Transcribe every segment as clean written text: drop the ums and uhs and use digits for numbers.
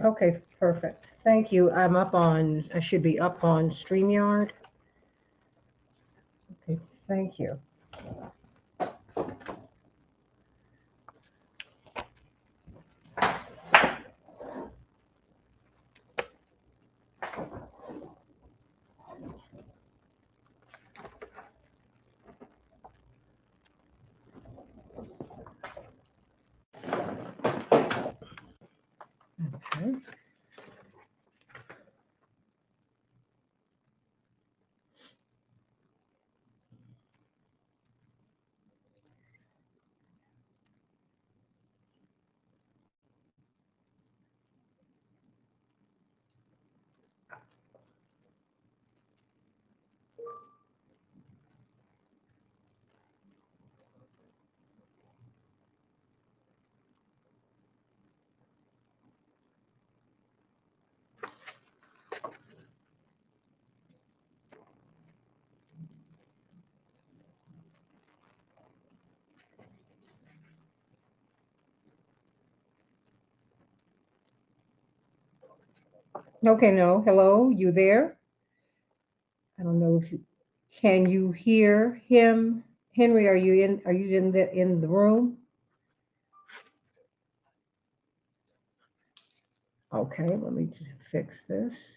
Okay, perfect. Thank you. I should be up on StreamYard. Okay, thank you. Okay. Okay, no. Hello, you there? I don't know if you can you hear him? Henry, are you in the room? Okay, let me just fix this.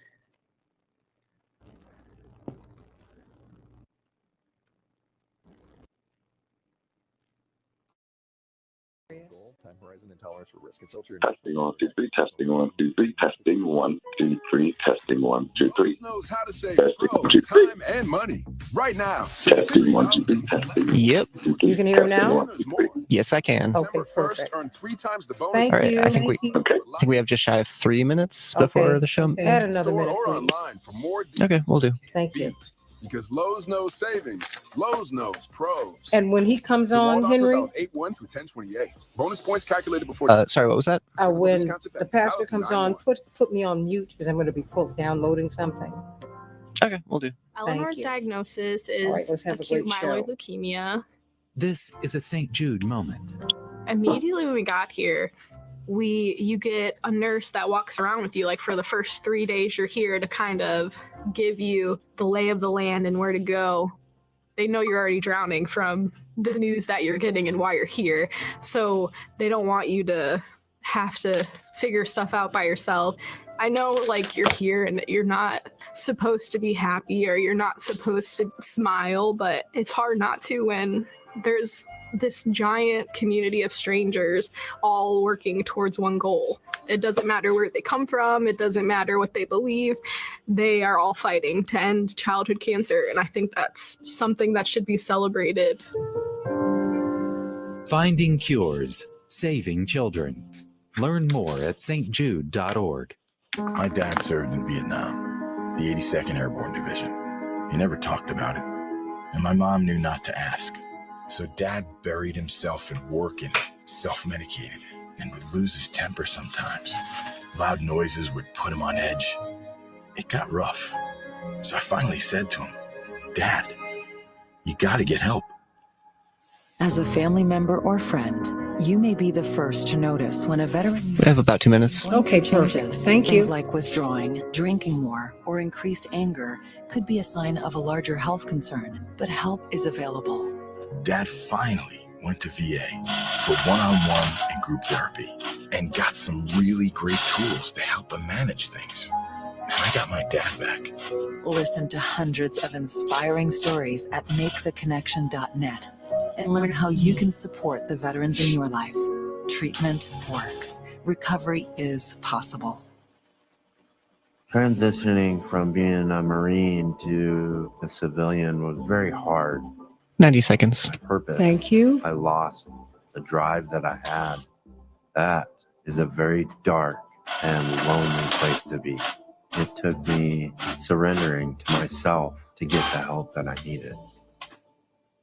Time horizon and tolerance for risk. Consult your testing 1 2 3 testing 1 2 3 testing 1 2 3 testing 1 2 3 knows how to save testing 1 2 3 time and money right now. testing 1 2 3 testing. Yep. 2 3 You can hear him now? 1 2 3. Yes, I can. Okay, First, perfect. earn 3 times the bonus. Thank All right. you. I think Okay. we have just shy of 3 minutes before Okay. the show. Okay. Add another Store minute, or please. online for more Okay, we'll do. Thank you. beat. Because Lowe's knows savings. Lowe's knows pros. And when he comes on, Henry, 8-1 through 1028. Bonus points calculated before. Sorry, what was that? when the pastor comes on, put me on mute because I'm going to be downloading something. Okay, we'll do. Eleanor's you. diagnosis All right, is let's have a acute great myeloid show. leukemia. This is a St. Jude moment. Immediately when we got here, you get a nurse that walks around with you like for the first 3 days you're here to kind of give you the lay of the land and where to go. They know you're already drowning from the news that you're getting and why you're here. So they don't want you to have to figure stuff out by yourself. I know like you're here and you're not supposed to be happy or you're not supposed to smile, but it's hard not to when there's this giant community of strangers all working towards one goal. It doesn't matter where they come from. It doesn't matter what they believe. They are all fighting to end childhood cancer. And I think that's something that should be celebrated. Finding cures, saving children. Learn more at stjude.org. My dad served in Vietnam, the 82nd Airborne Division. He never talked about it, and my mom knew not to ask. So Dad buried himself in work and self-medicated and would lose his temper sometimes. Loud noises would put him on edge. It got rough. So I finally said to him, Dad, you gotta get help. As a family member or friend, you may be the first to notice when a veteran We have about 2 minutes. Okay, perfect. changes. Thank Things you. like withdrawing, drinking more, or increased anger could be a sign of a larger health concern, but help is available. Dad finally went to VA for one-on-one and group therapy and got some really great tools to help him manage things. And I got my dad back. Listen to hundreds of inspiring stories at maketheconnection.net and learn how you can support the veterans in your life. Treatment works. Recovery is possible. Transitioning from being a Marine to a civilian was very hard. 90 seconds. Purpose. Thank you. I lost the drive that I had. That is a very dark and lonely place to be. It took me surrendering to myself to get the help that I needed.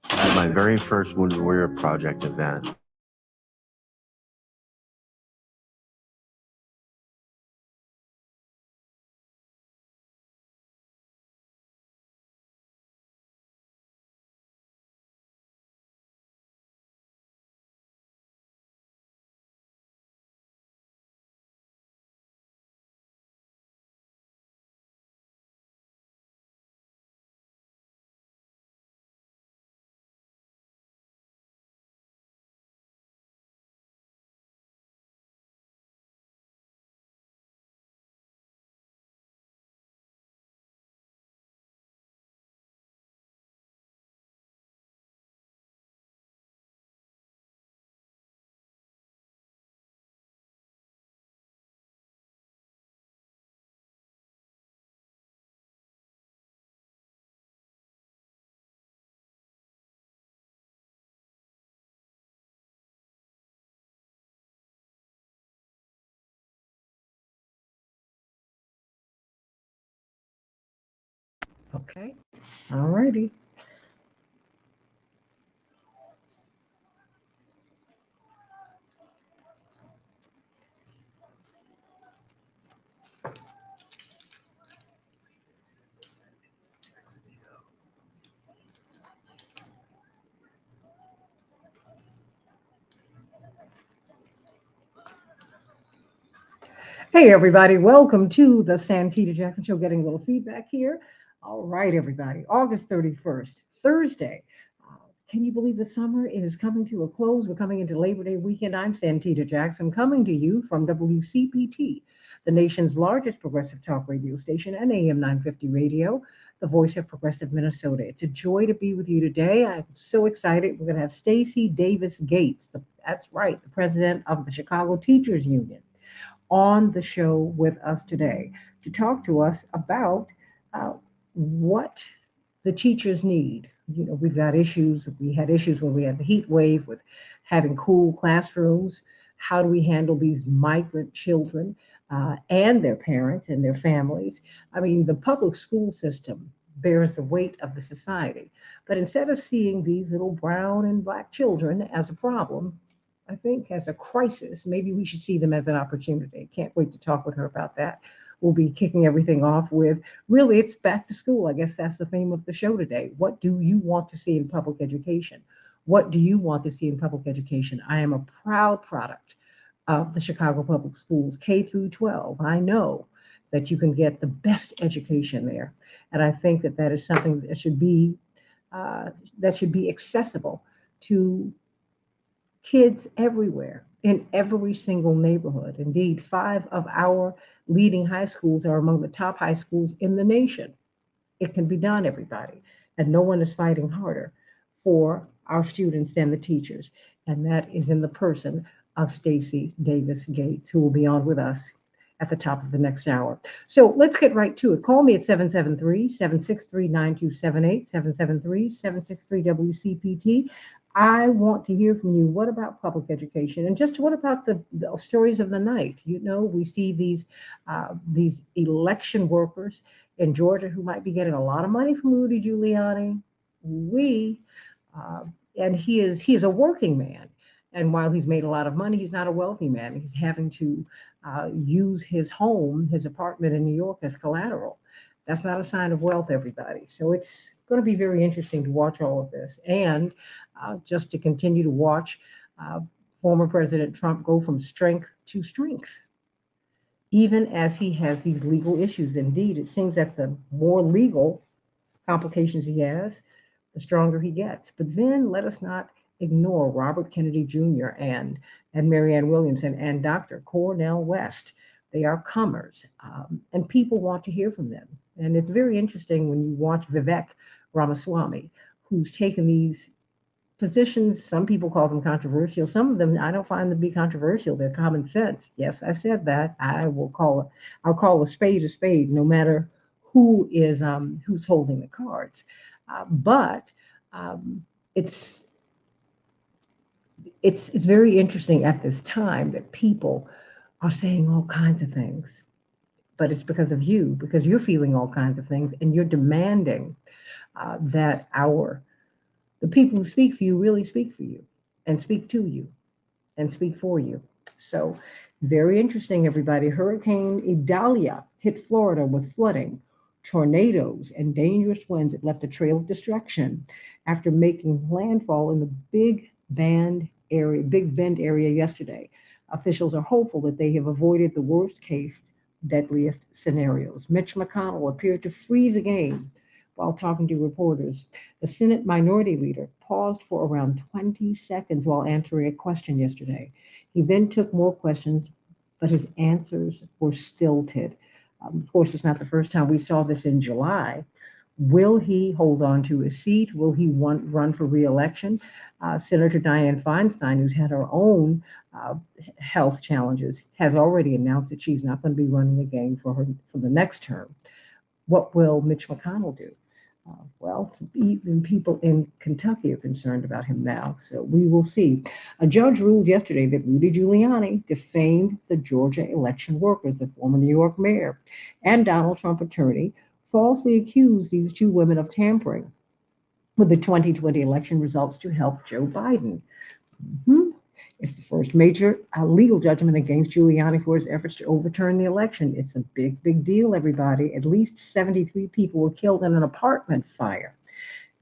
At my very first Wounded Warrior Project event, Okay. All righty. Hey, everybody. Welcome to the Santita Jackson Show. Getting a little feedback here. All right, everybody. August 31st, Thursday. Can you believe the summer is coming to a close? We're coming into Labor Day weekend. I'm Santita Jackson, coming to you from WCPT, the nation's largest progressive talk radio station and AM 950 radio, the voice of progressive Minnesota. It's a joy to be with you today. I'm so excited. We're going to have Stacy Davis Gates, that's right, the president of the Chicago Teachers Union, on the show with us today to talk to us about uh, what the teachers need. You know, we've got issues. We had issues when we had the heat wave with having cool classrooms. How do we handle these migrant children and their parents and their families? I mean, the public school system bears the weight of the society. But instead of seeing these little brown and black children as a problem, I think as a crisis, maybe we should see them as an opportunity. Can't wait to talk with her about that. We'll be kicking everything off with really, it's back to school. I guess that's the theme of the show today. What do you want to see in public education? What do you want to see in public education? I am a proud product of the Chicago Public Schools, K through 12. I know that you can get the best education there, and I think that that is something that should be accessible to kids everywhere in every single neighborhood. Indeed, 5 of our leading high schools are among the top high schools in the nation. It can be done, everybody. And no one is fighting harder for our students than the teachers. And that is in the person of Stacy Davis Gates, who will be on with us at the top of the next hour. So let's get right to it. Call me at 773-763-9278, 773-763-WCPT. I want to hear from you. What about public education? And just what about the stories of the night? You know, we see these election workers in Georgia who might be getting a lot of money from Rudy Giuliani. We uh, and he is a working man. And while he's made a lot of money, he's not a wealthy man. He's having to use his home, his apartment in New York, as collateral. That's not a sign of wealth, everybody. So it's going to be very interesting to watch all of this, and just to continue to watch uh, former President Trump go from strength to strength, even as he has these legal issues. Indeed, it seems that the more legal complications he has, the stronger he gets. But then let us not ignore Robert Kennedy Jr. and Marianne Williamson and Dr. Cornel West. They are comers, and people want to hear from them. And it's very interesting when you watch Vivek Ramaswamy, who's taken these positions. Some people call them controversial. Some of them I don't find them to be controversial. They're common sense. Yes, I said that. I'll call a spade, no matter who's holding the cards. But it's it's very interesting at this time that people are saying all kinds of things, but it's because you're feeling all kinds of things, and you're demanding that the people who speak for you really speak for you and speak to you and speak for you. So very interesting, everybody. Hurricane Idalia hit Florida with flooding, tornadoes, and dangerous winds. It left a trail of destruction after making landfall in the Big Bend area yesterday. Officials are hopeful that they have avoided the worst case, deadliest scenarios. Mitch McConnell appeared to freeze again while talking to reporters. The Senate Minority Leader paused for around 20 seconds while answering a question yesterday. He then took more questions, but his answers were stilted. Of course, it's not the first time. We saw this in July. Will he hold on to his seat? Will he run for re-election? Senator Dianne Feinstein, who's had her own health challenges, has already announced that she's not going to be running again for the next term. What will Mitch McConnell do? Well, even people in Kentucky are concerned about him now, so we will see. A judge ruled yesterday that Rudy Giuliani defamed the Georgia election workers, the former New York mayor and Donald Trump attorney, falsely accused these two women of tampering with the 2020 election results to help Joe Biden. Mhm. It's the first major legal judgment against Giuliani for his efforts to overturn the election. It's a big, big deal, everybody. At least 73 people were killed in an apartment fire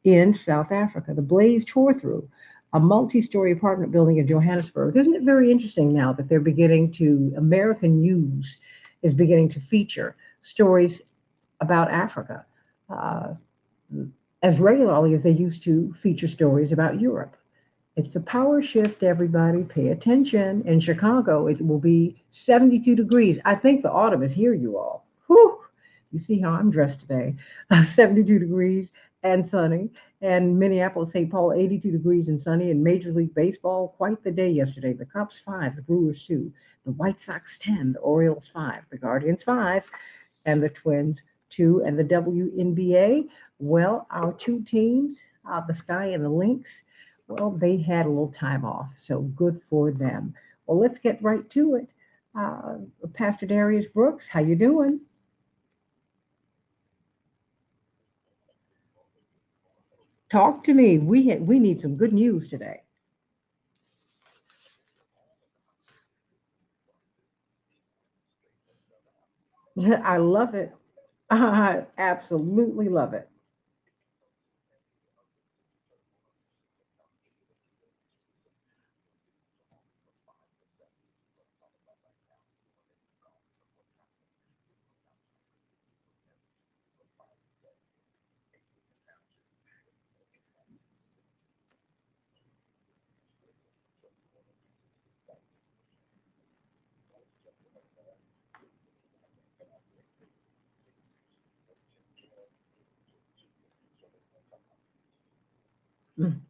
in South Africa. The blaze tore through a multi-story apartment building in Johannesburg. Isn't it very interesting now that they're beginning to, American news is beginning to feature stories about Africa uh, as regularly as they used to feature stories about Europe. It's a power shift, everybody. Pay attention. In Chicago, it will be 72 degrees. I think the autumn is here, you all. Whew. You see how I'm dressed today. 72 degrees and sunny. And Minneapolis, St. Paul, 82 degrees and sunny. And Major League Baseball, quite the day yesterday. The Cubs 5, the Brewers 2, the White Sox 10, the Orioles 5, the Guardians 5, and the Twins 2. And the WNBA, well, our two teams, the Sky and the Lynx, well, they had a little time off, so good for them. Well, let's get right to it. Uh, Pastor Darius Brooks, how you doing? Talk to me. We need some good news today. I love it. I absolutely love it. Mm.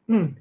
Mm.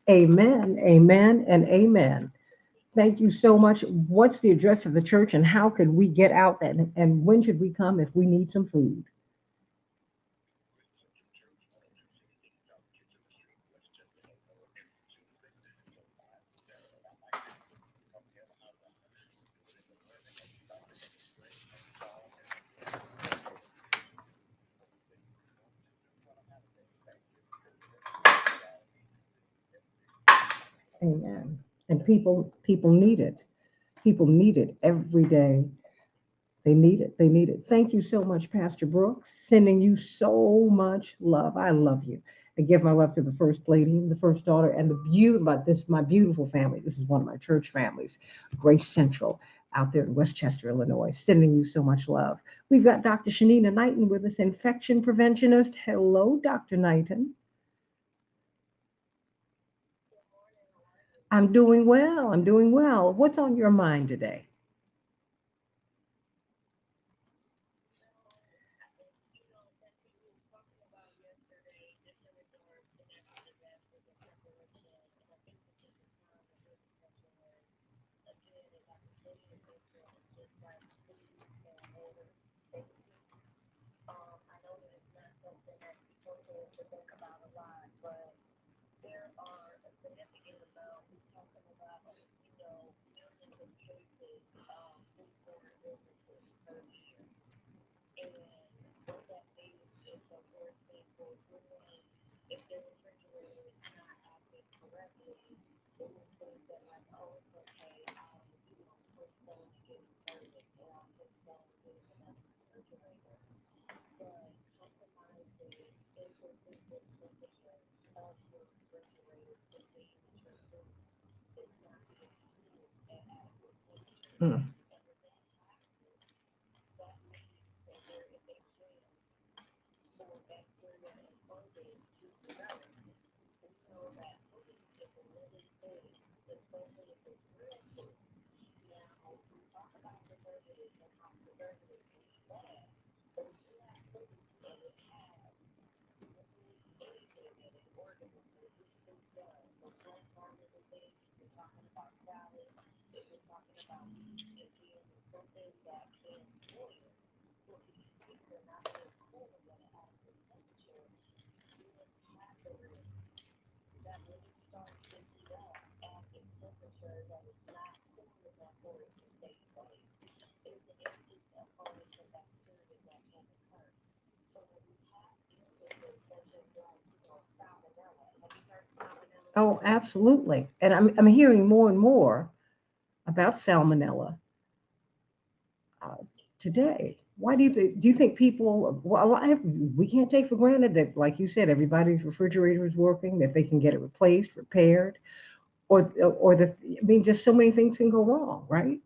Amen, amen, and amen. Thank you so much. What's the address of the church and how could we get out and when should we come if we need some food? Amen. And people need it. People need it every day. They need it. They need it. Thank you so much, Pastor Brooks. Sending you so much love. I love you. I give my love to the first lady, the first daughter, and but this is my beautiful family. This is one of my church families, Grace Central, out there in Westchester, Illinois. Sending you so much love. We've got Dr. Shanina Knighton with us, infection preventionist. Hello, Dr. Knighton. I'm doing well. I'm doing well. What's on your mind today? Hmm. Oh, absolutely. And I'm hearing more and more about salmonella uh, today. Why do you think people, well, we can't take for granted that, like you said, everybody's refrigerator is working, that they can get it replaced, repaired, or that, I mean, just so many things can go wrong, right?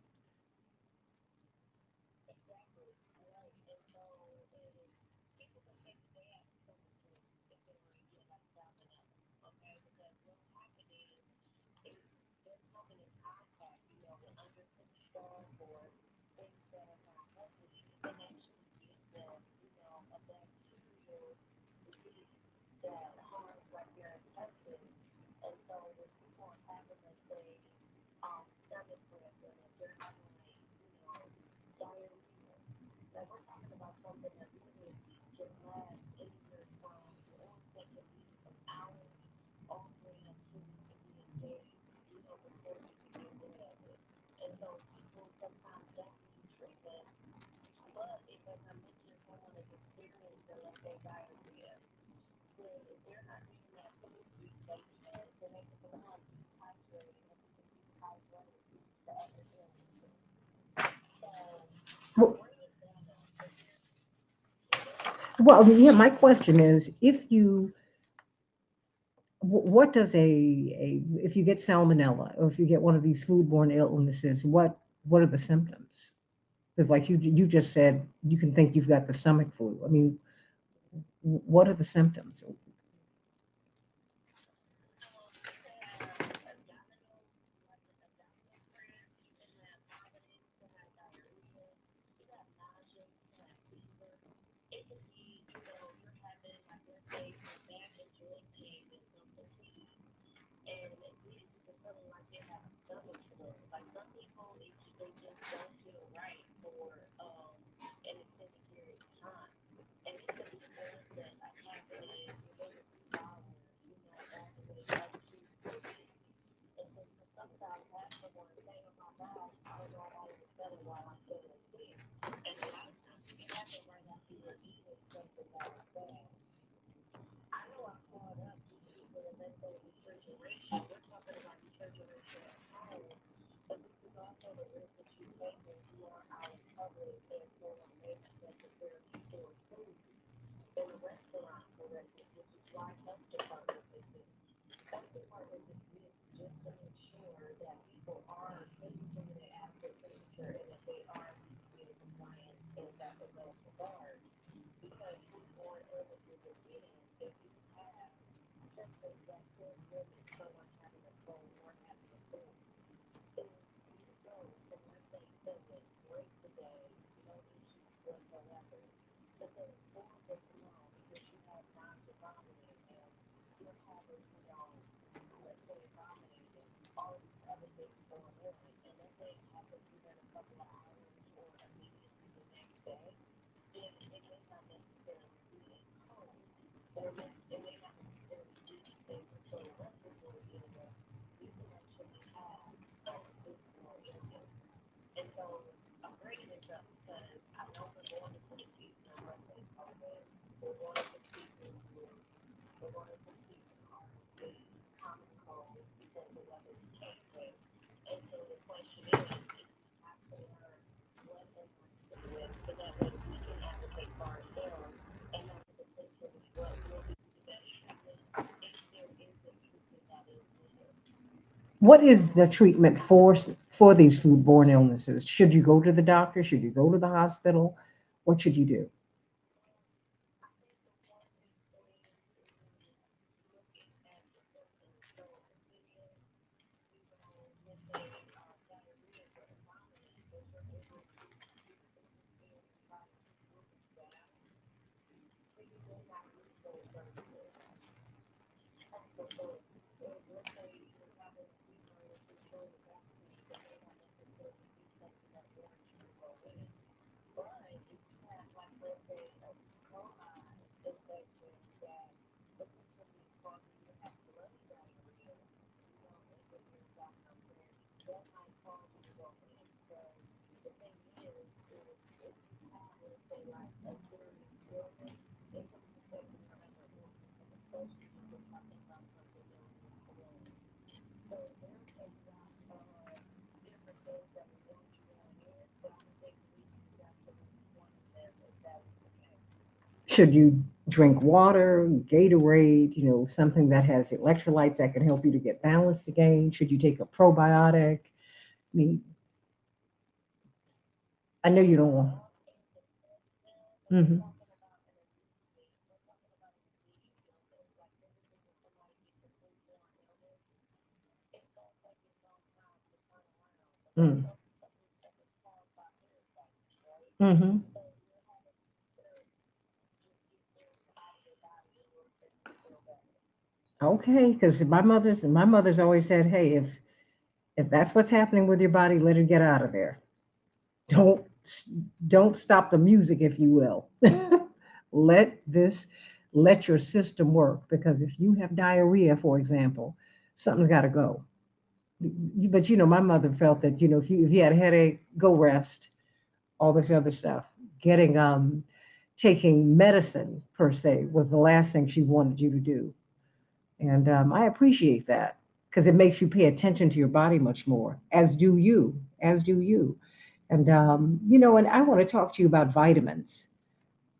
Well, well, yeah, my question is, what does if you get salmonella or if you get one of these foodborne illnesses, what are the symptoms? Because like you just said, you can think you've got the stomach flu. I mean, what are the symptoms? What is the treatment for these foodborne illnesses? Should you go to the doctor? Should you go to the hospital? What should you do? Should you drink water, Gatorade, something that has electrolytes that can help you to get balanced again? Should you take a probiotic? I mean, I know you don't want. Hmm. Mm. Hmm. Okay, because my mother's always said, hey, if that's what's happening with your body, let it get out of there. Don't don't stop the music, if you will. let this let your system work, because if you have diarrhea, for example, something's got to go. But my mother felt that if you had a headache, go rest. All this other stuff, getting taking medicine per se was the last thing she wanted you to do. And I appreciate that, because it makes you pay attention to your body much more, as do you. And and I want to talk to you about vitamins,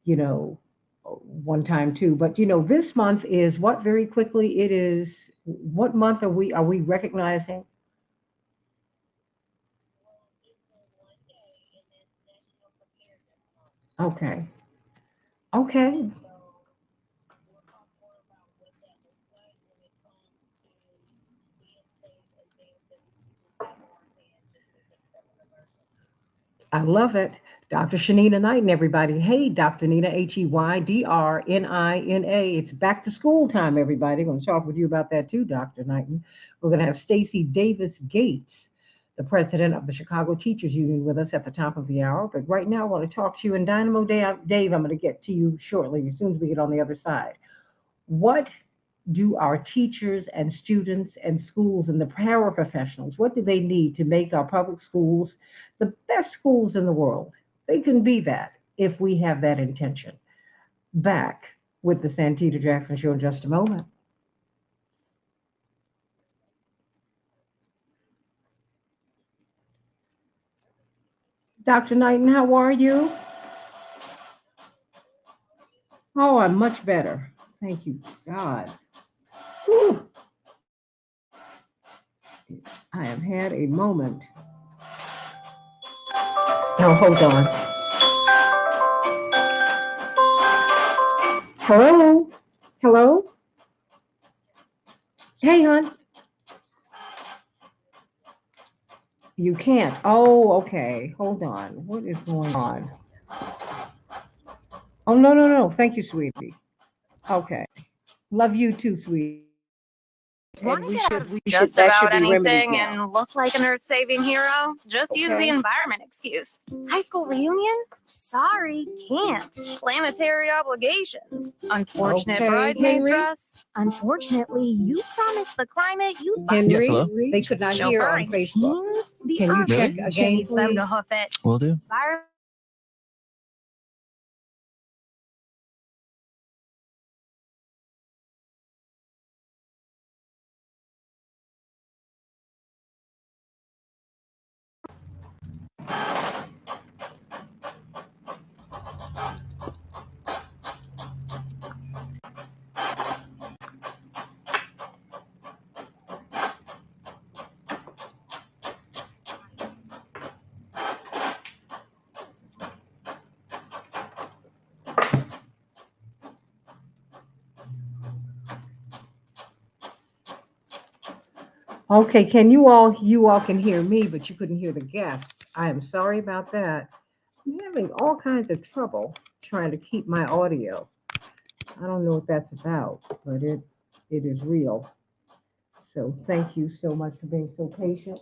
you know, one time too. But this month is what, very quickly it is. What month are we recognizing? Okay. Okay. I love it. Dr. Shanina Knighton, everybody. Hey, Dr. Nina, Heydrnina. It's back to school time, everybody. I'm going to talk with you about that too, Dr. Knighton. We're going to have Stacy Davis Gates, the president of the Chicago Teachers Union, with us at the top of the hour. But right now, I want to talk to you. And Dynamo Dave, I'm going to get to you shortly, as soon as we get on the other side. What do our teachers and students and schools and the paraprofessionals, what do they need to make our public schools the best schools in the world? They can be that if we have that intention. Back with the Santita Jackson Show in just a moment. Dr. Knighton, how are you? Oh, I'm much better. Thank you, God. Whew. I have had a moment. Oh, hold on. Hello? Hello? Hey, hon. You can't. Oh, okay. Hold on. What is going on? Oh, no, no, no. Thank you, sweetie. Okay. Love you too, sweetie. Want And to we get should, just that should about be remedied anything now. and look like an earth-saving hero? Just use the Okay. environment excuse. High school reunion? Sorry, can't. Planetary obligations. Unfortunate Okay, bridesmaid Henry. dress. Unfortunately, you promised the climate you'd Henry, hello? they could not hear on chauffeuring Facebook. teens. The Can you earth check Really? again, needs them to please? hoof it. Will do. Environment Okay, you all can hear me, but you couldn't hear the guest. I am sorry about that. I'm having all kinds of trouble trying to keep my audio. I don't know what that's about, but it is real. So thank you so much for being so patient.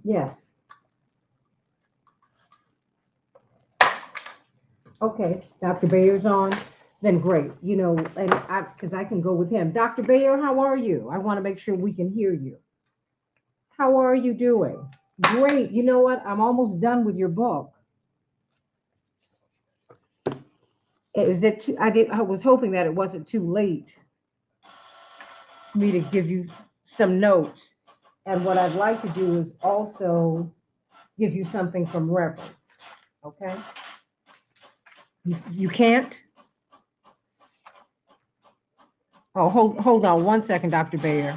Yes. Okay, Dr. Bayer's on. Then great. And because I can go with him. Dr. Bayer, how are you? I want to make sure we can hear you. How are you doing? Great. You know what? I'm almost done with your book. Is it too, I was hoping that it wasn't too late for me to give you some notes. And what I'd like to do is also give you something from reference. Okay? You can't? Oh, hold on one second, Dr. Bayer.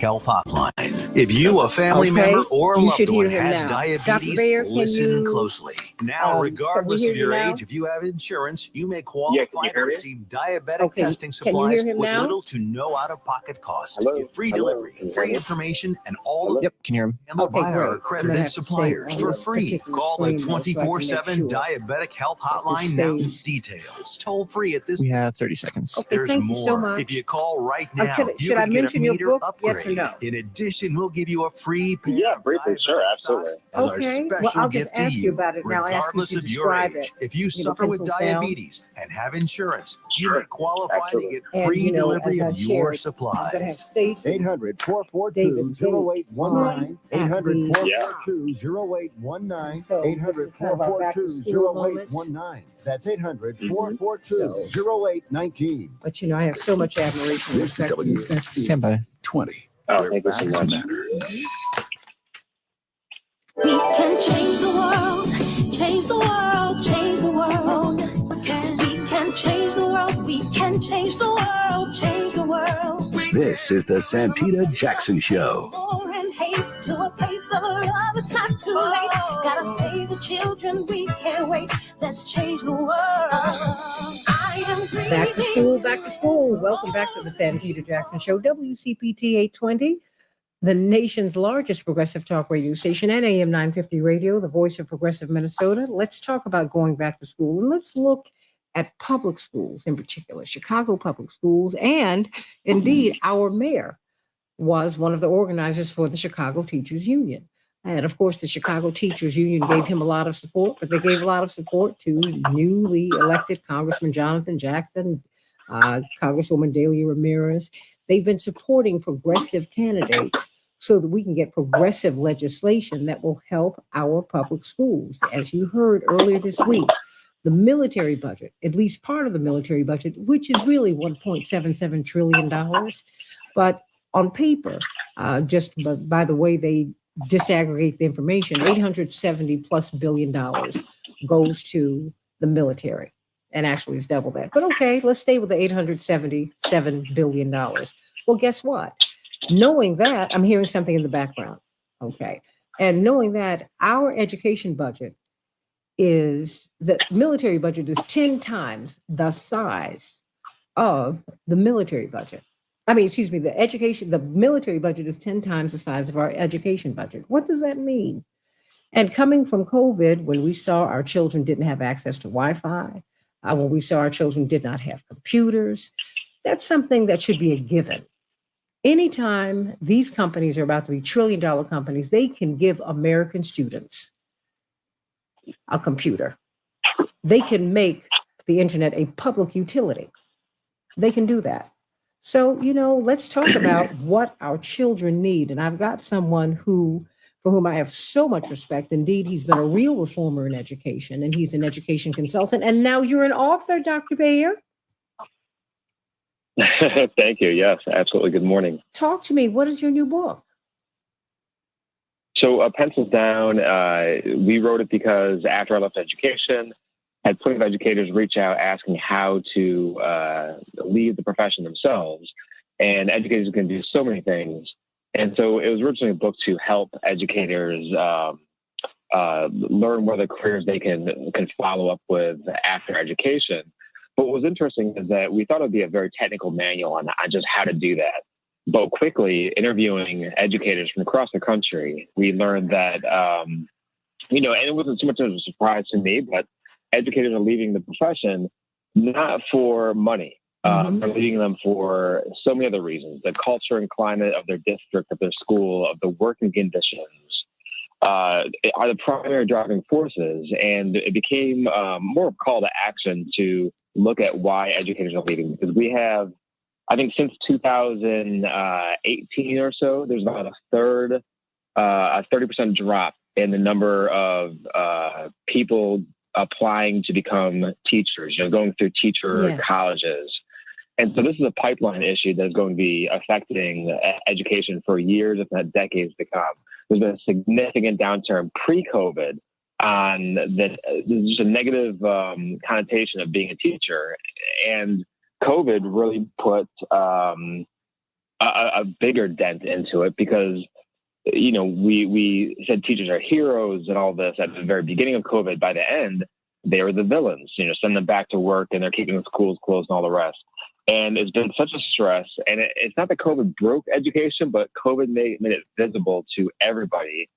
Health Hotline. If you, a family member or a you loved should hear one, him has now. Dr. diabetes, Bayer, can listen you, closely. Now, can we regardless hear of you your now? age, if you have insurance, you may Yeah, qualify can to you hear me? receive diabetic Okay, testing can you hear supplies him with now? little to no out-of-pocket cost. Hello? Get free Hello? delivery, Can you hear free me? information, and all Hello? the Yep, can hear him. handled Okay, by our great. I'm gonna accredited have to stay suppliers on for this free. particular Call the screen though, so I can make 24/7 sure Diabetic Health that this Hotline now. stays. Details toll free at this. We have 30 seconds. Okay, There's thank you so more. much. If you call right now, you Should I could get a mention your meter book? upgrade. Yes or no? In addition, we'll give you a free pair Yeah, of briefly, sure, diabetic absolutely. socks as our Okay, well, special I'll just gift to ask you you, about it now. I'll ask you regardless to of your describe age. it. If you suffer with pencils down. diabetes and have insurance, you may Sure, qualify to absolutely. get And, free delivery as I of your shared, I'm gonna have supplies. Stacy 800-442-0819, at the 800-442-0819, So this is kind of our back to school moment. 800-442-0819. That's 800-442-0819. But I have so much admiration and This is respect for you. Stand by. 20. Oh, Where thank you so facts much. matter. We can change the world, change the world, change the world. We can change the world, we can change the world, change the world. This is the Santita Jackson Show. War and hate to a place of love, it's not too late. Gotta save the children, we can't wait. Let's change the world. I am breathing. Back to school, back to school. Welcome back to the Santita Jackson Show, WCPT 820, the nation's largest progressive talk radio station, and AM 950 radio, the voice of progressive Minnesota. Let's talk about going back to school, and let's look at public schools in particular, Chicago public schools, and indeed our mayor was one of the organizers for the Chicago Teachers Union. And of course, the Chicago Teachers Union gave him a lot of support, but they gave a lot of support to newly elected Congressman Jonathan Jackson, Congresswoman Delia Ramirez. They've been supporting progressive candidates so that we can get progressive legislation that will help our public schools. As you heard earlier this week, the military budget, at least part of the military budget, which is really $1.77 trillion. But on paper, just by the way they disaggregate the information, $870 plus billion goes to the military. And actually it's double that. But okay, let's stay with the $877 billion. Well, guess what? Knowing that, I'm hearing something in the background. Okay. And knowing that our education budget the military budget is 10 times the size of the military budget. I mean, excuse me, the military budget is 10 times the size of our education budget. What does that mean? And coming from COVID, when we saw our children didn't have access to Wi-Fi, when we saw our children did not have computers, that's something that should be a given. Anytime these companies are about to be trillion-dollar companies, they can give American students a computer. They can make the internet a public utility. They can do that. So, let's talk about what our children need. And I've got someone for whom I have so much respect. Indeed, he's been a real reformer in education, and he's an education consultant. And now you're an author, Dr. Bayer. Thank you. Yes, absolutely. Good morning. Talk to me. What is your new book? So Pencils Down, we wrote it because after I left education, I had plenty of educators reach out asking how to lead the profession themselves. And educators can do so many things. And so it was originally a book to help educators learn what other careers they can follow up with after education. But what was interesting is that we thought it would be a very technical manual on just how to do that. But quickly interviewing educators from across the country, we learned that, and it wasn't too much of a surprise to me, but educators are leaving the profession not for money. They're leaving them for so many other reasons: the culture and climate of their district, of their school, of the working conditions are the primary driving forces. And it became more of a call to action to look at why educators are leaving, because we have, I think since 2018 or so, there's about a 30% drop in the number of people applying to become teachers, going through teacher colleges. And so this is a pipeline issue that's going to be affecting education for years, if not decades to come. There's been a significant downturn pre-COVID on there's just a negative connotation of being a teacher. And COVID really put a bigger dent into it because, we said teachers are heroes and all this at the very beginning of COVID. By the end, they were the villains, send them back to work and they're keeping the schools closed and all the rest. And it's been such a stress. And it's not that COVID broke education, but COVID made it visible to everybody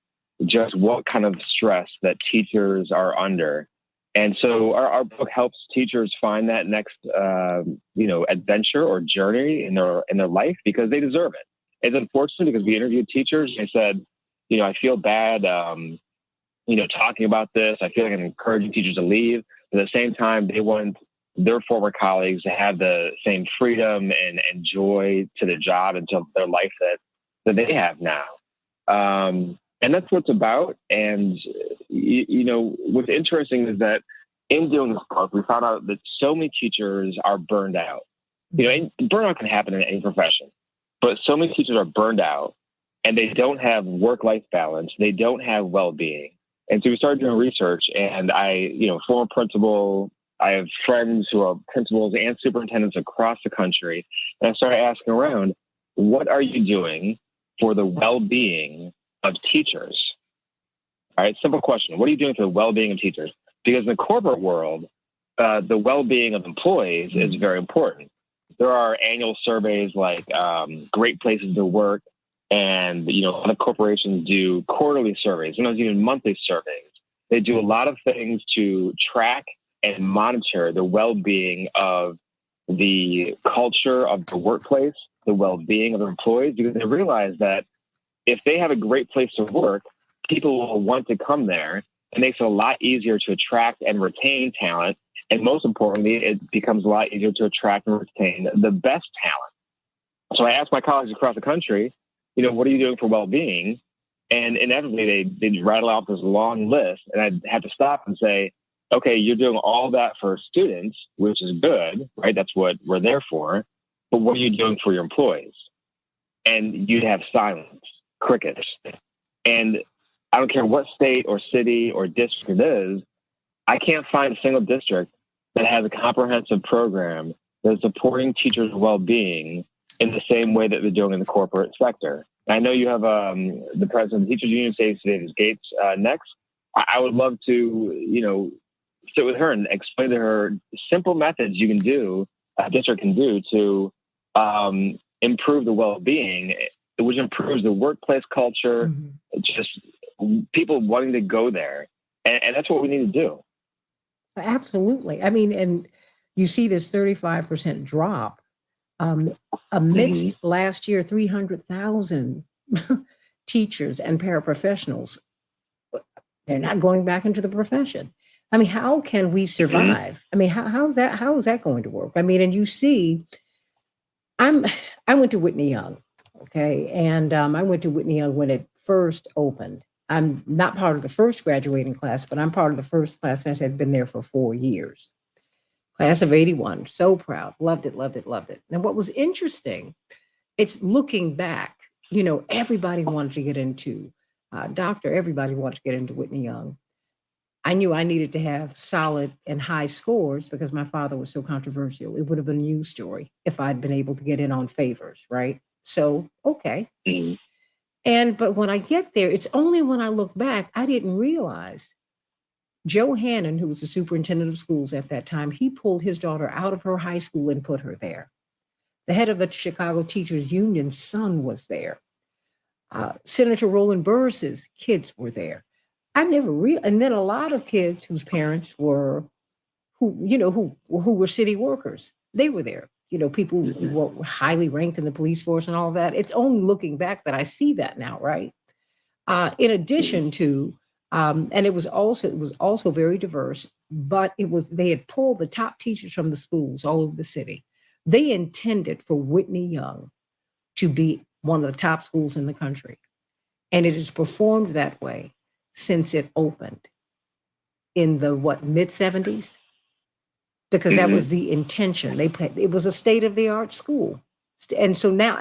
just what kind of stress that teachers are under. And so our book helps teachers find that next, adventure or journey in their life, because they deserve it. It's unfortunate because we interviewed teachers and they said, I feel bad, talking about this. I feel like I'm encouraging teachers to leave. But at the same time, they want their former colleagues to have the same freedom and joy to their job and to their life that they have now. And that's what it's about. And, what's interesting is that in doing this book, we found out that so many teachers are burned out. And burnout can happen in any profession, but so many teachers are burned out and they don't have work-life balance. They don't have well-being. And so we started doing research, and former principal, I have friends who are principals and superintendents across the country. And I started asking around, what are you doing for the well-being of teachers? All right, simple question. What are you doing for the well-being of teachers? Because in the corporate world, the well-being of employees is very important. There are annual surveys like Great Places to Work, and a lot of corporations do quarterly surveys, sometimes even monthly surveys. They do a lot of things to track and monitor the well-being of the culture of the workplace, the well-being of their employees, because they realize that if they have a great place to work, people will want to come there. It makes it a lot easier to attract and retain talent. And most importantly, it becomes a lot easier to attract and retain the best talent. So I asked my colleagues across the country, what are you doing for well-being? And inevitably, they rattle out this long list. And I'd have to stop and say, okay, you're doing all that for students, which is good, right? That's what we're there for. But what are you doing for your employees? And you'd have silence, crickets. And I don't care what state or city or district it is, I can't find a single district that has a comprehensive program that is supporting teachers' well-being in the same way that they're doing in the corporate sector. And I know you have the president of the Teachers Union, Davis Gates, next. I would love to, sit with her and explain to her simple methods you can do, a district can do to improve the well-being, which improves the workplace culture, just people wanting to go there. And that's what we need to do. Absolutely. I mean, and you see this 35% drop amidst last year, 300,000 teachers and paraprofessionals. They're not going back into the profession. I mean, how can we survive? I mean, how is that going to work? I mean, and you see, I went to Whitney Young, okay, and I went to Whitney Young when it first opened. I'm not part of the first graduating class, but I'm part of the first class that had been there for 4 years. Class of 81, so proud, loved it, loved it, loved it. And what was interesting, it's looking back, everybody wanted to get into everybody wanted to get into Whitney Young. I knew I needed to have solid and high scores because my father was so controversial. It would have been a news story if I'd been able to get in on favors, right? So, okay. But when I get there, it's only when I look back, I didn't realize Joe Hannon, who was the superintendent of schools at that time, he pulled his daughter out of her high school and put her there. The head of the Chicago Teachers Union's son was there. Senator Roland Burris's kids were there. I never realized, and then a lot of kids whose parents were, who were city workers, they were there. People who were highly ranked in the police force and all of that. It's only looking back that I see that now, right? In addition to, and it was also very diverse, but they had pulled the top teachers from the schools all over the city. They intended for Whitney Young to be one of the top schools in the country. And it has performed that way since it opened in the mid 70s, because that was the intention. It was a state-of-the-art school. And so now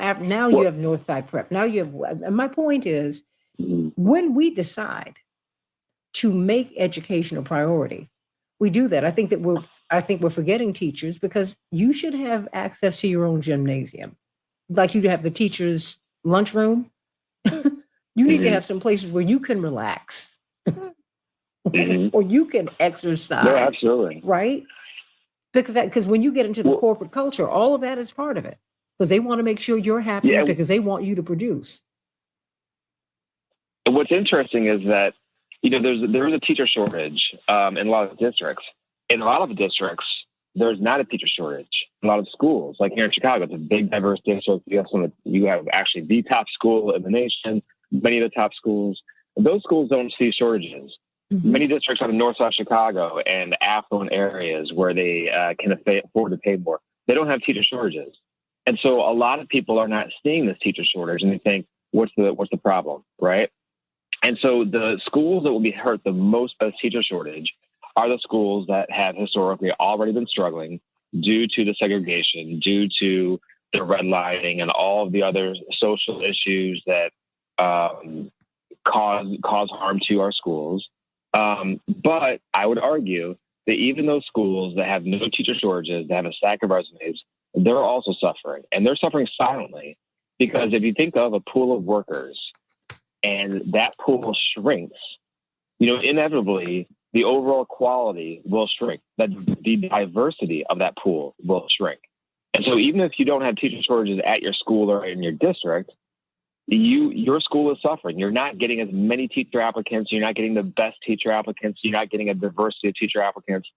you have Northside Prep. Now you have, and my point is, when we decide to make education a priority, we do that. I think we're forgetting teachers, because you should have access to your own gymnasium. Like you have the teacher's lunchroom. You need to have some places where you can relax or you can exercise. No, absolutely. Right? Because when you get into the corporate culture, all of that is part of it, because they want to make sure you're happy because they want you to produce. What's interesting is that, there is a teacher shortage in a lot of districts. In a lot of districts, there's not a teacher shortage. A lot of schools, like here in Chicago, it's a big, diverse district. You have actually the top school in the nation, many of the top schools. Those schools don't see shortages. Many districts on the north side of Chicago and affluent areas where they can afford to pay more, they don't have teacher shortages. And so a lot of people are not seeing this teacher shortage, and they think, what's the problem, right? And so the schools that will be hurt the most by the teacher shortage are the schools that have historically already been struggling due to the segregation, due to the redlining and all of the other social issues that cause harm to our schools. But I would argue that even those schools that have no teacher shortages, that have a stack of resumes, they're also suffering, and they're suffering silently, because if you think of a pool of workers and that pool shrinks, inevitably the overall quality will shrink, that the diversity of that pool will shrink. And so even if you don't have teacher shortages at your school or in your district, your school is suffering. You're not getting as many teacher applicants. You're not getting the best teacher applicants. You're not getting a diversity of teacher applicants.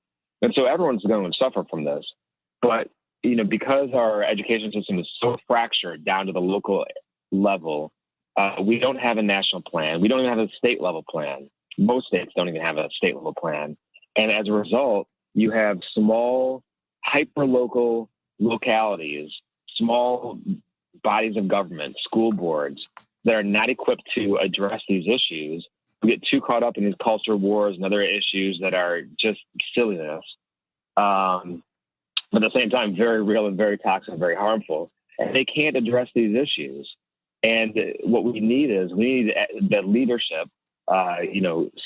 And so everyone's going to suffer from this. But, because our education system is so fractured down to the local level, we don't have a national plan. We don't even have a state level plan. Most states don't even have a state level plan. And as a result, you have small, hyper-local localities, small bodies of government, school boards that are not equipped to address these issues. We get too caught up in these culture wars and other issues that are just silliness. But at the same time, very real and very toxic and very harmful. And they can't address these issues. And what we need the leadership,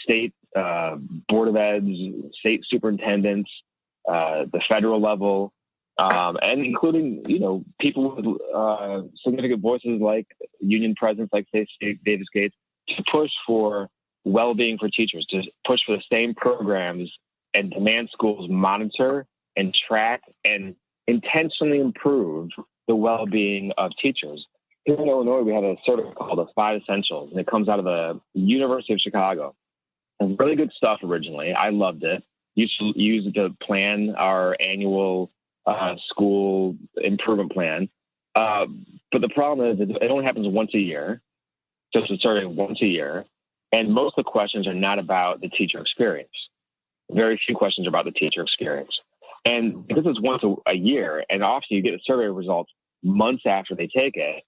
state board of eds, state superintendents, the federal level, and including, people with significant voices like union presidents like Stacey Davis Gates, to push for well-being for teachers, to push for the same programs and demand schools monitor and track and intentionally improve the well-being of teachers. Here in Illinois, we have a survey called the 5 Essentials, and it comes out of the University of Chicago. And really good stuff originally. I loved it. Used to use it to plan our annual school improvement plan. But the problem is it only happens once a year. So it's a survey once a year. And most of the questions are not about the teacher experience. Very few questions are about the teacher experience. And because it's once a year, and often you get the survey results months after they take it,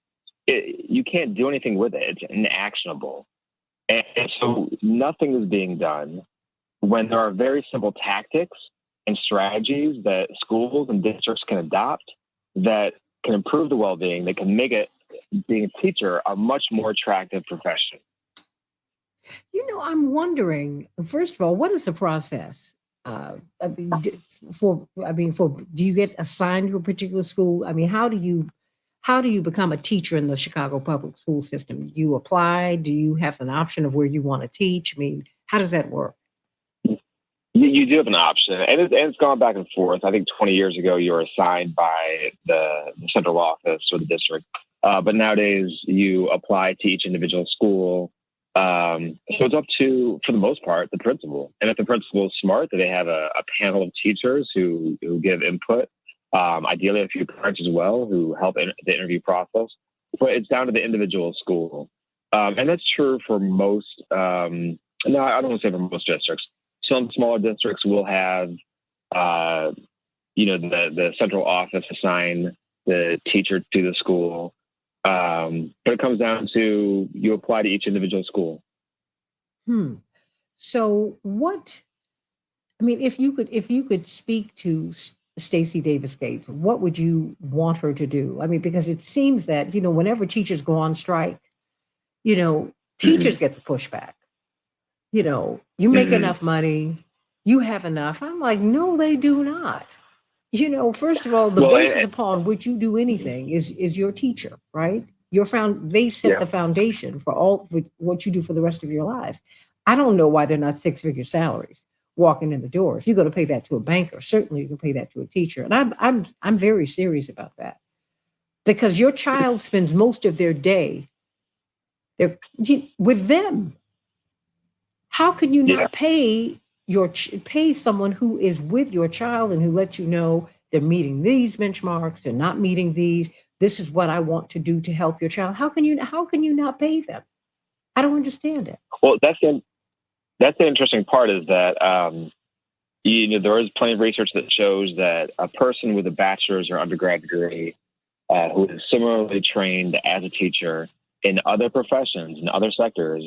you can't do anything with it. It's inactionable. And so nothing is being done when there are very simple tactics and strategies that schools and districts can adopt that can improve the well-being, that can make it, being a teacher, a much more attractive profession. I'm wondering, first of all, what is the process? Do you get assigned to a particular school? I mean, how do you become a teacher in the Chicago public school system? Do you apply? Do you have an option of where you want to teach? I mean, how does that work? You do have an option, and it's gone back and forth. I think 20 years ago, you were assigned by the central office or the district. But nowadays, you apply to each individual school. So it's up to, for the most part, the principal. And if the principal is smart, they have a panel of teachers who give input. Ideally, a few parents as well who help in the interview process. But it's down to the individual school. And that's true for most, no, I don't want to say for most districts. Some smaller districts will have, the central office assign the teacher to the school. But it comes down to you apply to each individual school. So if you could speak to Stacey Davis Gates, what would you want her to do? I mean, because it seems that, whenever teachers go on strike, teachers get the pushback. You make enough money, you have enough. I'm like, no, they do not. First of all, the basis upon which you do anything is your teacher, right? They set the foundation for what you do for the rest of your lives. I don't know why they're not 6-figure salaries walking in the door. If you're going to pay that to a banker, certainly you can pay that to a teacher. And I'm very serious about that, because your child spends most of their day with them. How can you not pay someone who is with your child and who lets you know they're meeting these benchmarks, they're not meeting these, this is what I want to do to help your child? How can you not pay them? I don't understand it. Well, that's the interesting part, is that there is plenty of research that shows that a person with a bachelor's or undergrad degree who is similarly trained as a teacher in other professions, in other sectors,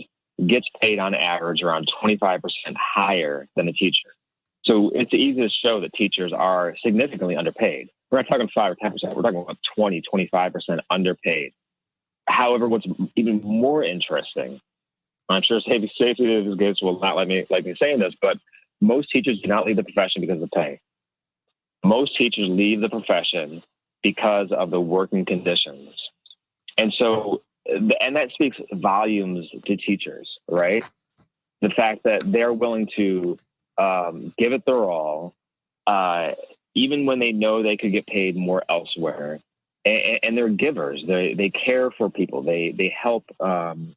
gets paid on average around 25% higher than a teacher. So it's easy to show that teachers are significantly underpaid. We're not talking 5 or 10%. We're talking about 20, 25% underpaid. However, what's even more interesting, I'm sure Stacey Davis Gates will not like me saying this, but most teachers do not leave the profession because of pay. Most teachers leave the profession because of the working conditions. And that speaks volumes to teachers, right? The fact that they're willing to give it their all, even when they know they could get paid more elsewhere. And they're givers. They care for people. They help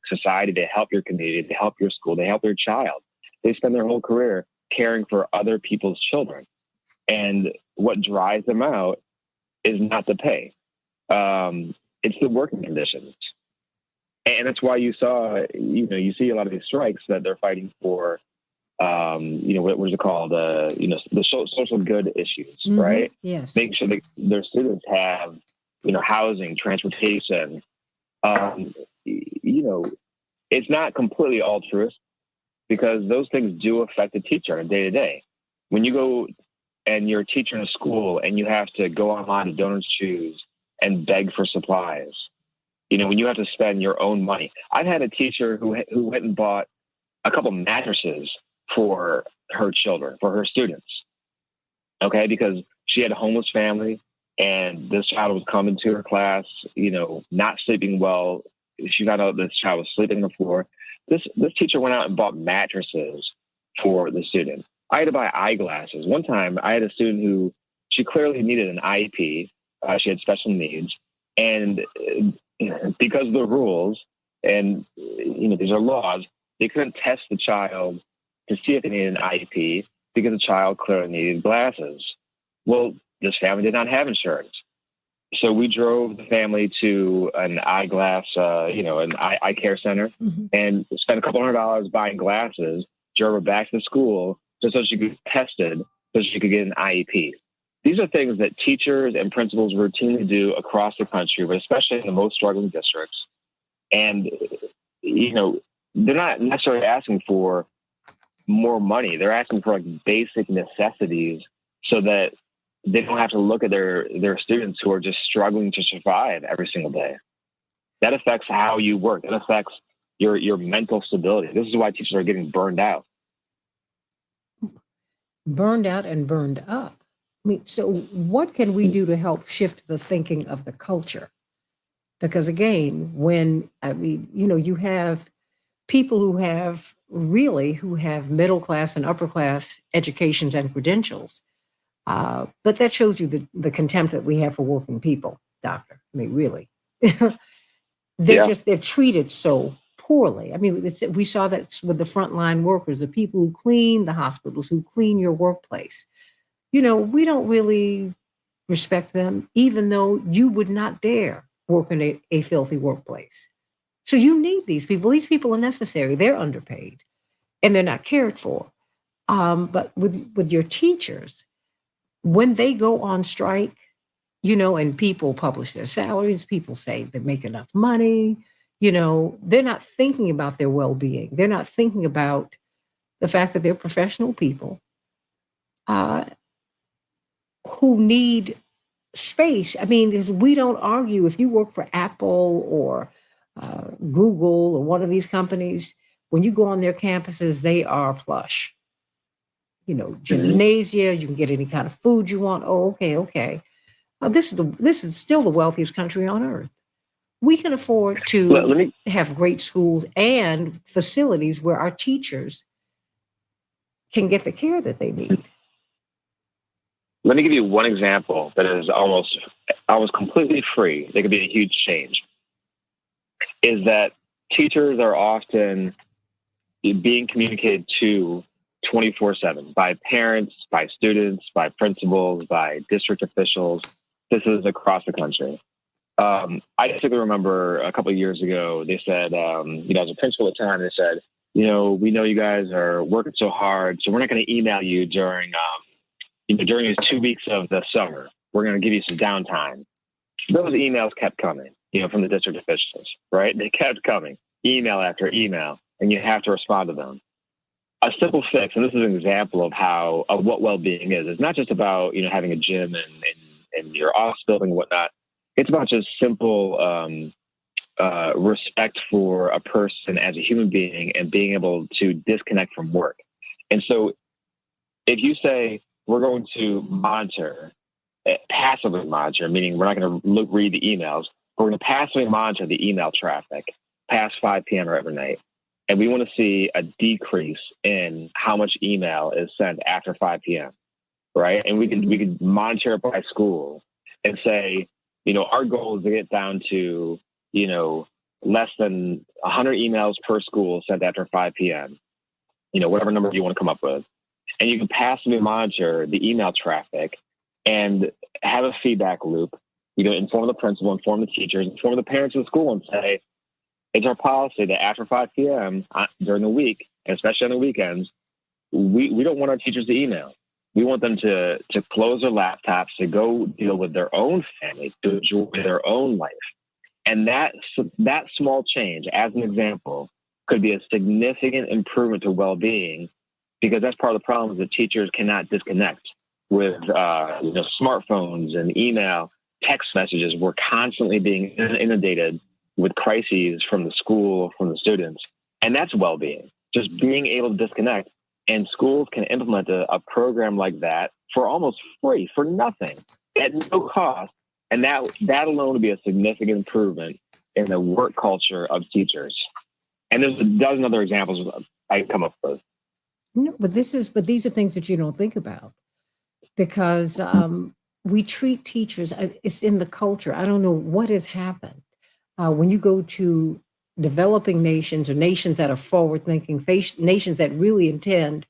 society. They help your community. They help your school. They help their child. They spend their whole career caring for other people's children. And what drives them out is not the pay. It's the working conditions. And that's why you see a lot of these strikes that they're fighting for, what is it called? The social good issues, right? Yes. Make sure that their students have, housing, transportation. It's not completely altruistic. because those things do affect the teacher on a day to day. When you go and you're a teacher in a school and you have to go online to Donors Choose and beg for supplies, when you have to spend your own money. I've had a teacher who went and bought a couple mattresses for her children, for her students, okay, because she had a homeless family and this child was coming to her class, not sleeping well. She found out this child was sleeping on the floor. This teacher went out and bought mattresses for the student. I had to buy eyeglasses. One time I had a student who, she clearly needed an IEP. She had special needs. And because of the rules and, these are laws, they couldn't test the child to see if they needed an IEP because the child clearly needed glasses. Well, this family did not have insurance. So we drove the family to an eyeglass, an eye care center, and spent a couple $100 buying glasses, drove her back to the school just so she could get tested, so she could get an IEP. These are things that teachers and principals routinely do across the country, but especially in the most struggling districts. And, they're not necessarily asking for more money. They're asking for basic necessities so that they don't have to look at their students who are just struggling to survive every single day. That affects how you work. That affects your mental stability. This is why teachers are getting burned out. Burned out and burned up. So what can we do to help shift the thinking of the culture? Because again, you have people who have middle class and upper class educations and credentials. But that shows you the contempt that we have for working people, doctor. Really. They're treated so poorly. We saw that with the frontline workers, the people who clean the hospitals, who clean your workplace. We don't really respect them, even though you would not dare work in a filthy workplace. So you need these people. These people are necessary. They're underpaid and they're not cared for. But with your teachers, when they go on strike, and people publish their salaries, people say they make enough money, they're not thinking about their well-being. They're not thinking about the fact that they're professional people who need space. Because we don't argue if you work for Apple or Google or one of these companies, when you go on their campuses, they are plush. Gymnasia, you can get any kind of food you want. Oh, okay. This is still the wealthiest country on earth. We can afford to have great schools and facilities where our teachers can get the care that they need. Let me give you one example that is almost completely free. They could be a huge change. Is that teachers are often being communicated to 24/7 by parents, by students, by principals, by district officials. This is across the country. I distinctly remember a couple of years ago, they said, as a principal at the time, they said, we know you guys are working so hard, so we're not going to email you during these 2 weeks of the summer. We're going to give you some downtime. Those emails kept coming, from the district officials, right? They kept coming, email after email, and you have to respond to them. A simple fix, and this is an example of what well-being is. It's not just about, having a gym and your office building and whatnot. It's about just simple respect for a person as a human being and being able to disconnect from work. And so if you say we're going to passively monitor, meaning we're not going to read the emails, we're going to passively monitor the email traffic past 5 p.m. every night. And we want to see a decrease in how much email is sent after 5 p.m. Right? And we could monitor it by school and say, our goal is to get down to, less than 100 emails per school sent after 5 p.m. Whatever number you want to come up with. And you can passively monitor the email traffic and have a feedback loop. Inform the principal, inform the teachers, inform the parents of the school and say, it's our policy that after 5 p.m. During the week, and especially on the weekends, we don't want our teachers to email. We want them to close their laptops, to go deal with their own family, to enjoy their own life. And that small change, as an example, could be a significant improvement to well-being, because that's part of the problem is that teachers cannot disconnect with smartphones and email, text messages. We're constantly being inundated with crises from the school, from the students, and that's well-being. Just being able to disconnect, and schools can implement a program like that for almost free, for nothing, at no cost, and that alone would be a significant improvement in the work culture of teachers. And there's a dozen other examples I come up with. No, but these are things that you don't think about, because we treat teachers. It's in the culture. I don't know what has happened. When you go to developing nations or nations that are forward-thinking, nations that really intend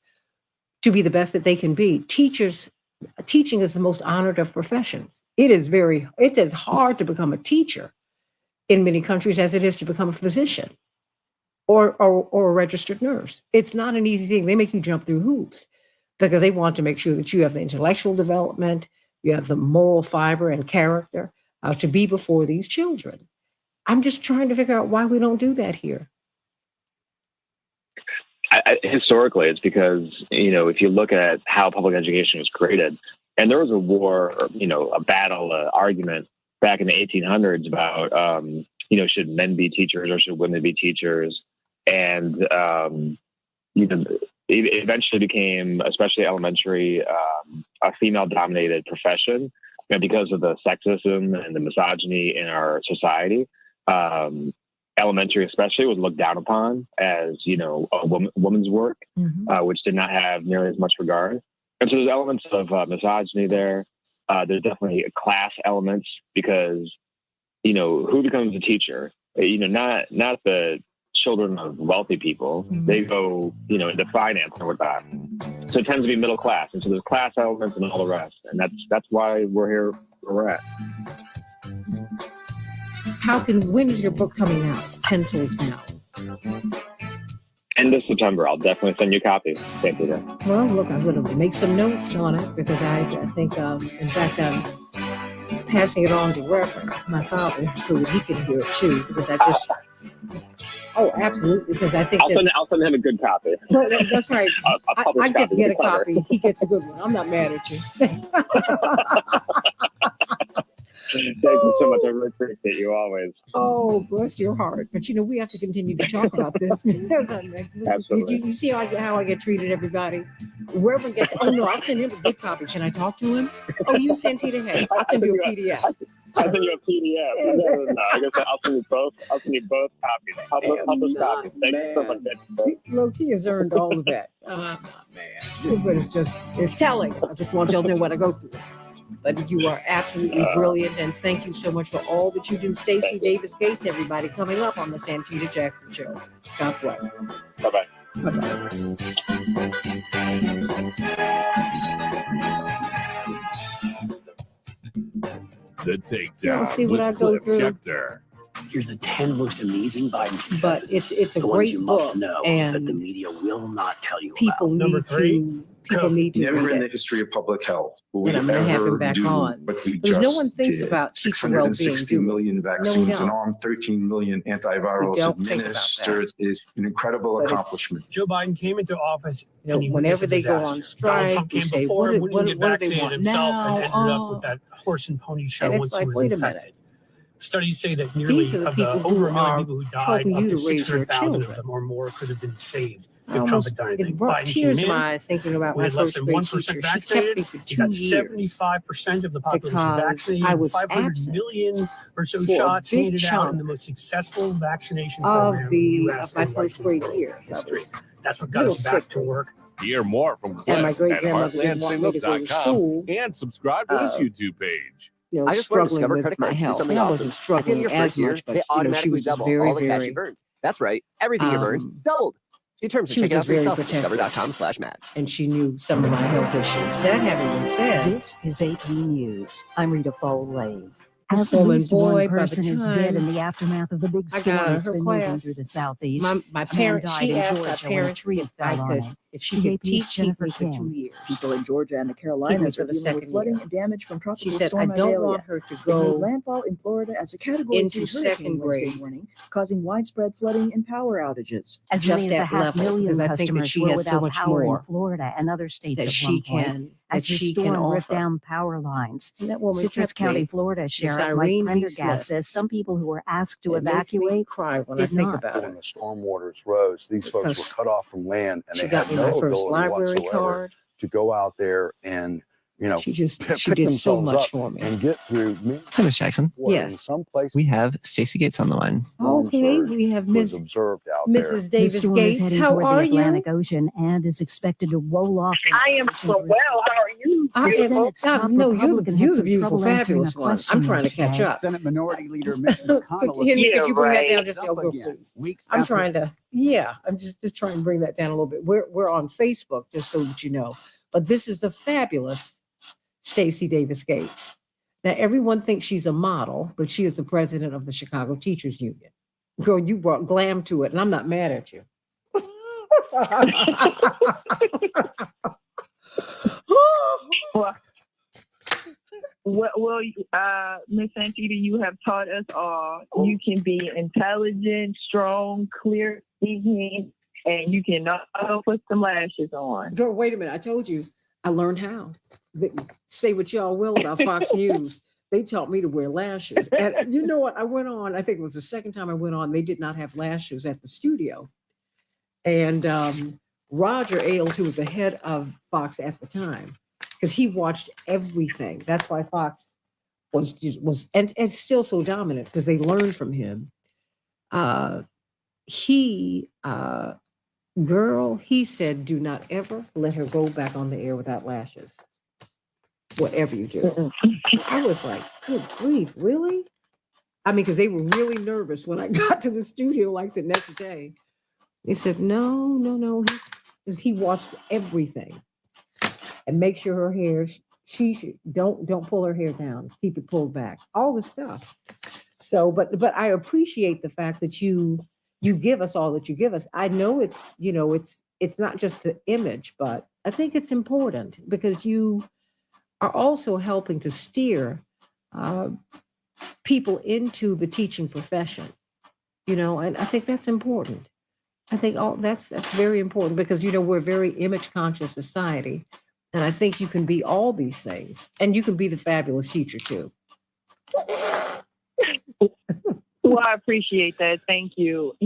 to be the best that they can be, teaching is the most honored of professions. It's as hard to become a teacher in many countries as it is to become a physician or a registered nurse. It's not an easy thing. They make you jump through hoops because they want to make sure that you have the intellectual development, you have the moral fiber and character to be before these children. I'm just trying to figure out why we don't do that here. Historically, it's because, if you look at how public education was created, and there was a war, a battle, argument back in the 1800s about, should men be teachers or should women be teachers? And, it eventually became, especially elementary, a female-dominated profession, because of the sexism and the misogyny in our society. Elementary especially was looked down upon as, a woman's work, which did not have nearly as much regard. And so there's elements of misogyny there. There's definitely class elements because, who becomes a teacher? Not the children of wealthy people. They go, into finance and whatnot. So it tends to be middle class. And so there's class elements and all the rest. And that's why we're here where we're at. When is your book coming out? Pencils Down. End of September. I'll definitely send you a copy. Santita. Well, look, I'm going to make some notes on it because I think, in fact, I'm passing it on to Reverend, my father, so that he can hear it too. Because oh, absolutely. Because I think I'll send him a good copy. Well, that's right. I get to get a copy. He gets a good one. I'm not mad at you. Thank you so much. I really appreciate you always. Oh, bless your heart. But we have to continue to talk about this. Absolutely. You see how I get treated, everybody? Reverend gets, oh no, I'll send him a good copy. Can I talk to him? Oh, you Santita, hey, I'll send you a PDF. I'll send you a PDF. No. I guess I'll send you both. I'll send you both copies. Published copies. Thank you so much. Low-key has earned all of that. I'm not mad. But it's telling. I just want y'all to know what I go through. But you are absolutely brilliant, and thank you so much for all that you do. Stacey Davis Gates, everybody, coming up on the Santita Jackson Show. God bless. Bye-bye. Bye-bye. The Takedown see what I with go Cliff through. Schecter. Here's the 10 most amazing Biden successes. But it's a the ones great you book, must know and that the media will not tell you people about. need to Never read in the it. history of public health will we And I'm going to have ever him back do on. what we Because just no one thinks did. about teacher well-being. 660 million vaccines No, and armed 13 million antivirals We don't think about administered is an incredible But accomplishment. Joe Biden came into office. And whenever they go on strike, Trump you came say, before, what wouldn't do get they vaccinated want himself now? and ended up with that horse and pony show And it's once like, he was wait a infected. minute. Studies say that nearly These are the of the people over who a million are people who died, helping up you to to raise your 600,000 of children. them or more could have been saved I if Trump almost, had done it anything. brought Biden tears came to in my eyes thinking about my with less first than grade 1% teacher. She kept vaccinated. me for He 2 got years 75% of the population because vaccinated. I was 500 absent million or so for a shots big handed out chunk in the most successful vaccination of program in the U.S. of my in first like grade year. history. That's what got Little us back sick. to work. Hear more from Cliff And my at great-grandmother didn't want me to go to school. heartlandsingle.com and subscribe to his YouTube page. I just learned struggling Discover with credit my cards do health. something I awesome. wasn't At the end struggling of your as first year, much, but they she automatically was just double very, all the cash very, you've earned. That's right. Everything you've earned doubled. See terms and she was check it out just for very yourself at protective. discover.com/match. And she knew some of my health issues. That having been said, This is AP News. I'm Rita Foley. this At woman, least boy, one by the person is dead in time the aftermath of the big I storm got that's her been moving class, through the southeast. my A man parents, died she in asked my Georgia when a parents tree if I fell on could him. if she could JP's keep Jennifer me for Kim. 2 years. People in Georgia and the Keep me Carolinas for are the dealing with second flooding year. and damage from tropical She said, I storm don't Idalia. want her to It made go landfall in Florida as a Category into 2 hurricane second Wednesday grade morning, causing widespread flooding and power outages. As just many as a at half level, million because I think that customers she were has so without much power in more Florida and other states that at she one point. can As that the she can storm ripped offer. down power lines, And that woman Citrus kept County, me. Florida Miss Sheriff Mike Irene B. Prendergast Smith. says some people who were asked to It makes me evacuate cry when I did think not. about When it. the storm waters rose, these folks were Because cut off from land, and she they got had me my no first ability library whatsoever card. to go out there and She pick did so themselves much up for me. and get through. Hi, Miss Jackson. Water. In Yes. some places, We have Stacy Gates on the line. storm Okay, surge we have was Miss observed out there. Mrs. The Davis storm is Gates. heading How toward the are you? Atlantic Ocean and is expected to roll off. I am so well. How are you? I Beautiful. am, Senate's top no, you're Republican the had some beautiful, trouble answering a fabulous one. question I'm trying to catch yesterday. up. Senate Minority Leader Mitch Could, McConnell. Henry, Yeah, could you bring that down right. just a Up little, again. please? Weeks I'm after trying to, yeah, I'm just trying to bring that down a little bit. We're on Facebook, just so that you know. But this is the fabulous Stacey Davis Gates. Now, everyone thinks she's a model, but she is the president of the Chicago Teachers Union. Girl, you brought glam to it, and I'm not mad at you. Well, Miss Santita, you have taught us all you can be intelligent, strong, clear thinking, and you can also put some lashes on. Girl, wait a minute. I told you I learned how. Say what y'all will about Fox News. They taught me to wear lashes. And you know what? I went on, I think it was the second time I went on, they did not have lashes at the studio. And Roger Ailes, who was the head of Fox at the time, because he watched everything. That's why Fox was and still so dominant, because they learned from him. He said, do not ever let her go back on the air without lashes. Whatever you do. I was like, good grief, really? I mean, because they were really nervous when I got to the studio like the next day. They said, no. He watched everything. And make sure her hair, she should, don't pull her hair down. Keep it pulled back. All the stuff. So, but I appreciate the fact that you give us all that you give us. I know it's not just the image, but I think it's important because you are also helping to steer people into the teaching profession, and I think that's important. I think that's very important because, we're a very image conscious society. And I think you can be all these things and you can be the fabulous teacher too. Well, I appreciate that. Thank you.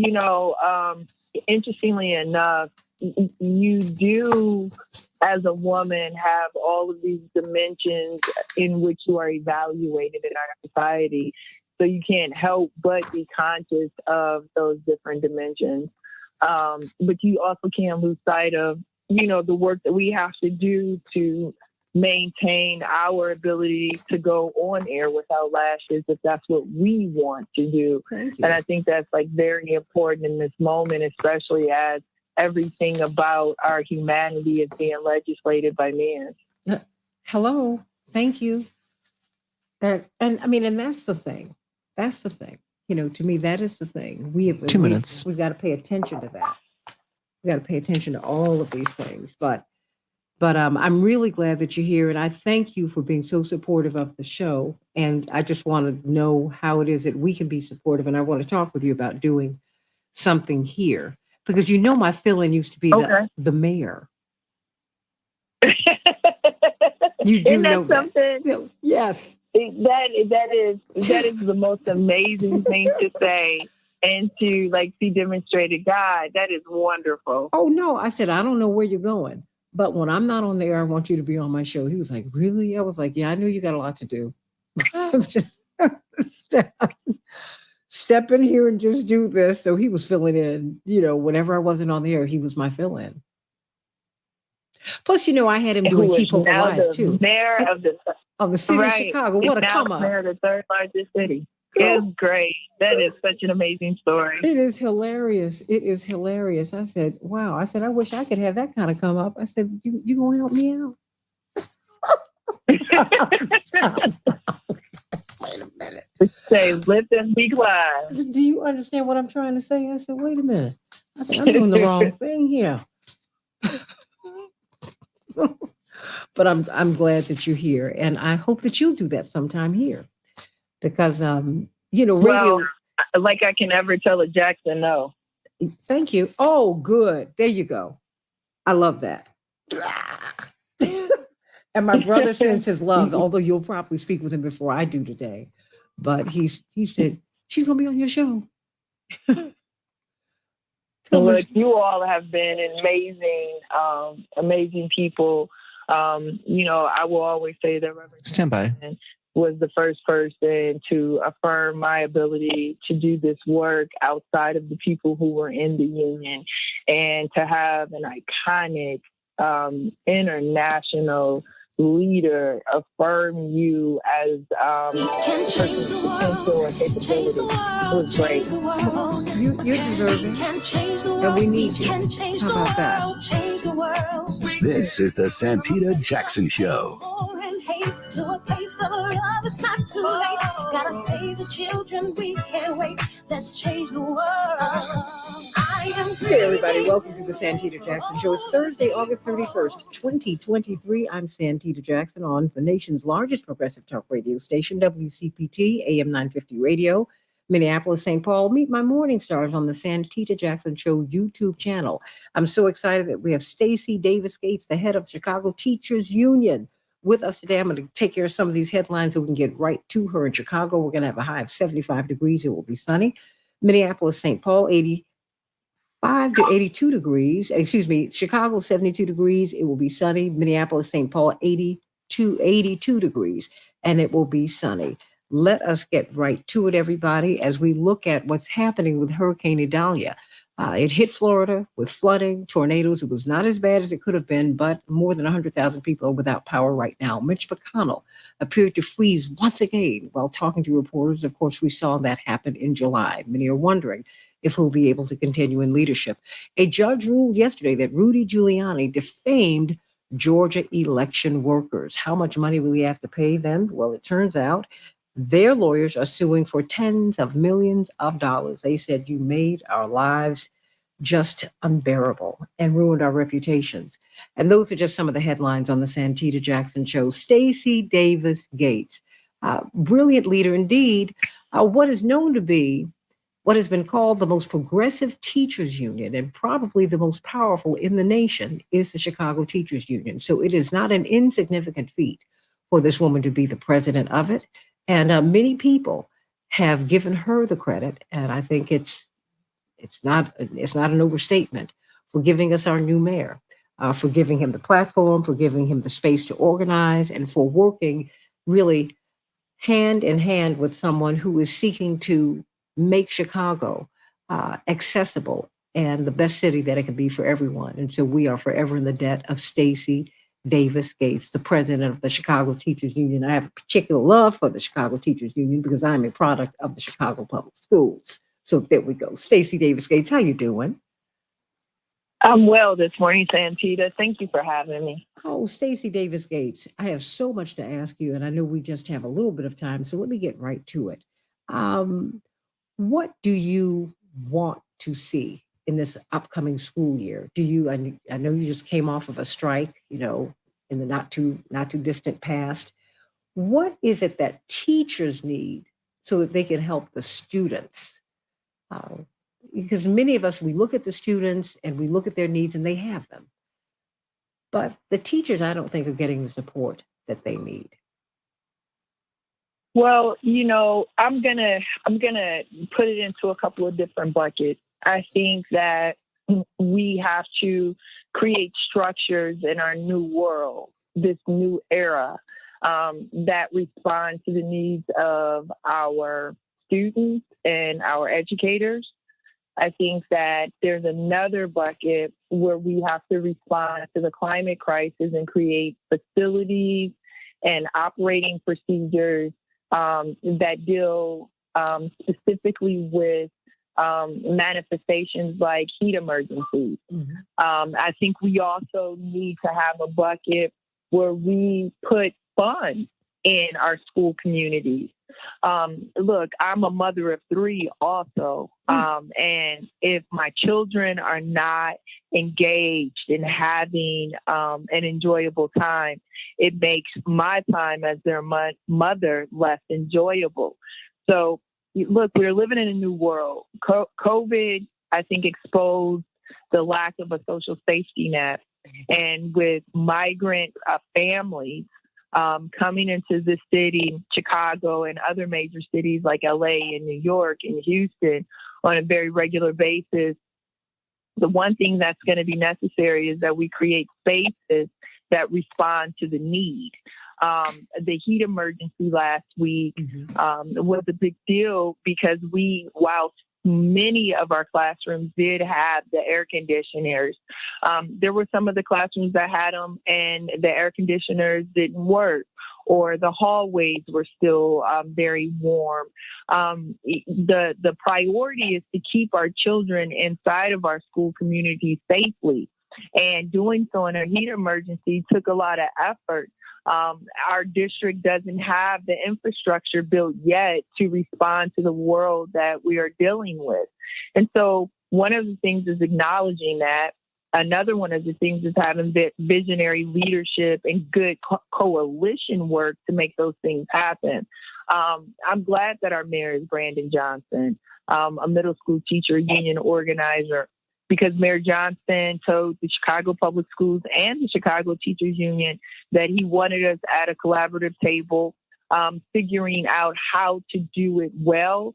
Interestingly enough, you do, as a woman, have all of these dimensions in which you are evaluated in our society. So you can't help but be conscious of those different dimensions. But you also can't lose sight of, the work that we have to do to maintain our ability to go on air without lashes, if that's what we want to do. And I think that's very important in this moment, especially as everything about our humanity is being legislated by men. Hello. Thank you. And that's the thing. That's the thing. To me, that is the thing. 2 minutes. We've got to pay attention to that. We got to pay attention to all of these things. But I'm really glad that you're here, and I thank you for being so supportive of the show. And I just want to know how it is that we can be supportive. And I want to talk with you about doing something here because my fill-in used to be the mayor. You do know something? That. Yes. That is the most amazing thing to say and to see demonstrated God. That is wonderful. Oh no, I said I don't know where you're going, but when I'm not on the air, I want you to be on my show. He was like, really? I was like, yeah, I knew you got a lot to do. I'm just step in here and just do this. So he was filling in. Whenever I wasn't on the air, he was my fill-in. Plus, I had him doing Keep Hope Alive too. Mayor of the city of Chicago. What a come up. Mayor of the third largest city. It's great. That is such an amazing story. It is hilarious. It is hilarious. I said, wow. I said, I wish I could have that kind of come up. I said, you gonna help me out? Wait a minute. Say, lift and be glad. Do you understand what I'm trying to say? I said, wait a minute. I said, I'm doing the wrong thing here. But I'm glad that you're here, and I hope that you'll do that sometime here, because radio. Well, like I can never tell a Jackson no. Thank you. Oh, good. There you go. I love that. And my brother sends his love, although you'll probably speak with him before I do today. But he said, she's gonna be on your show. Look, you all have been amazing people. I will always say that Reverend Stand by. was the first person to affirm my ability to do this work outside of the people who were in the union, and to have an iconic international leader affirm you as a person's potential and capability was great. You're deserving, and we need you. How about that? This is the Santita Jackson Show. To a place of love, it's not too late. Gotta save the children, we can't wait. Let's change the world. Hey everybody, welcome to the Santita Jackson Show. It's Thursday, August 31st, 2023. I'm Santita Jackson on the nation's largest progressive talk radio station, WCPT, AM 950 Radio, Minneapolis, St. Paul. Meet my morning stars on the Santita Jackson Show YouTube channel. I'm so excited that we have Stacey Davis Gates, the head of Chicago Teachers Union, with us today. I'm going to take care of some of these headlines so we can get right to her in Chicago. We're going to have a high of 75 degrees. It will be sunny. Minneapolis, St. Paul, 85 to 82 degrees. Chicago, 72 degrees. It will be sunny. Minneapolis, St. Paul, 82 degrees, and it will be sunny. Let us get right to it, everybody, as we look at what's happening with Hurricane Idalia. It hit Florida with flooding, tornadoes. It was not as bad as it could have been, but more than 100,000 people are without power right now. Mitch McConnell appeared to freeze once again while talking to reporters. Of course, we saw that happen in July. Many are wondering if he'll be able to continue in leadership. A judge ruled yesterday that Rudy Giuliani defamed Georgia election workers. How much money will he have to pay them? Well, it turns out their lawyers are suing for tens of millions of dollars. They said, you made our lives just unbearable and ruined our reputations. And those are just some of the headlines on the Santita Jackson Show. Stacey Davis Gates, brilliant leader indeed. What is known to be what has been called the most progressive teachers union, and probably the most powerful in the nation, is the Chicago Teachers Union. So it is not an insignificant feat for this woman to be the president of it. And many people have given her the credit, and I think it's not an overstatement, for giving us our new mayor, for giving him the platform, for giving him the space to organize, and for working really hand in hand with someone who is seeking to make Chicago accessible and the best city that it can be for everyone. And so we are forever in the debt of Stacey Davis Gates, the president of the Chicago Teachers Union. I have a particular love for the Chicago Teachers Union because I'm a product of the Chicago Public Schools. So there we go. Stacey Davis Gates, how you doing? I'm well this morning, Santita. Thank you for having me. Oh, Stacey Davis Gates, I have so much to ask you, and I know we just have a little bit of time, so let me get right to it. What do you want to see in this upcoming school year? I know you just came off of a strike, in the not too distant past. What is it that teachers need so that they can help the students? Because many of us, we look at the students and we look at their needs and they have them. But the teachers, I don't think, are getting the support that they need. Well, I'm gonna put it into a couple of different buckets. I think that we have to create structures in our new world, this new era, that respond to the needs of our students and our educators. I think that there's another bucket where we have to respond to the climate crisis and create facilities and operating procedures that deal specifically with manifestations like heat emergencies. Mm-hmm. I think we also need to have a bucket where we put funds in our school communities Look, I'm a mother of 3 also. And if my children are not engaged in having an enjoyable time, it makes my time as their mother less enjoyable. So, look, we're living in a new world. COVID, I think, exposed the lack of a social safety net. And with migrant families coming into this city, Chicago, and other major cities like LA and New York and Houston on a very regular basis, the one thing that's going to be necessary is that we create spaces that respond to the need. The heat emergency last week was a big deal because while many of our classrooms did have the air conditioners, there were some of the classrooms that had them and the air conditioners didn't work, or the hallways were still very warm. The priority is to keep our children inside of our school community safely. And doing so in a heat emergency took a lot of effort. Our district doesn't have the infrastructure built yet to respond to the world that we are dealing with. And so one of the things is acknowledging that. Another one of the things is having visionary leadership and good coalition work to make those things happen. I'm glad that our mayor is Brandon Johnson, a middle school teacher union organizer, because Mayor Johnson told the Chicago Public Schools and the Chicago Teachers Union that he wanted us at a collaborative table, figuring out how to do it well,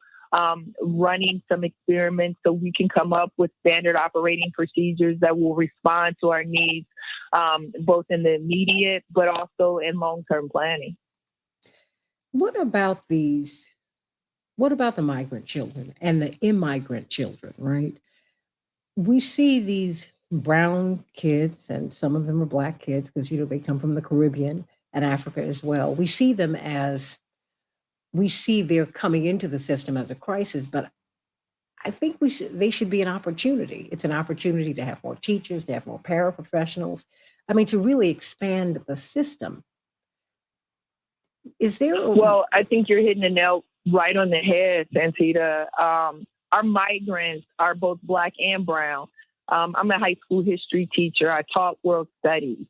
running some experiments so we can come up with standard operating procedures that will respond to our needs, both in the immediate but also in long-term planning. What about the migrant children and the immigrant children, right? We see these brown kids, and some of them are Black kids because, they come from the Caribbean and Africa as well. We see they're coming into the system as a crisis, but I think they should be an opportunity. It's an opportunity to have more teachers, to have more paraprofessionals. I mean, to really expand the system. Is there? Well, I think you're hitting the nail right on the head, Santita. Our migrants are both Black and brown. I'm a high school history teacher. I taught world studies.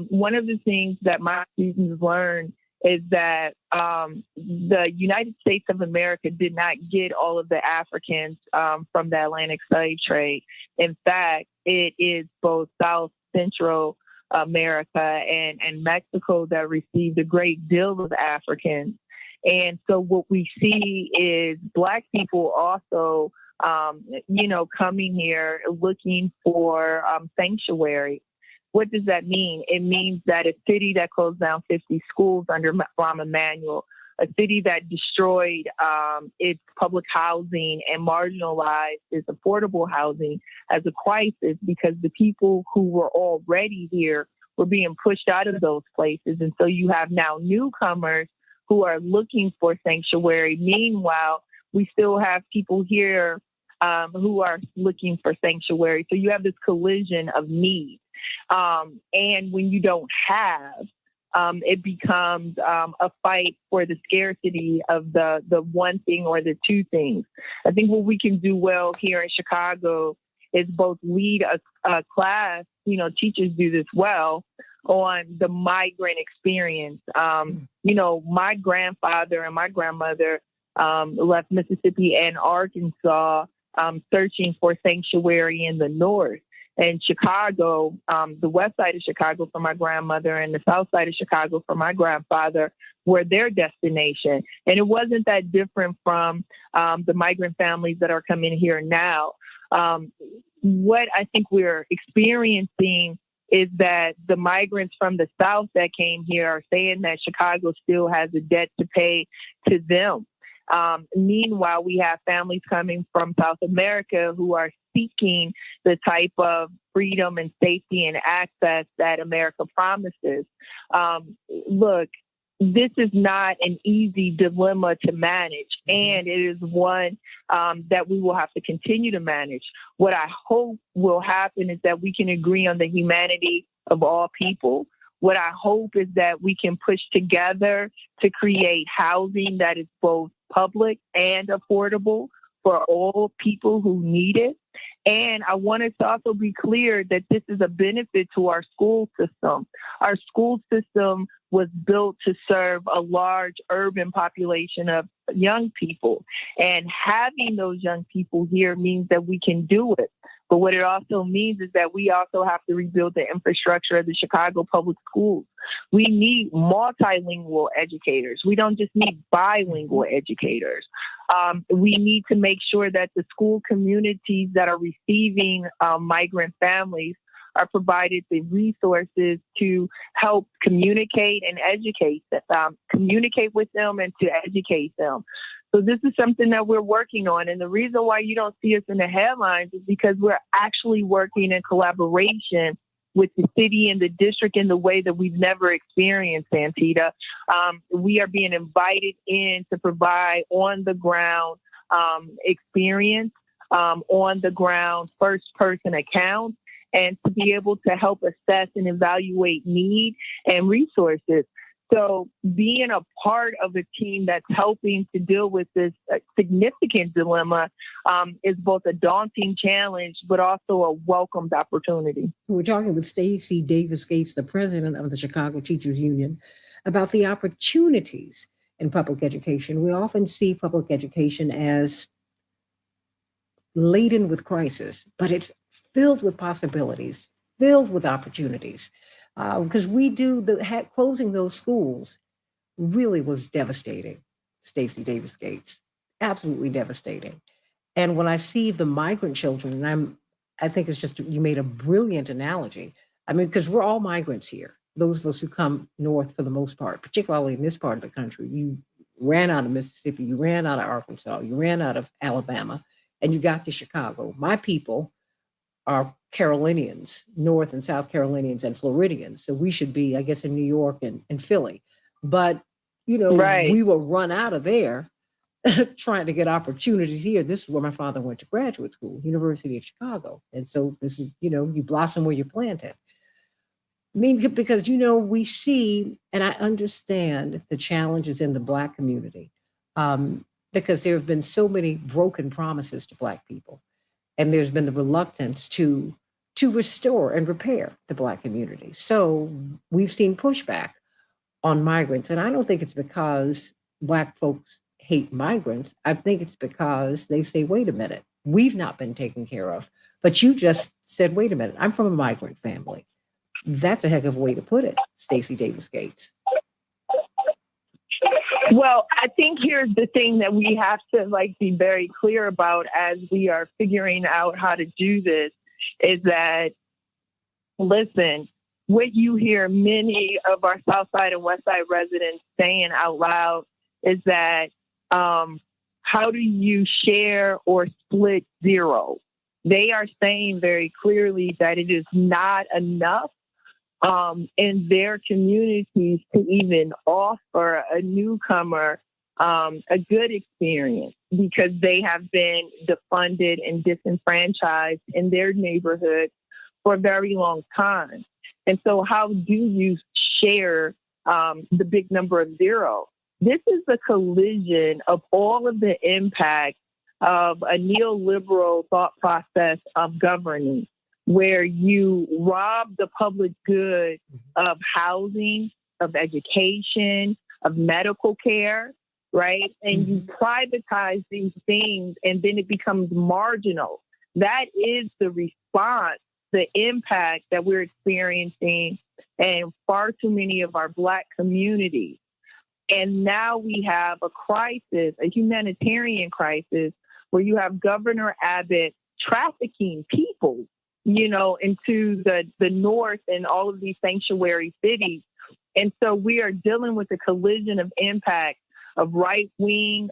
One of the things that my students learn is that the United States of America did not get all of the Africans from the Atlantic slave trade. In fact, it is both South Central America and Mexico that received a great deal of Africans. And so what we see is Black people also, coming here looking for sanctuary. What does that mean? It means that a city that closed down 50 schools under Rahm Emanuel, a city that destroyed its public housing and marginalized its affordable housing as a crisis because the people who were already here were being pushed out of those places. And so you have now newcomers who are looking for sanctuary. Meanwhile, we still have people here who are looking for sanctuary. So you have this collision of needs. And when you don't have, it becomes a fight for the scarcity of the one thing or the two things. I think what we can do well here in Chicago is both lead a class, teachers do this well, on the migrant experience. My grandfather and my grandmother left Mississippi and Arkansas searching for sanctuary in the north. And Chicago, the west side of Chicago for my grandmother and the south side of Chicago for my grandfather were their destination. And it wasn't that different from the migrant families that are coming here now. What I think we're experiencing is that the migrants from the South that came here are saying that Chicago still has a debt to pay to them. Meanwhile, we have families coming from South America who are seeking the type of freedom and safety and access that America promises. Look, this is not an easy dilemma to manage, and it is one that we will have to continue to manage. What I hope will happen is that we can agree on the humanity of all people. what I hope is that we can push together to create housing that is both public and affordable for all people who need it. And I want us to also be clear that this is a benefit to our school system. Our school system was built to serve a large urban population of young people. And having those young people here means that we can do it. But what it also means is that we also have to rebuild the infrastructure of the Chicago public schools. We need multilingual educators. We don't just need bilingual educators. We need to make sure that the school communities that are receiving migrant families are provided the resources to help communicate and educate them, communicate with them and to educate them. So this is something that we're working on. And the reason why you don't see us in the headlines is because we're actually working in collaboration with the city and the district in the way that we've never experienced, Santita. We are being invited in to provide on-the-ground experience, on-the-ground first-person accounts, and to be able to help assess and evaluate need and resources. So being a part of a team that's helping to deal with this significant dilemma is both a daunting challenge, but also a welcomed opportunity. We're talking with Stacey Davis Gates, the president of the Chicago Teachers Union, about the opportunities in public education. We often see public education as laden with crisis, but it's filled with possibilities, filled with opportunities. Because closing those schools really was devastating, Stacey Davis Gates, absolutely devastating. And when I see the migrant children, and I think it's just, you made a brilliant analogy. I mean, because we're all migrants here, those of us who come north for the most part, particularly in this part of the country. You ran out of Mississippi, you ran out of Arkansas, you ran out of Alabama, and you got to Chicago. My people are Carolinians, North and South Carolinians and Floridians. So we should be, I guess, in New York and Philly. But, Right. We will run out of there trying to get opportunities here. This is where my father went to graduate school, University of Chicago. And so this is, you blossom where you're planted. I mean, because, we see, and I understand the challenges in the Black community, because there have been so many broken promises to Black people. And there's been the reluctance to restore and repair the Black community. So we've seen pushback on migrants. And I don't think it's because Black folks hate migrants. I think it's because they say, wait a minute, we've not been taken care of. But you just said, wait a minute, I'm from a migrant family. That's a heck of a way to put it, Stacey Davis Gates. Well, I think here's the thing that we have to be very clear about as we are figuring out how to do this is that, listen, what you hear many of our South Side and West Side residents saying out loud is that how do you share or split zero? They are saying very clearly that it is not enough in their communities to even offer a newcomer a good experience because they have been defunded and disenfranchised in their neighborhood for a very long time. And so how do you share the big number of zero? This is a collision of all of the impacts of a neoliberal thought process of governing, where you rob the public good of housing, of education, of medical care, right? And you privatize these things and then it becomes marginal. That is the response, the impact that we're experiencing in far too many of our Black communities. And now we have a crisis, a humanitarian crisis, where you have Governor Abbott trafficking people, into the north and all of these sanctuary cities. And so we are dealing with a collision of impact of right-wing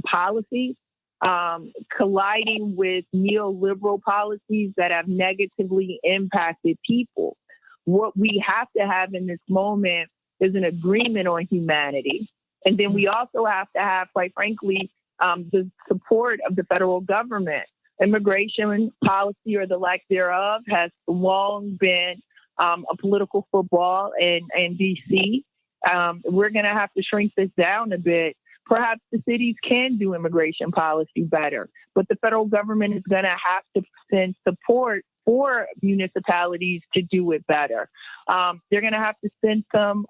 policies colliding with neoliberal policies that have negatively impacted people. What we have to have in this moment is an agreement on humanity. And then we also have to have, quite frankly, the support of the federal government. Immigration policy, or the lack thereof, has long been a political football in D.C. We're going to have to shrink this down a bit. Perhaps the cities can do immigration policy better, but the federal government is going to have to send support for municipalities to do it better. They're going to have to send some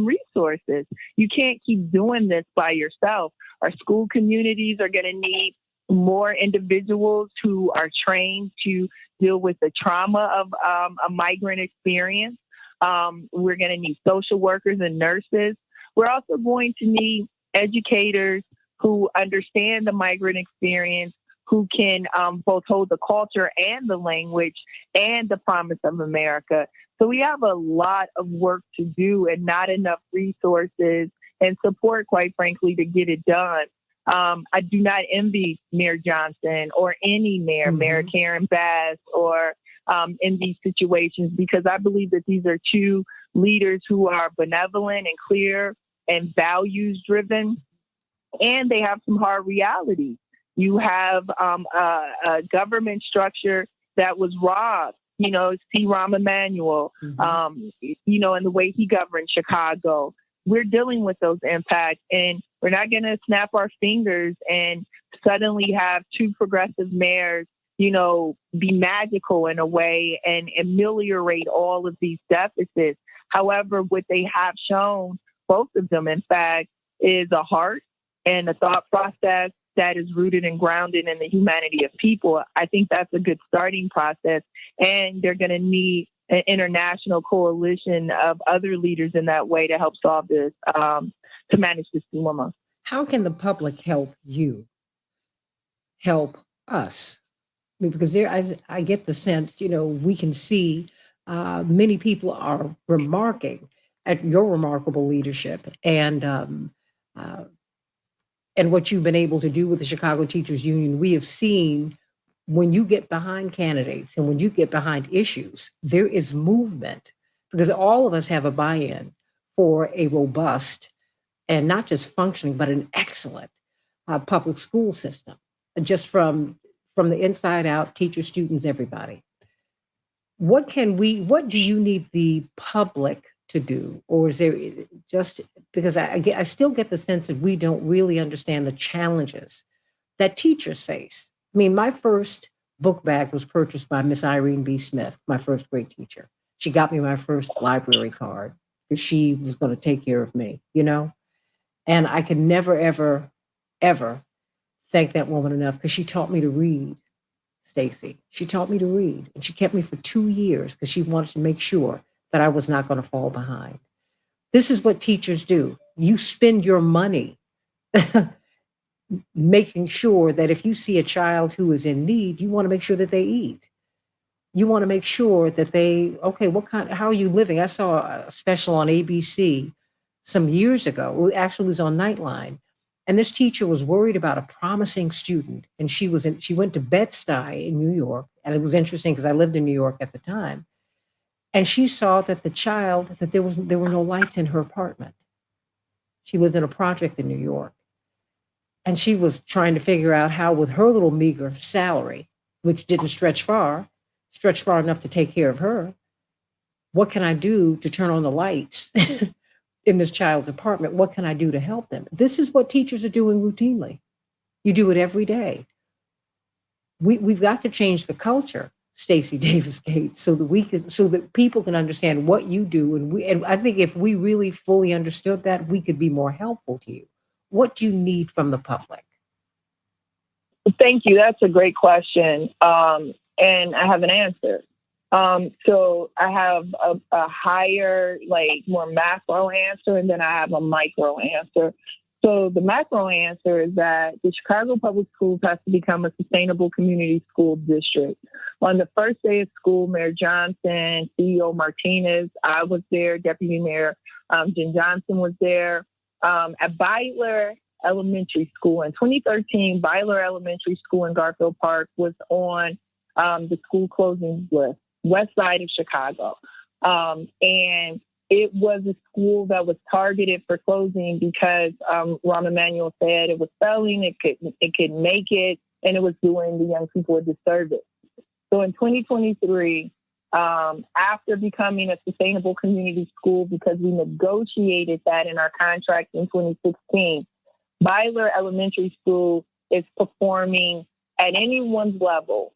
resources. You can't keep doing this by yourself. Our school communities are going to need more individuals who are trained to deal with the trauma of a migrant experience. We're going to need social workers and nurses. We're also going to need educators who understand the migrant experience, who can both hold the culture and the language and the promise of America. So we have a lot of work to do and not enough resources and support, quite frankly, to get it done. I do not envy Mayor Johnson or any mayor, Mayor Karen Bass, or in these situations, because I believe that these are two leaders who are benevolent and clear and values driven, and they have some hard realities. You have a government structure that was robbed. See Rahm Emanuel, and the way he governed Chicago. We're dealing with those impacts, and we're not going to snap our fingers and suddenly have two progressive mayors, be magical in a way and ameliorate all of these deficits. However, what they have shown, both of them, in fact, is a heart and a thought process that is rooted and grounded in the humanity of people. I think that's a good starting process, and they're going to need an international coalition of other leaders in that way to help solve this, to manage this dilemma. How can the public help you help us? Because I get the sense, we can see many people are remarking at your remarkable leadership and what you've been able to do with the Chicago Teachers Union. We have seen when you get behind candidates and when you get behind issues, there is movement, because all of us have a buy-in for a robust and not just functioning, but an excellent public school system, just from the inside out, teachers, students, everybody. What do you need the public to do? Or is there just, because I still get the sense that we don't really understand the challenges that teachers face. I mean, my first book bag was purchased by Miss Irene B. Smith, my first grade teacher. She got me my first library card because she was going to take care of me, And I can never, ever, ever thank that woman enough, because she taught me to read, Stacy. She taught me to read, and she kept me for 2 years because she wanted to make sure that I was not going to fall behind. This is what teachers do. You spend your money making sure that if you see a child who is in need, you want to make sure that they eat. You want to make sure that how are you living? I saw a special on ABC some years ago. It actually was on Nightline. And this teacher was worried about a promising student. And she went to Bed-Stuy in New York. And it was interesting because I lived in New York at the time. And she saw that there were no lights in her apartment. She lived in a project in New York. And she was trying to figure out how, with her little meager salary, which didn't stretch far enough to take care of her, what can I do to turn on the lights in this child's apartment? What can I do to help them? This is what teachers are doing routinely. You do it every day. We've got to change the culture, Stacey Davis Gates, so that people can understand what you do. And I think if we really fully understood that, we could be more helpful to you. What do you need from the public? Thank you. That's a great question. And I have an answer. So I have a higher, more macro answer, and then I have a micro answer. So the macro answer is that the Chicago Public Schools has to become a sustainable community school district. On the first day of school, Mayor Johnson, CEO Martinez, I was there, Deputy Mayor Jen Johnson was there. At Beitler Elementary School in 2013, Beitler Elementary School in Garfield Park was on the school closing list, west side of Chicago. And it was a school that was targeted for closing because Rahm Emanuel said it was failing, it could make it, and it was doing the young people a disservice. So in 2023, after becoming a sustainable community school, because we negotiated that in our contract in 2016, Byler Elementary School is performing at anyone's level,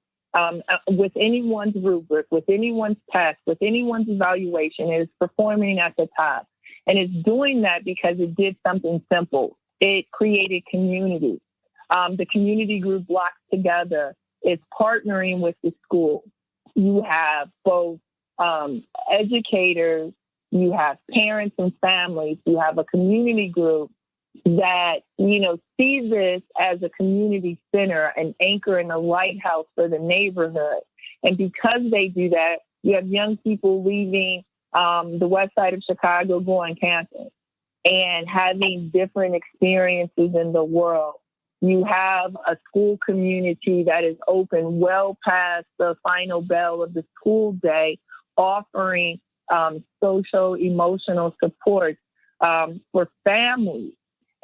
with anyone's rubric, with anyone's test, with anyone's evaluation. It is performing at the top. And it's doing that because it did something simple. It created community. The community group Blocks Together is partnering with the school. You have both educators, you have parents and families, you have a community group that, see this as a community center, an anchor and a lighthouse for the neighborhood. And because they do that, you have young people leaving the west side of Chicago going campus and having different experiences in the world. You have a school community that is open well past the final bell of the school day, offering social, emotional support for families.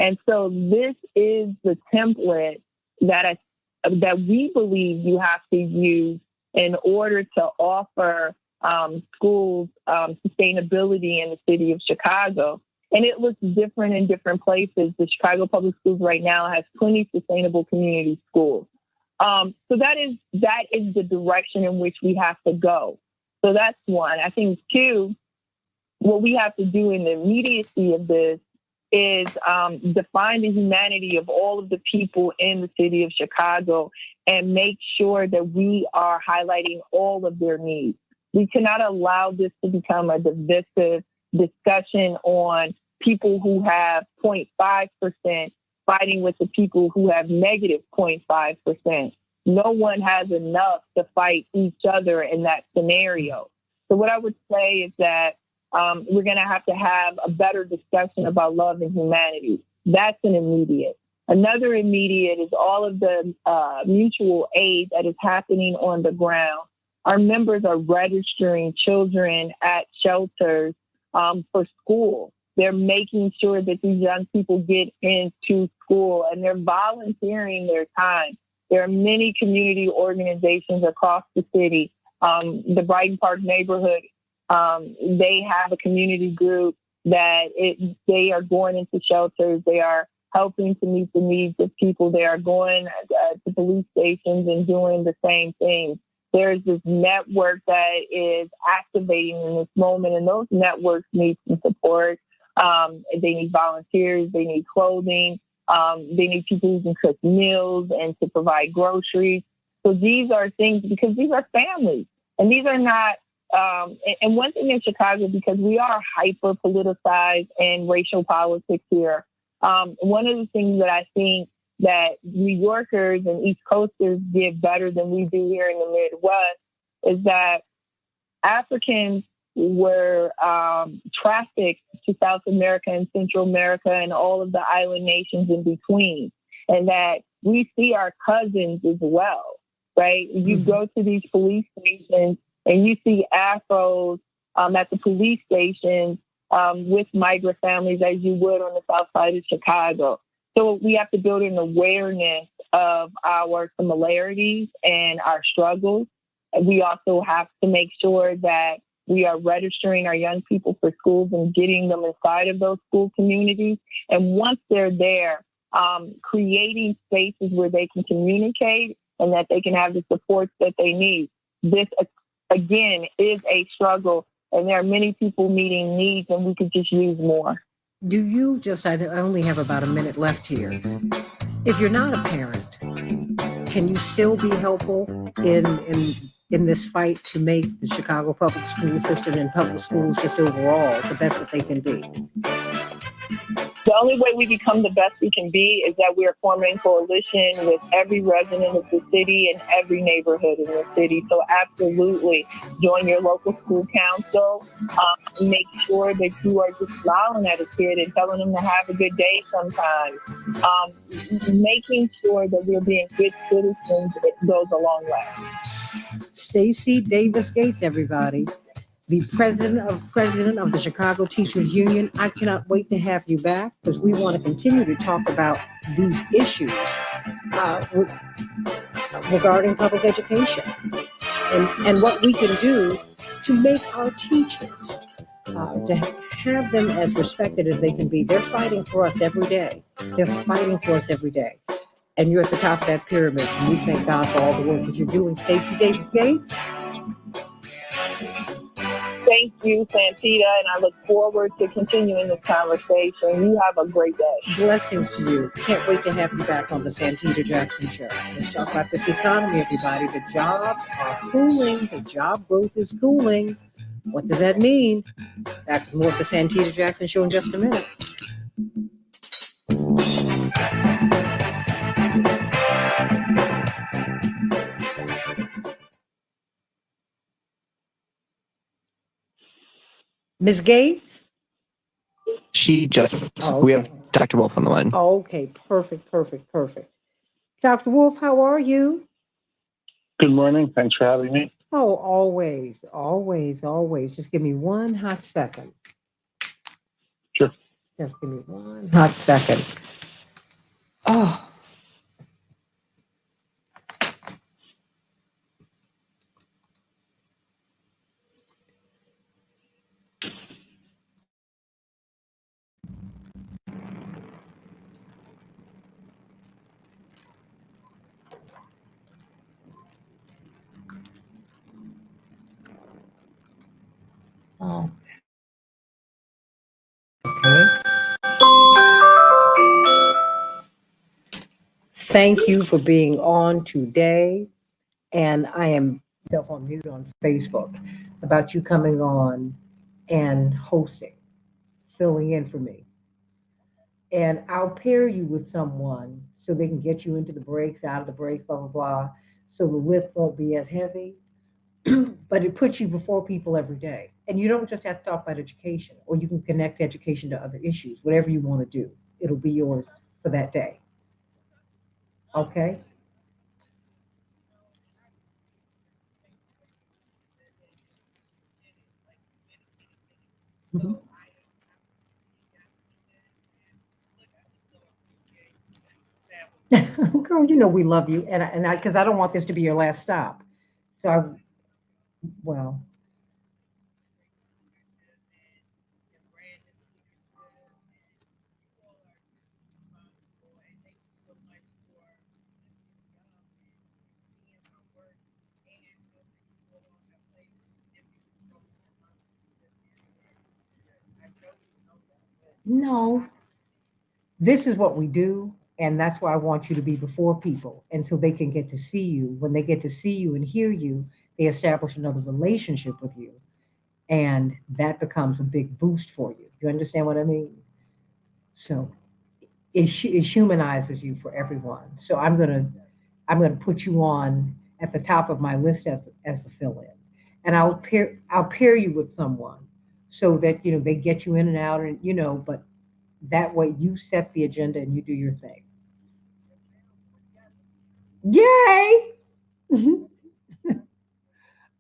And so this is the template that we believe you have to use in order to offer schools sustainability in the city of Chicago. And it looks different in different places. The Chicago Public Schools right now has 20 sustainable community schools. So that is the direction in which we have to go. So that's one. I think two, what we have to do in the immediacy of this is define the humanity of all of the people in the city of Chicago and make sure that we are highlighting all of their needs. We cannot allow this to become a divisive discussion on people who have 0.5% fighting with the people who have negative 0.5%. No one has enough to fight each other in that scenario. So what I would say is that we're going to have a better discussion about love and humanity. That's an immediate. Another immediate is all of the mutual aid that is happening on the ground. Our members are registering children at shelters for school. They're making sure that these young people get into school, and they're volunteering their time. There are many community organizations across the city. The Brighton Park neighborhood, they have a community group that they are going into shelters. They are helping to meet the needs of people. They are going to police stations and doing the same thing. There's this network that is activating in this moment, and those networks need some support. They need volunteers. They need clothing. They need people who can cook meals and to provide groceries. So these are things, because these are families, and these are not. And one thing in Chicago, because we are hyper politicized and racial politics here, one of the things that I think that New Yorkers and East Coasters did better than we do here in the Midwest is that Africans were trafficked to South America and Central America and all of the island nations in between, and that we see our cousins as well, right? You go to these police stations and you see Afros at the police stations with migrant families as you would on the south side of Chicago. So we have to build an awareness of our similarities and our struggles. And we also have to make sure that we are registering our young people for schools and getting them inside of those school communities. And once they're there, creating spaces where they can communicate and that they can have the supports that they need. This, again, is a struggle, and there are many people meeting needs, and we could just use more. Do you I only have about a minute left here. If you're not a parent, can you still be helpful in this fight to make the Chicago public school system and public schools just overall the best that they can be? The only way we become the best we can be is that we are forming coalition with every resident of the city and every neighborhood in the city. So absolutely join your local school council. Make sure that you are just smiling at a kid and telling them to have a good day sometimes. Making sure that we're being good citizens, it goes a long way. Stacey Davis Gates, everybody, the president of the Chicago Teachers Union. I cannot wait to have you back, because we want to continue to talk about these issues regarding public education and what we can do to make our teachers, to have them as respected as they can be. They're fighting for us every day. They're fighting for us every day. And you're at the top of that pyramid. And we thank God for all the work that you're doing. Stacey Davis Gates. Thank you, Santita, and I look forward to continuing this conversation. You have a great day. Blessings to you. Can't wait to have you back on the Santita Jackson Show. Let's talk about this economy, everybody. The jobs are cooling. The job growth is cooling. What does that mean? Back with more of the Santita Jackson Show in just a minute. Ms. Gates? She just. Oh, We okay. have Dr. Wolf on the line. Okay, perfect. Dr. Wolf, how are you? Good morning. Thanks for having me. Oh, always. Just give me one hot second. Sure. Just give me one hot second. Oh. Oh. Okay. Thank you for being on today. And I am self on mute on Facebook about you coming on and hosting, filling in for me. And I'll pair you with someone so they can get you into the breaks, out of the breaks, blah, blah, blah. So the lift won't be as heavy, but it puts you before people every day. And you don't just have to talk about education, or you can connect education to other issues, whatever you want to do. It'll be yours for that day. Okay? Mhm. Girl, you know we love you, and I because I don't want this to be your last stop. So well, no, this is what we do, and that's why I want you to be before people, and so they can get to see you. When they get to see you and hear you, they establish another relationship with you, and that becomes a big boost for you. You understand what I mean? So it humanizes you for everyone. So I'm gonna put you on at the top of my list as a fill-in, and I'll pair you with someone so that they get you in and out, and but that way you set the agenda and you do your thing. Yay!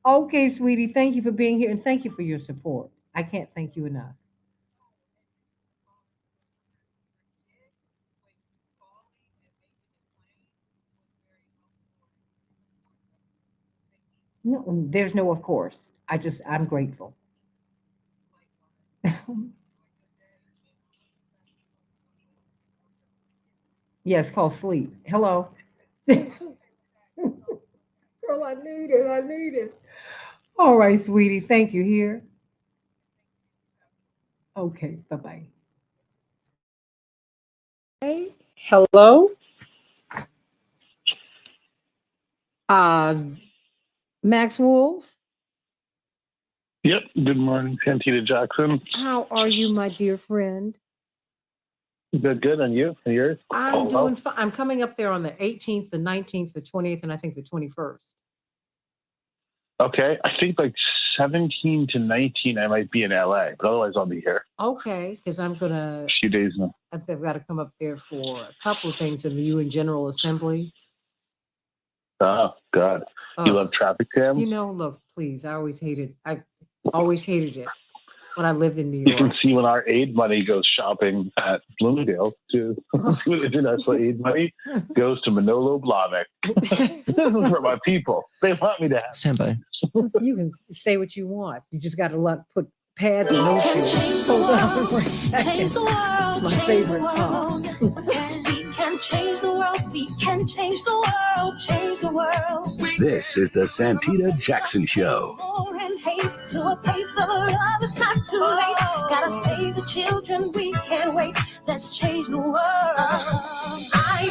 Okay, sweetie, thank you for being here and thank you for your support. I can't thank you enough. No, there's no of course. I'm grateful. Yes, call sleep. Hello. Girl, I need it. I need it. All right, sweetie. Thank you. Here. Okay. Bye bye. Hey. Hello. Uh, Max Wolf. Yep. Good morning, Santita Jackson. How are you, my dear friend? Good. And you? And yours? I'm doing fine. I'm coming up there on the 18th, the 19th, the 20th, and I think the 21st. Okay. I think like 17 to 19, I might be in LA, but otherwise I'll be here. Okay, because I'm gonna. A few days now. I've got to come up there for a couple of things in the UN General Assembly. Oh, God. You love traffic jams? Look, please. I always hated it. when I lived in New You York. can see when our aid money goes shopping at Bloomingdale to international aid money goes to Manolo Blahnik. This is for my people. They want me to have Standby. You can say what you want. You just got to put pads and no We can shoes. change the Hold on world, for a second. change the world, It's my change the favorite world. We can change the world. We can change the world, change the world. This is the Santita Jackson Show. War and hate to a place of love. It's not too late. Gotta save the children. We can't wait. Let's change the world.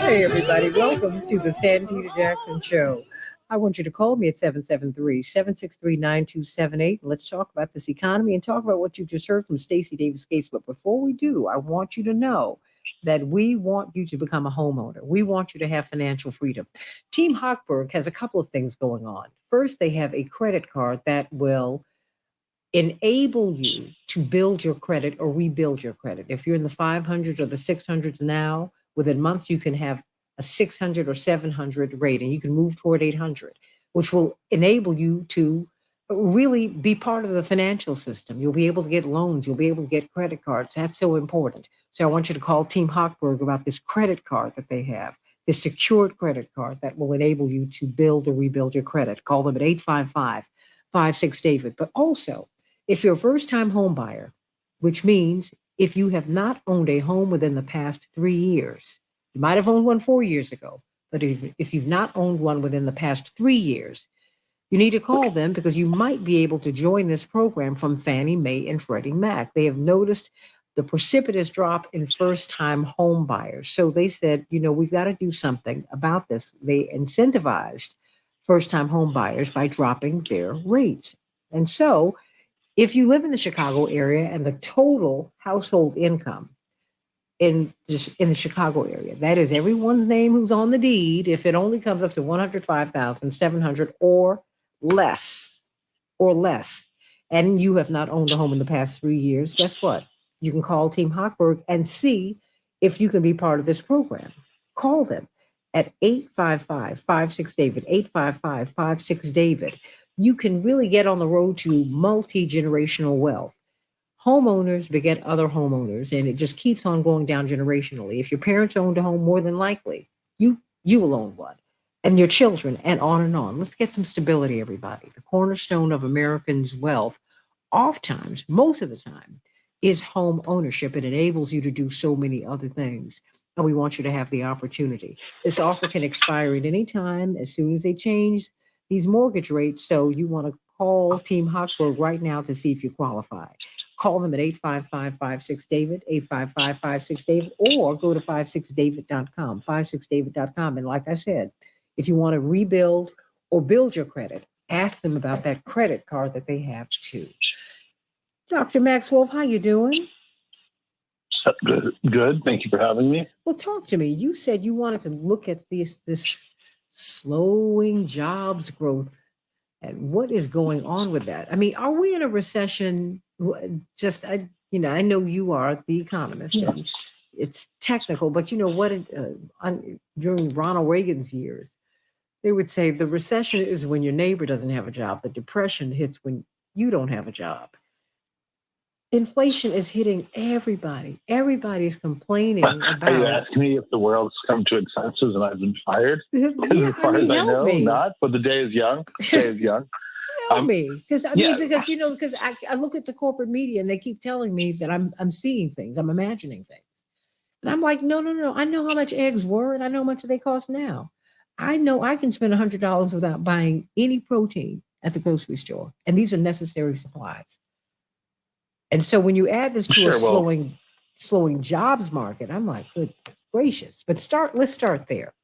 Hey, everybody. Welcome to the Santita Jackson Show. I want you to call me at 773-763-9278. Let's talk about this economy and talk about what you just heard from Stacey Davis Gates. But before we do, I want you to know that we want you to become a homeowner. We want you to have financial freedom. Team Hochberg has a couple of things going on. First, they have a credit card that will enable you to build your credit or rebuild your credit. If you're in the 500s or the 600s now, within months, you can have a 600 or 700 rate, and you can move toward 800, which will enable you to really be part of the financial system. You'll be able to get loans. You'll be able to get credit cards. That's so important. So I want you to call Team Hochberg about this credit card that they have, this secured credit card that will enable you to build or rebuild your credit. Call them at 855-56-DAVID. But also, if you're a first-time home buyer, which means if you have not owned a home within the past 3 years, you might have owned one 4 years ago, but if you've not owned one within the past 3 years, you need to call them because you might be able to join this program from Fannie Mae and Freddie Mac. They have noticed the precipitous drop in first-time home buyers. So they said, we've got to do something about this. They incentivized first-time home buyers by dropping their rates. And so if you live in the Chicago area and the total household income in the Chicago area, that is everyone's name who's on the deed, if it only comes up to $105,700 or less, and you have not owned a home in the past 3 years, guess what? You can call Team Hochberg and see if you can be part of this program. Call them at 855-56-DAVID, 855-56-DAVID. You can really get on the road to multi-generational wealth. Homeowners beget other homeowners, and it just keeps on going down generationally. If your parents owned a home, more than likely, you will own one, and your children, and on and on. Let's get some stability, everybody. The cornerstone of Americans' wealth, oftentimes, most of the time, is home ownership. It enables you to do so many other things, and we want you to have the opportunity. This offer can expire at any time as soon as they change these mortgage rates, so you want to call Team Hochberg right now to see if you qualify. Call them at 855-56-DAVID, 855-56-DAVID, or go to 56david.com, 56david.com. And like I said, if you want to rebuild or build your credit, ask them about that credit card that they have too. Dr. Max Wolf, how you doing? Good. Thank you for having me. Well, talk to me. You said you wanted to look at this slowing jobs growth and what is going on with that. I mean, are we in a recession? I know you are the economist, and it's technical, but you know what? During Ronald Reagan's years, they would say the recession is when your neighbor doesn't have a job. The depression hits when you don't have a job. Inflation is hitting everybody. Everybody's complaining about. Are you asking me if the world's come to its senses and I've been fired? Yeah, as far as I know, me. not. But the day is young. Help me, because I look at the corporate media and they keep telling me that I'm seeing things, I'm imagining things, and I'm like, no. I know how much eggs were, and I know how much they cost now. I know I can spend $100 without buying any protein at the grocery store, and these are necessary supplies. And so when you add this to slowing jobs market, I'm like, goodness gracious. But let's start there.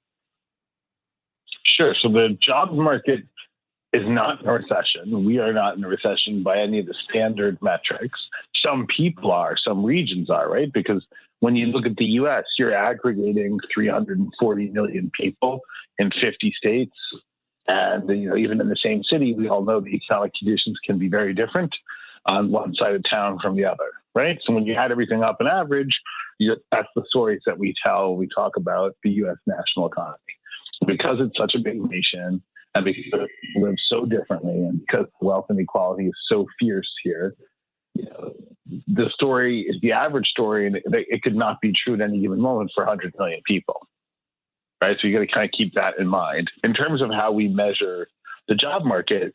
Sure. So the jobs market is not in a recession. We are not in a recession by any of the standard metrics. Some people are, some regions are, right? Because when you look at the U.S., you're aggregating 340 million people in 50 states. And, even in the same city, we all know the economic conditions can be very different on one side of town from the other, right? So when you add everything up in average, that's the stories that we tell. We talk about the U.S. national economy. Because it's such a big nation, and because it lives so differently, and because wealth inequality is so fierce here, the story is the average story, and it could not be true at any given moment for 100 million people, right? So you got to kind of keep that in mind. In terms of how we measure the job market,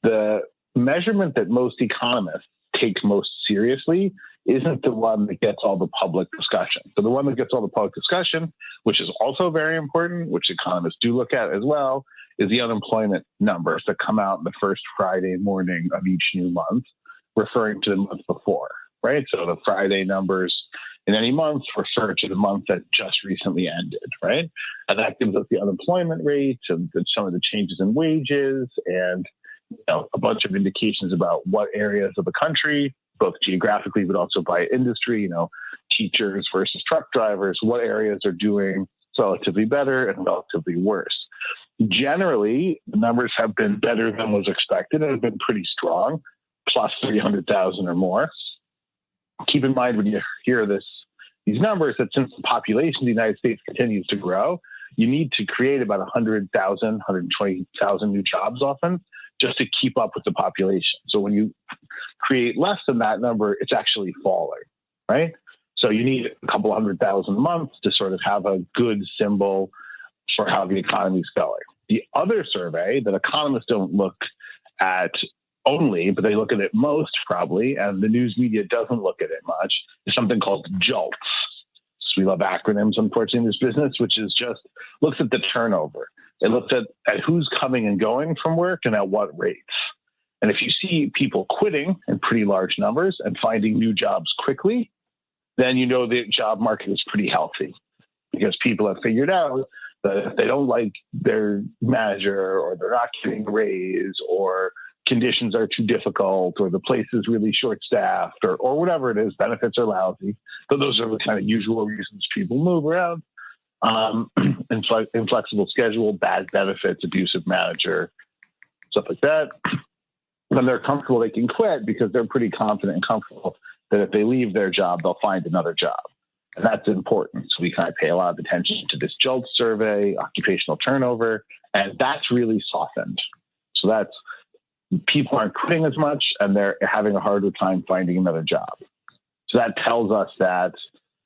the measurement that most economists take most seriously isn't the one that gets all the public discussion. So the one that gets all the public discussion, which is also very important, which economists do look at as well, is the unemployment numbers that come out in the first Friday morning of each new month, referring to the month before, right? So the Friday numbers in any month refer to the month that just recently ended, right? And that gives us the unemployment rate and some of the changes in wages and a bunch of indications about what areas of the country, both geographically but also by industry, teachers versus truck drivers, what areas are doing relatively better and relatively worse. Generally, the numbers have been better than was expected and have been pretty strong, plus 300,000 or more. Keep in mind when you hear these numbers that since the population of the United States continues to grow, you need to create about 100,000, 120,000 new jobs often just to keep up with the population. So when you create less than that number, it's actually falling, right? So you need a couple 100,000 a month to sort of have a good symbol for how the economy is going. The other survey that economists don't look at only, but they look at it most probably, and the news media doesn't look at it much, is something called JOLTS. So we love acronyms, unfortunately, in this business, which is just looks at the turnover. It looks at who's coming and going from work and at what rates. And if you see people quitting in pretty large numbers and finding new jobs quickly, then you know the job market is pretty healthy because people have figured out that if they don't like their manager or they're not getting a raise or conditions are too difficult or the place is really short-staffed or whatever it is, benefits are lousy. So those are the kind of usual reasons people move around. Inflexible schedule, bad benefits, abusive manager, stuff like that. When they're comfortable, they can quit because they're pretty confident and comfortable that if they leave their job, they'll find another job. And that's important. So we kind of pay a lot of attention to this JOLTS survey, occupational turnover, and that's really softened. So that's people aren't quitting as much and they're having a harder time finding another job. So that tells us that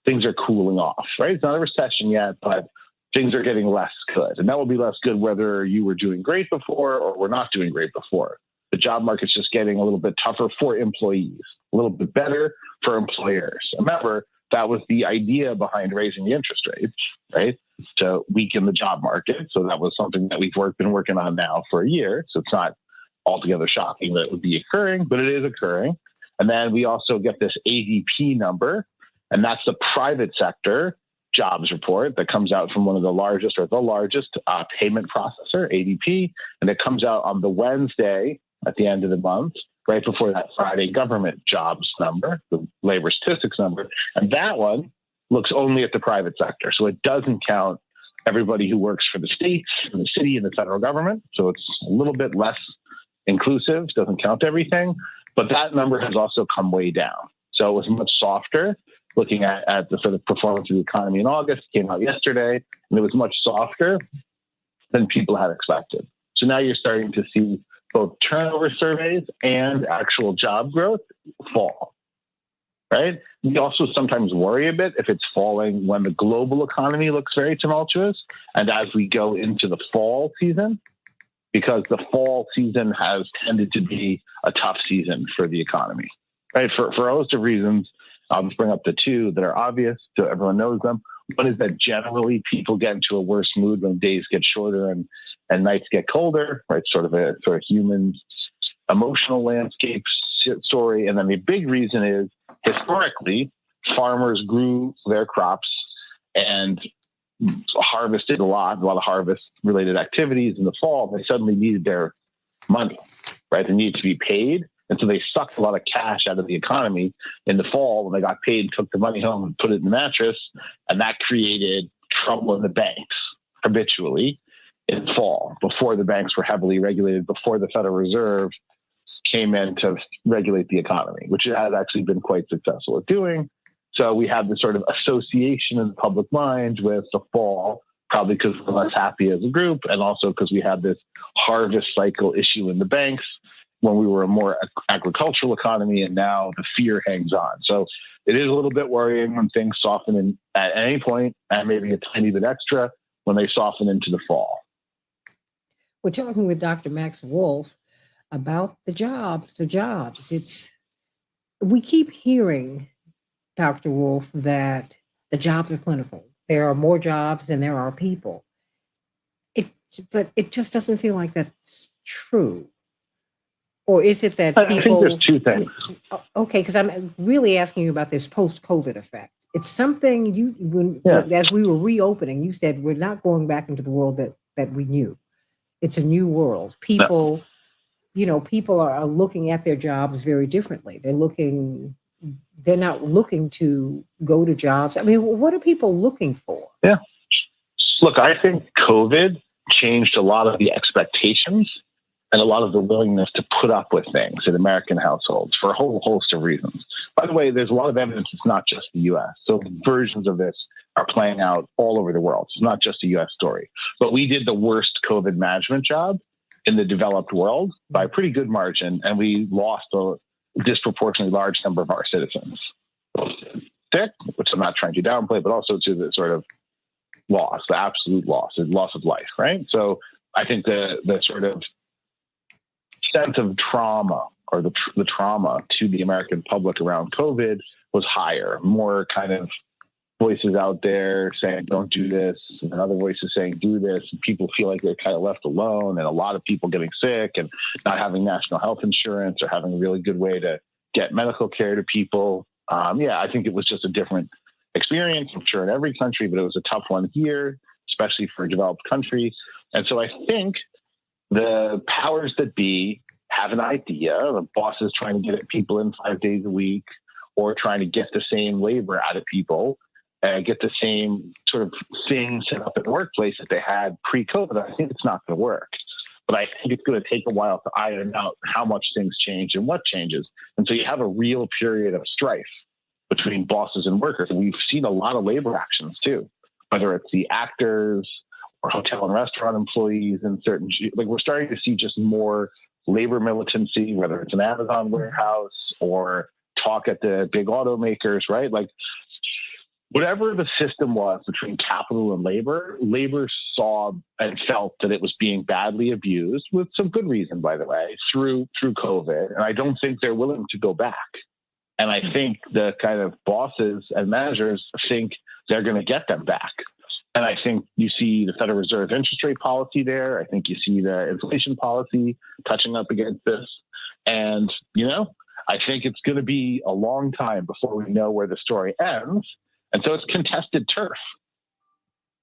things are cooling off, right? It's not a recession yet, but things are getting less good. And that will be less good whether you were doing great before or were not doing great before. The job market's just getting a little bit tougher for employees, a little bit better for employers. Remember, that was the idea behind raising the interest rates, right? To weaken the job market. So that was something that we've been working on now for a year. So it's not altogether shocking that it would be occurring, but it is occurring. And then we also get this ADP number, and that's the private sector jobs report that comes out from one of the largest payment processor, ADP, and it comes out on the Wednesday at the end of the month, right before that Friday government jobs number, the labor statistics number. And that one looks only at the private sector. So it doesn't count everybody who works for the states and the city and the federal government. So it's a little bit less inclusive, doesn't count everything. But that number has also come way down. So it was much softer. Looking at the sort of performance of the economy in August, came out yesterday, and it was much softer than people had expected. So now you're starting to see both turnover surveys and actual job growth fall, right? We also sometimes worry a bit if it's falling when the global economy looks very tumultuous and as we go into the fall season, because the fall season has tended to be a tough season for the economy, right? For a host of reasons. I'll just bring up the two that are obvious so everyone knows them. One is that generally people get into a worse mood when days get shorter and nights get colder, right? Sort of a human emotional landscape story. And then the big reason is historically farmers grew their crops and harvested a lot of harvest related activities in the fall. They suddenly needed their money, right? They needed to be paid. And so they sucked a lot of cash out of the economy in the fall when they got paid and took the money home and put it in the mattress. And that created trouble in the banks habitually in fall, before the banks were heavily regulated, before the Federal Reserve came in to regulate the economy, which it has actually been quite successful at doing. So we have this sort of association in the public mind with the fall, probably because we're less happy as a group, and also because we had this harvest cycle issue in the banks. when we were a more agricultural economy, and now the fear hangs on. So it is a little bit worrying when things soften at any point, and maybe a tiny bit extra when they soften into the fall. We're talking with Dr. Max Wolf about the jobs. We keep hearing, Dr. Wolf, that the jobs are plentiful. There are more jobs than there are people. But it just doesn't feel like that's true. Or is it that people... I think there's two things. Okay, because I'm really asking you about this post-COVID effect. It's something as we were reopening, you said we're not going back into the world that we knew. It's a new world. People are looking at their jobs very differently. They're not looking to go to jobs. I mean, what are people looking for? Yeah. Look, I think COVID changed a lot of the expectations and a lot of the willingness to put up with things in American households for a whole host of reasons. By the way, there's a lot of evidence it's not just the U.S. So versions of this are playing out all over the world. It's not just a U.S. story. But we did the worst COVID management job in the developed world by a pretty good margin, and we lost a disproportionately large number of our citizens. Sick, which I'm not trying to downplay, but also to the sort of loss, the absolute loss of life, right? So I think the sort of sense of trauma or the trauma to the American public around COVID was higher, more kind of voices out there saying, don't do this, and other voices saying, do this. And people feel like they're kind of left alone, and a lot of people getting sick and not having national health insurance or having a really good way to get medical care to people. I think it was just a different experience, I'm sure in every country, but it was a tough one here, especially for a developed country. And so I think the powers that be have an idea, the bosses trying to get at people in 5 days a week or trying to get the same labor out of people, get the same sort of thing set up in the workplace that they had pre-COVID. I think it's not going to work. But I think it's going to take a while to iron out how much things change and what changes. And so you have a real period of strife between bosses and workers. And we've seen a lot of labor actions too, whether it's the actors or hotel and restaurant employees in certain, like we're starting to see just more labor militancy, whether it's an Amazon warehouse or talk at the big automakers, right? Like whatever the system was between capital and labor saw and felt that it was being badly abused with some good reason, by the way, through COVID. And I don't think they're willing to go back. And I think the kind of bosses and managers think they're going to get them back. And I think you see the Federal Reserve interest rate policy there. I think you see the inflation policy touching up against this. And, I think it's going to be a long time before we know where the story ends. And so it's contested turf,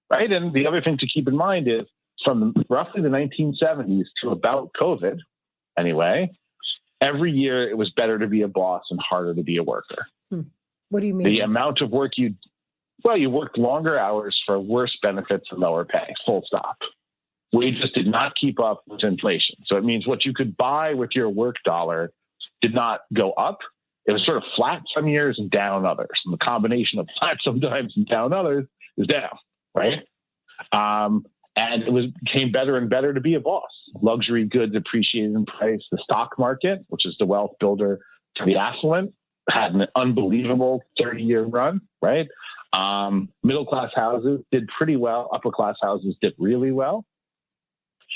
right? And the other thing to keep in mind is from roughly the 1970s to about COVID, anyway, every year it was better to be a boss and harder to be a worker. What do you mean? The amount of work you worked longer hours for worse benefits and lower pay, full stop. Wages did not keep up with inflation. So it means what you could buy with your work dollar did not go up. It was sort of flat some years and down others. And the combination of flat sometimes and down others is down, right? And it became better and better to be a boss. Luxury goods appreciated in price. The stock market, which is the wealth builder for the affluent, had an unbelievable 30-year run, right? Middle-class houses did pretty well. Upper-class houses did really well.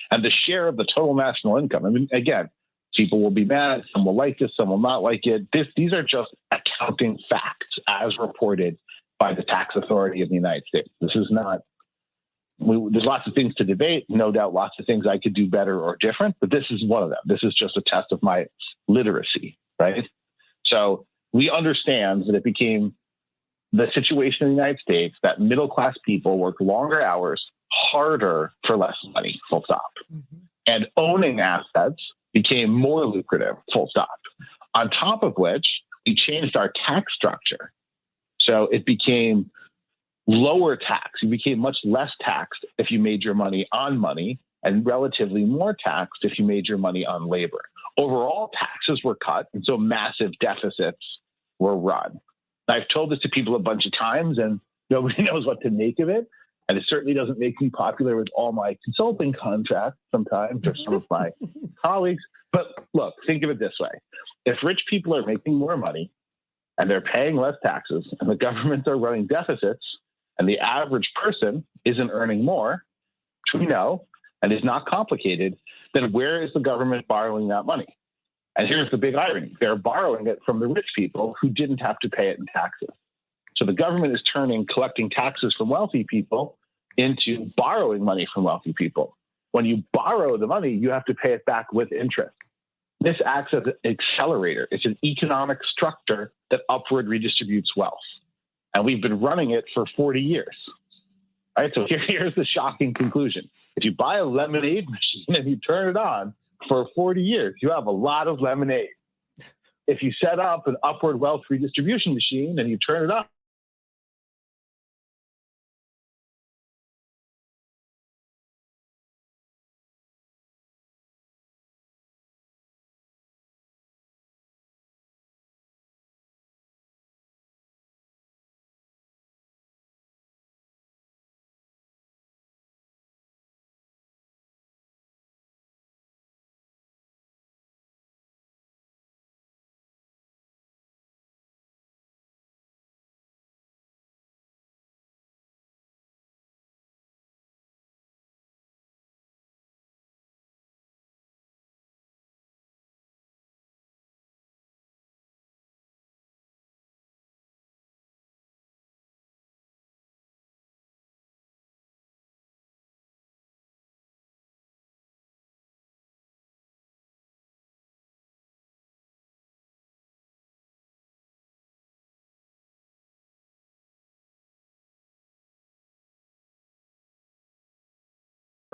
And the share of the total national income, I mean, again, people will be mad. Some will like this. Some will not like it. These are just accounting facts as reported by the tax authority of the United States. This is not, there's lots of things to debate. No doubt lots of things I could do better or different, but this is one of them. This is just a test of my literacy, right? So we understand that it became the situation in the United States that middle-class people work longer hours, harder for less money, full stop. Mm-hmm. And owning assets became more lucrative, full stop. On top of which, we changed our tax structure. So it became lower tax. You became much less taxed if you made your money on money and relatively more taxed if you made your money on labor. Overall, taxes were cut, and so massive deficits were run. I've told this to people a bunch of times, and nobody knows what to make of it. And it certainly doesn't make me popular with all my consulting contracts sometimes or some of my colleagues. But look, think of it this way. If rich people are making more money and they're paying less taxes and the governments are running deficits and the average person isn't earning more, which we know, and is not complicated, then where is the government borrowing that money? And here's the big irony. They're borrowing it from the rich people who didn't have to pay it in taxes. So the government is turning collecting taxes from wealthy people into borrowing money from wealthy people. When you borrow the money, you have to pay it back with interest. This acts as an accelerator. It's an economic structure that upward redistributes wealth. And we've been running it for 40 years. All right, so here's the shocking conclusion. If you buy a lemonade machine and you turn it on for 40 years, you have a lot of lemonade. If you set up an upward wealth redistribution machine and you turn it on,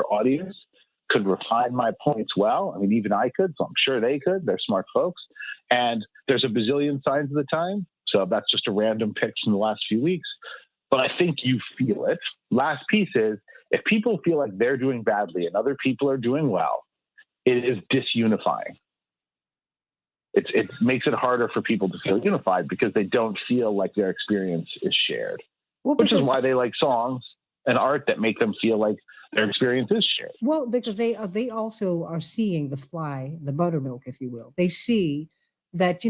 audience could refine my points well. I mean, even I could, so I'm sure they could. They're smart folks. And there's a bazillion signs of the time. So that's just a random pick from the last few weeks. But I think you feel it. Last piece is, if people feel like they're doing badly and other people are doing well, it is disunifying. It makes it harder for people to feel unified because they don't feel like their experience is shared, which is why they like songs and art that make them feel like their experience is shared. Well, because they also are seeing the fly, the buttermilk, if you will. They see that,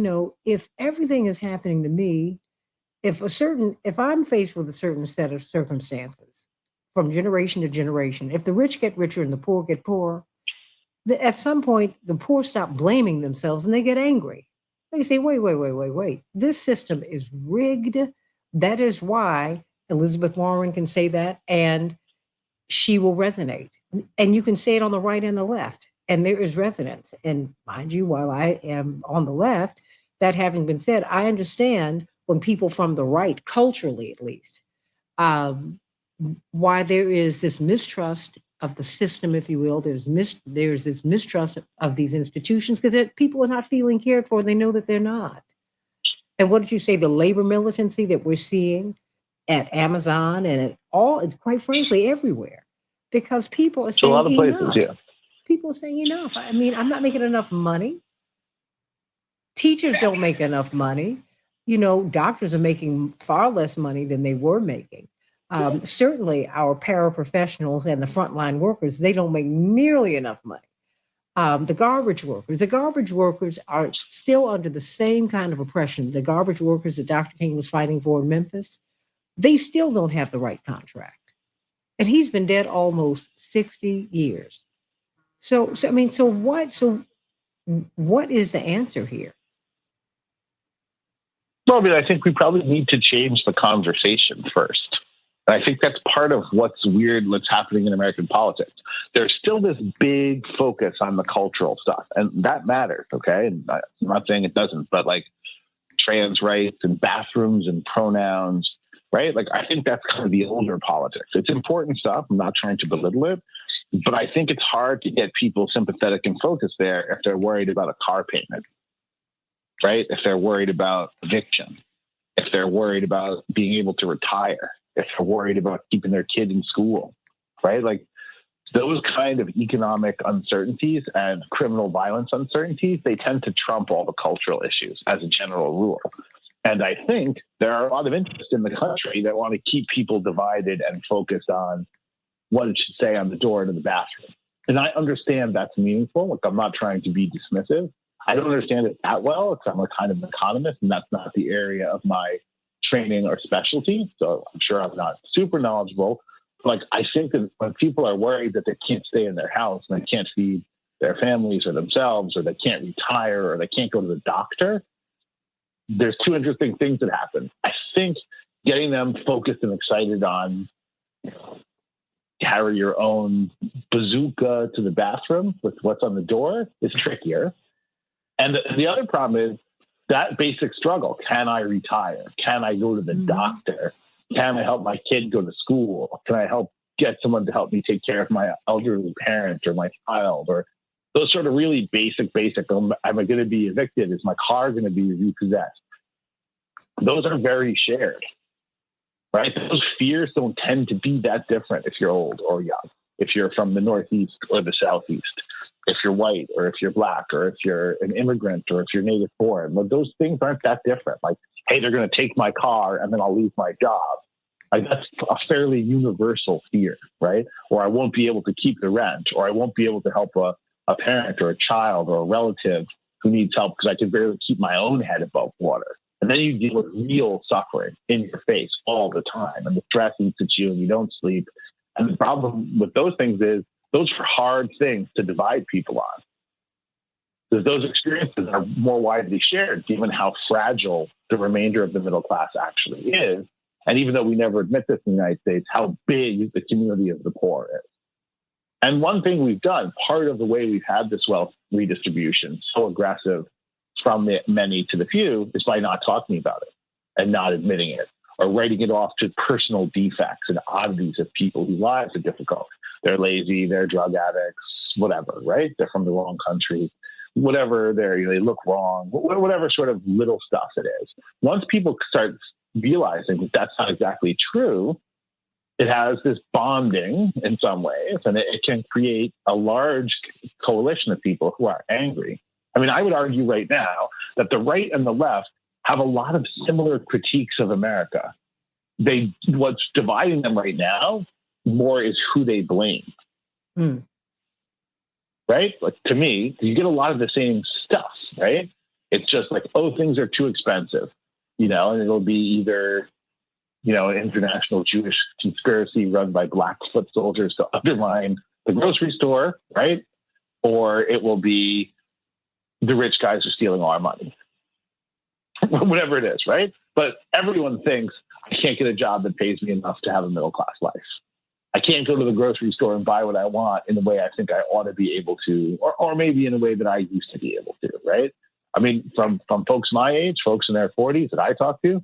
if everything is happening to me, if I'm faced with a certain set of circumstances from generation to generation, if the rich get richer and the poor get poorer, at some point the poor stop blaming themselves and they get angry. They say, wait. This system is rigged. That is why Elizabeth Warren can say that, and she will resonate. And you can say it on the right and the left, and there is resonance. And mind you, while I am on the left, that having been said, I understand when people from the right, culturally at least, why there is this mistrust of the system, if you will. There's this mistrust of these institutions because people are not feeling cared for. They know that they're not. And what did you say? The labor militancy that we're seeing at Amazon and it's quite frankly everywhere, because people are saying a lot of places, enough. yeah. People are saying enough. I mean, I'm not making enough money. Teachers don't make enough money. Doctors are making far less money than they were making. Certainly our paraprofessionals and the frontline workers, they don't make nearly enough money. The garbage workers are still under the same kind of oppression. The garbage workers that Dr. King was fighting for in Memphis, they still don't have the right contract. And he's been dead almost 60 years. So what is the answer here? Well, I think we probably need to change the conversation first. And I think that's part of what's weird, what's happening in American politics. There's still this big focus on the cultural stuff, and that matters, okay? And I'm not saying it doesn't, but like trans rights and bathrooms and pronouns, right? Like, I think that's kind of the older politics. It's important stuff. I'm not trying to belittle it, but I think it's hard to get people sympathetic and focused there if they're worried about a car payment, right? If they're worried about eviction, if they're worried about being able to retire, if they're worried about keeping their kid in school, right? Like those kind of economic uncertainties and criminal violence uncertainties, they tend to trump all the cultural issues as a general rule. And I think there are a lot of interests in the country that want to keep people divided and focused on what it should say on the door to the bathroom. And I understand that's meaningful. Like, I'm not trying to be dismissive. I don't understand it that well because I'm a kind of an economist, and that's not the area of my training or specialty. So I'm sure I'm not super knowledgeable. Like, I think that when people are worried that they can't stay in their house and they can't feed their families or themselves, or they can't retire, or they can't go to the doctor, there's two interesting things that happen. I think getting them focused and excited on, carry your own bazooka to the bathroom with what's on the door is trickier. And the other problem is that basic struggle. Can I retire? Can I go to the doctor? Can I help my kid go to school? Can I help get someone to help me take care of my elderly parent or my child? Or those sort of really basic, am I going to be evicted? Is my car going to be repossessed? Those are very shared, right? Those fears don't tend to be that different if you're old or young, if you're from the Northeast or the Southeast, if you're white or if you're Black or if you're an immigrant or if you're native born. But those things aren't that different. Like, hey, they're going to take my car and then I'll lose my job. Like, that's a fairly universal fear, right? Or I won't be able to keep the rent, or I won't be able to help a parent or a child or a relative who needs help because I can barely keep my own head above water. And then you deal with real suffering in your face all the time, and the stress eats at you and you don't sleep. And the problem with those things is those are hard things to divide people on, because those experiences are more widely shared given how fragile the remainder of the middle class actually is. And even though we never admit this in the United States, how big the community of the poor is. And one thing we've done, part of the way we've had this wealth redistribution so aggressive from the many to the few, is by not talking about it and not admitting it, or writing it off to personal defects and oddities of people whose lives are difficult. They're lazy, they're drug addicts, whatever, right? They're from the wrong country, whatever, they look wrong, whatever sort of little stuff it is. Once people start realizing that that's not exactly true, it has this bonding in some ways, and it can create a large coalition of people who are angry. I mean, I would argue right now that the right and the left have a lot of similar critiques of America. What's dividing them right now more is who they blame. Right? Like, to me, you get a lot of the same stuff, right? It's just like, oh, things are too expensive, and it'll be either, an international Jewish conspiracy run by black foot soldiers to undermine the grocery store, right? Or it will be the rich guys are stealing all our money. Whatever it is, right? But everyone thinks, I can't get a job that pays me enough to have a middle-class life. I can't go to the grocery store and buy what I want in the way I think I ought to be able to, or maybe in a way that I used to be able to, right? I mean, from folks my age, folks in their 40s that I talk to,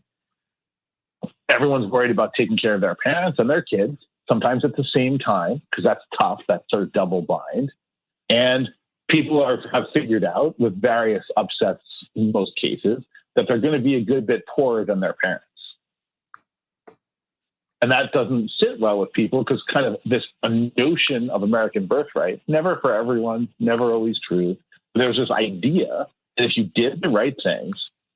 everyone's worried about taking care of their parents and their kids, sometimes at the same time, because that's tough, that's sort of double bind. And people have figured out, with various upsets in most cases, that they're going to be a good bit poorer than their parents. And that doesn't sit well with people, because kind of this notion of American birthright, never for everyone, never always true. There's this idea that if you did the right things,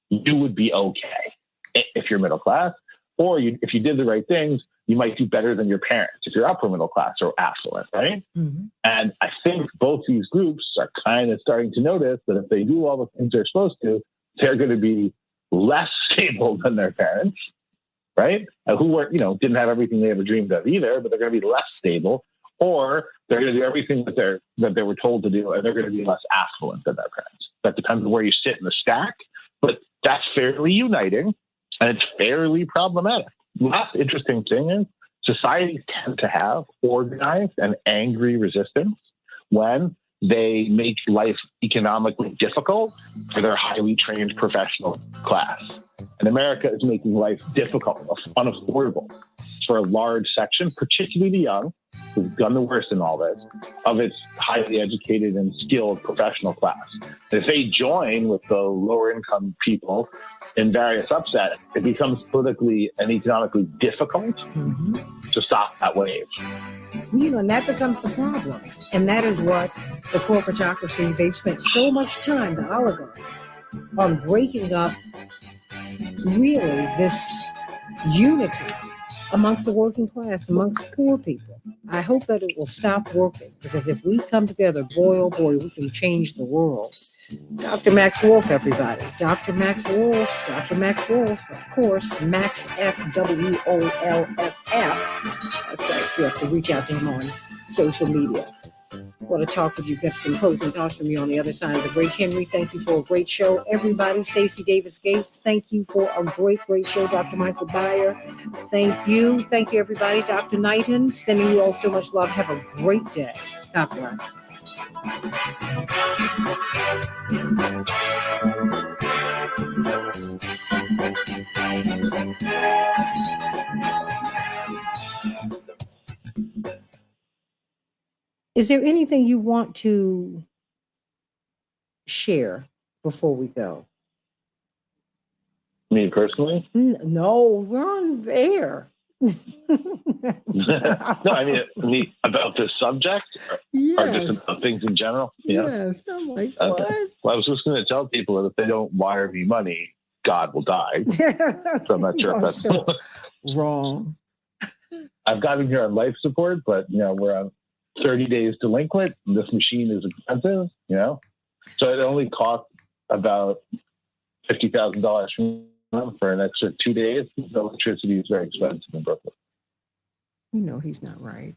you would be okay if you're middle class, or if you did the right things, you might do better than your parents if you're upper middle class or affluent, right? And I think both these groups are kind of starting to notice that if they do all the things they're supposed to, they're going to be less stable than their parents, right? Who were, didn't have everything they ever dreamed of either, but they're going to be less stable, or they're going to do everything that they were told to do, and they're going to be less affluent than their parents. That depends on where you sit in the stack, but that's fairly uniting, and it's fairly problematic. The last interesting thing is societies tend to have organized and angry resistance when they make life economically difficult for their highly trained professional class. And America is making life difficult, unaffordable for a large section, particularly the young, who've done the worst in all this, of its highly educated and skilled professional class. And if they join with the lower income people in various upsets, it becomes politically and economically difficult to stop that wave. And that becomes the problem. And that is what the corporatocracy, they've spent so much time, the oligarchs, on breaking up really this unity amongst the working class, amongst poor people. I hope that it will stop working, because if we come together, boy, oh boy, we can change the world. Dr. Max Wolf, everybody. Dr. Max Wolf, Dr. Max Wolf, of course, Max FWOLFF. That's right. You have to reach out to him on social media. Want to talk with you, get some closing thoughts from you on the other side of the break. Henry, thank you for a great show. Everybody, Stacey Davis Gates, thank you for a great show. Dr. Michael Byer, thank you. Thank you, everybody. Dr. Knighton, sending you all so much love. Have a great day. God bless. Is there anything you want to share before we go? Me personally? No, we're on air. No, I mean about this subject, or just about things in general. Yes, I'm like, what? Well, I was just going to tell people that if they don't wire me money, God will die. So I'm not sure if that's wrong. I've got him here on life support, but we're on 30 days delinquent. And this machine is expensive, so it only costs about $50,000 for an extra 2 days. The electricity is very expensive in Brooklyn. He's not right.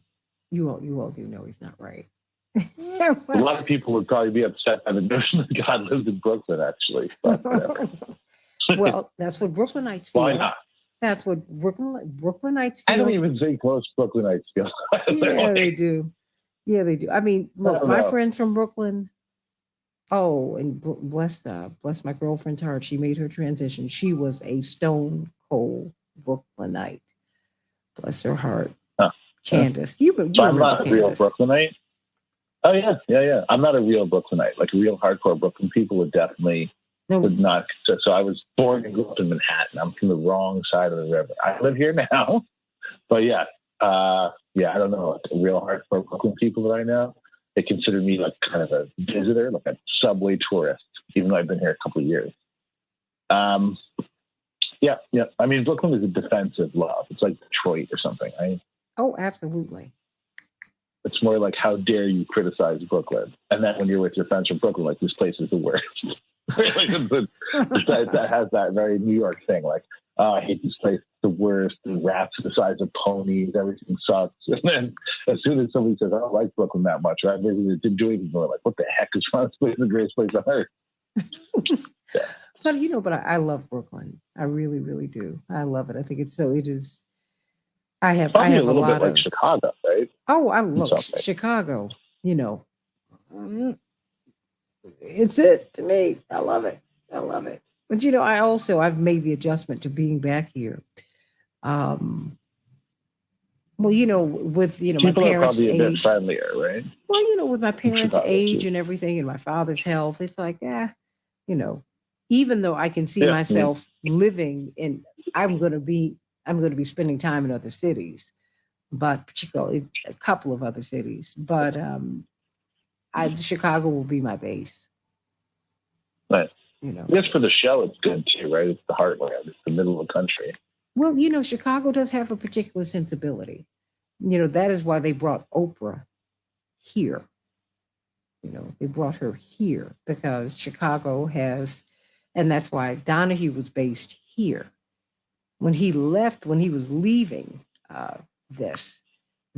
You all do know he's not right. A lot of people would probably be upset by the notion that God lives in Brooklyn, actually. But, well, that's what Brooklynites feel. Why not? That's what Brooklynites feel. I don't even think most Brooklynites feel. Yeah, they do. Yeah, they do. I mean, look, my friends from Brooklyn. Oh, and bless my girlfriend's heart. She made her transition. She was a stone cold Brooklynite. Bless her heart. Candace, you I'm not a real Brooklynite. Oh yeah. I'm not a real Brooklynite. Like real hardcore Brooklyn people would definitely would not. So I was born and grew up in Manhattan. I'm from the wrong side of the river. I live here now, but I don't know. Like real hardcore Brooklyn people that I know, they consider me like kind of a visitor, like a subway tourist, even though I've been here a couple of years. Yeah. I mean, Brooklyn is a defensive love. It's like Detroit or something, right? Oh, absolutely. It's more like, how dare you criticize Brooklyn? And then when you're with your friends from Brooklyn, like, this place is the worst. That has that very New York thing. Like, oh, I hate this place. It's the worst. The rats are the size of ponies. Everything sucks. And then as soon as somebody says, I don't like Brooklyn that much, right? Maybe they didn't do anything more. Like, what the heck is wrong? This place is the greatest place on earth. Yeah. But I love Brooklyn. I really, really do. I love it. I think it is. I have a lot little bit like of Chicago, right? Oh, I love Chicago. It's it to me. I love it. But I've made the adjustment to being back here. Well, with people my parents' are probably a bit age, friendlier, right? Well, with my parents' age and everything, and my father's health, it's like, even though I can see myself living in, I'm going to be spending time in other cities, but particularly a couple of other cities. But Chicago will be my base. Right. Just for the show, it's good too, right? It's the heartland. It's the middle of the country. Well, Chicago does have a particular sensibility. That is why they brought Oprah here. They brought her here because Chicago has, and that's why Donahue was based here. When he was leaving this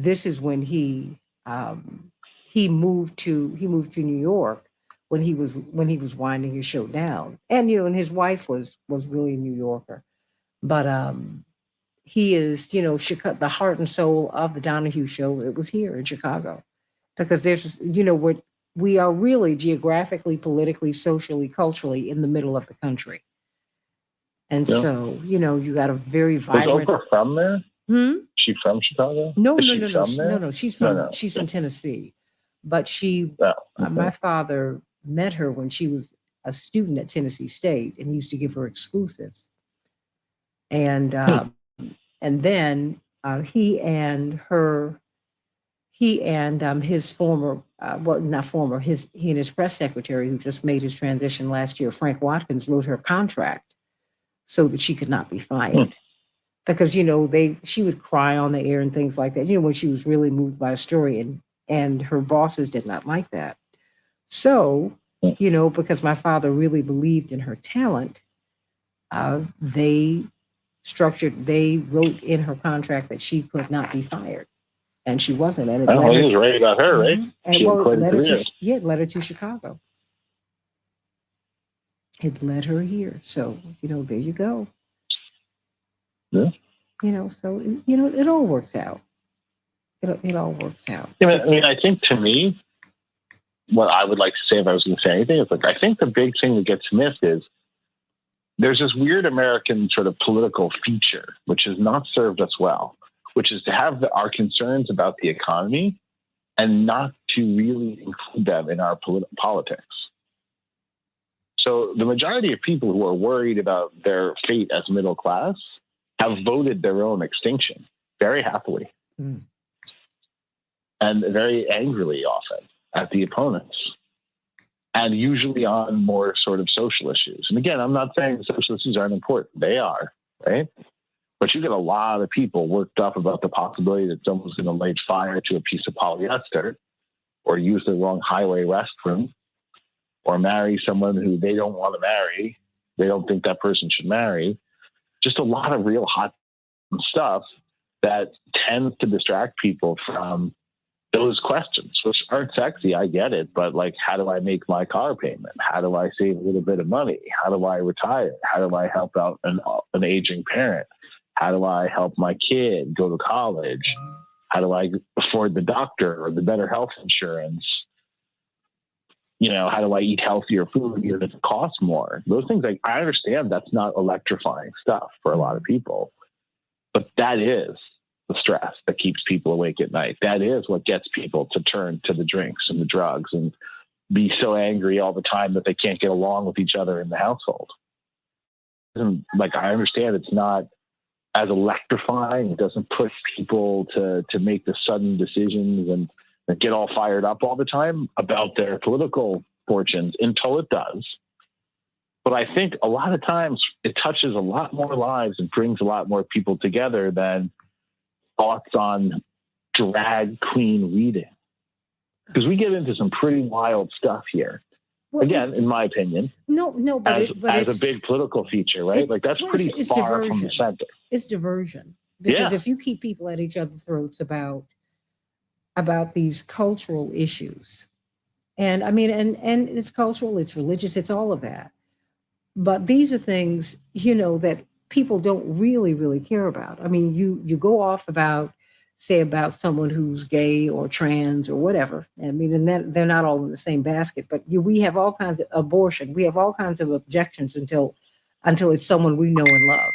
is when he moved to New York when he was winding his show down. And and his wife was really a New Yorker. But he is, the heart and soul of the Donahue show. It was here in Chicago. Because there's we are really geographically, politically, socially, culturally in the middle of the country. And so, you got a very vibrant. Was Oprah from there? She from Chicago? No. She's from Tennessee. But my father met her when she was a student at Tennessee State and used to give her exclusives. And then he and his former, he and his press secretary, who just made his transition last year, Frank Watkins, wrote her contract. so that she could not be fired. Because, you know, she would cry on the air and things like that, you know, when she was really moved by a story, and her bosses did not like that. So, you know, because my father really believed in her talent, they wrote in her contract that she could not be fired. And she wasn't. And he was right about her, right? And She had quite a career. it led her to Chicago. It led her here. So, you know, there you go. Yeah. You know, so, you know, it all works out. It all works out. Yeah, I mean, I think to me, what I would like to say if I was going to say anything is like, I think the big thing that gets missed is there's this weird American sort of political feature, which has not served us well, which is to have our concerns about the economy and not to really include them in our politics. So the majority of people who are worried about their fate as middle class have voted their own extinction very happily and very angrily often at the opponents, and usually on more sort of social issues. And again, I'm not saying social issues aren't important. They are, right? But you get a lot of people worked up about the possibility that someone's going to light fire to a piece of polyester or use the wrong highway restroom or marry someone who they don't want to marry. They don't think that person should marry. Just a lot of real hot stuff that tends to distract people from those questions, which aren't sexy. I get it. But like, how do I make my car payment? How do I save a little bit of money? How do I retire? How do I help out an aging parent? How do I help my kid go to college? How do I afford the doctor or the better health insurance? You know, how do I eat healthier food even if it costs more? Those things, like, I understand that's not electrifying stuff for a lot of people, but that is the stress that keeps people awake at night. That is what gets people to turn to the drinks and the drugs and be so angry all the time that they can't get along with each other in the household. And like, I understand it's not as electrifying. It doesn't push people to make the sudden decisions and get all fired up all the time about their political fortunes until it does. But I think a lot of times it touches a lot more lives and brings a lot more people together than thoughts on drag queen reading. Because we get into some pretty wild stuff here. Well, again, in my opinion. No, but as a big political feature, right? Like that's pretty far diversion. From the center. It's diversion. Because if you keep people at each other's throats about these cultural issues, and I mean, and it's cultural, it's religious, it's all of that. But these are things, you know, that people don't really care about. I mean, you go off about someone who's gay or trans or whatever. I mean, and they're not all in the same basket, but we have all kinds of abortion. We have all kinds of objections until it's someone we know and love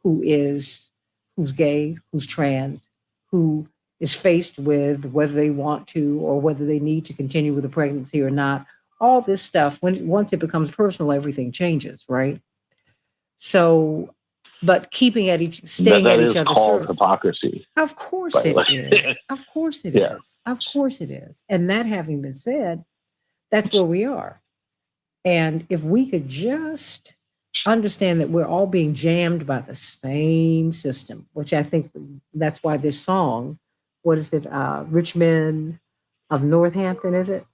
who's gay, who's trans, who is faced with whether they want to or whether they need to continue with a pregnancy or not. All this stuff, once it becomes personal, everything changes, right? So, but staying at each other's called hypocrisy. Of course it is. Of course it is. Of course it is. And that having been said, that's where we are. And if we could just understand that we're all being jammed by the same system, which I think that's why this song, what is it? Richmond of Northampton, is it?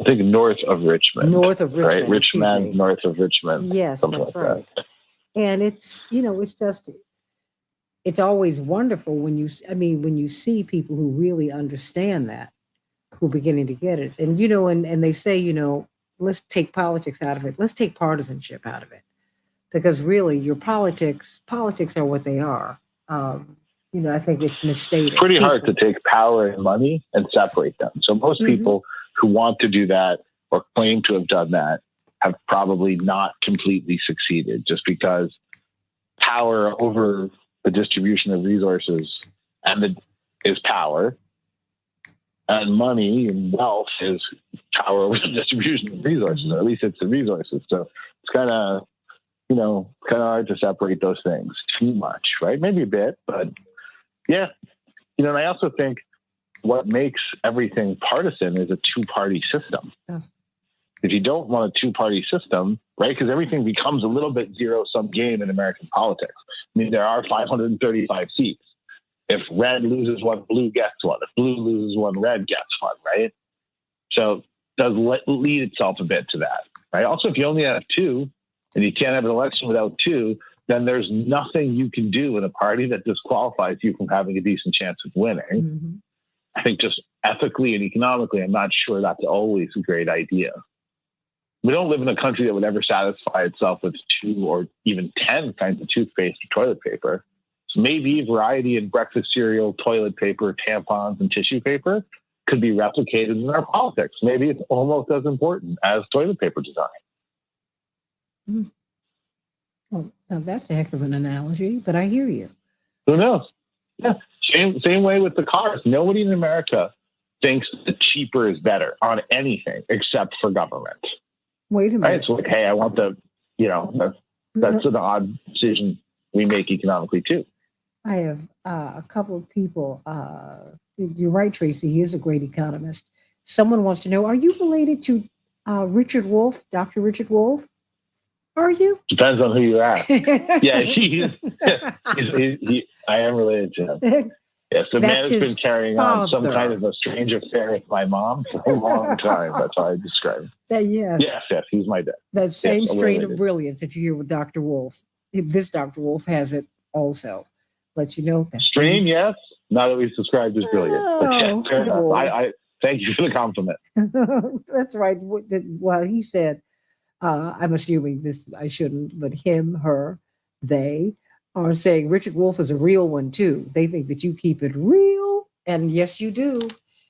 I think north of Richmond. North of Richmond. Right? Richmond, north of Richmond. Yes, that's like right. That. And it's, you know, it's always wonderful when you see people who really understand that, who are beginning to get it. And, you know, and they say, you know, let's take politics out of it. Let's take partisanship out of it. Because really your politics are what they are. You know, I think it's misstated. It's pretty hard to take power and money and separate them. So most people who want to do that or claim to have done that have probably not completely succeeded, just because power over the distribution of resources is power, and money and wealth is power over the distribution of resources, or at least it's the resources. So it's kind of hard to separate those things too much, right? Maybe a bit, but yeah. You know, and I also think what makes everything partisan is a two-party system. if you don't want a two-party system, right? Because everything becomes a little bit zero-sum game in American politics. I mean, there are 535 seats. If red loses one, blue gets one. If blue loses one, red gets one, right? So it does lead itself a bit to that, right? Also, if you only have two and you can't have an election without two, then there's nothing you can do in a party that disqualifies you from having a decent chance of winning. Mm-hmm. I think just ethically and economically, I'm not sure that's always a great idea. We don't live in a country that would ever satisfy itself with 2 or even 10 kinds of toothpaste or toilet paper. So maybe variety in breakfast cereal, toilet paper, tampons, and tissue paper could be replicated in our politics. Maybe it's almost as important as toilet paper design. Mm. Well, now that's a heck of an analogy, but I hear you. Who knows? Yeah. Same way with the cars. Nobody in America thinks that cheaper is better on anything except for government. Wait a minute. Right? So like, hey, I want that's an odd decision we make economically too. I have a couple of people. You're right, Tracy. He is a great economist. Someone wants to know: are you related to Richard Wolff, Dr. Richard Wolff? Are you? Depends on who you ask. Yeah, I am related to him. Yes, the man has been carrying on some kind of a strange affair with my mom for a long time. That's how I describe him. Yes, he's my dad. That same Yes, strain of brilliance that you hear with Dr. Wolff. This Dr. Wolff has it also. Let you know that strain, yes. Not always described as brilliant. But yeah, fair enough. No. I thank you for the compliment. That's right. Well, he said, I'm assuming this, I shouldn't, but him, her, they are saying Richard Wolff is a real one too. They think that you keep it real. And yes, you do.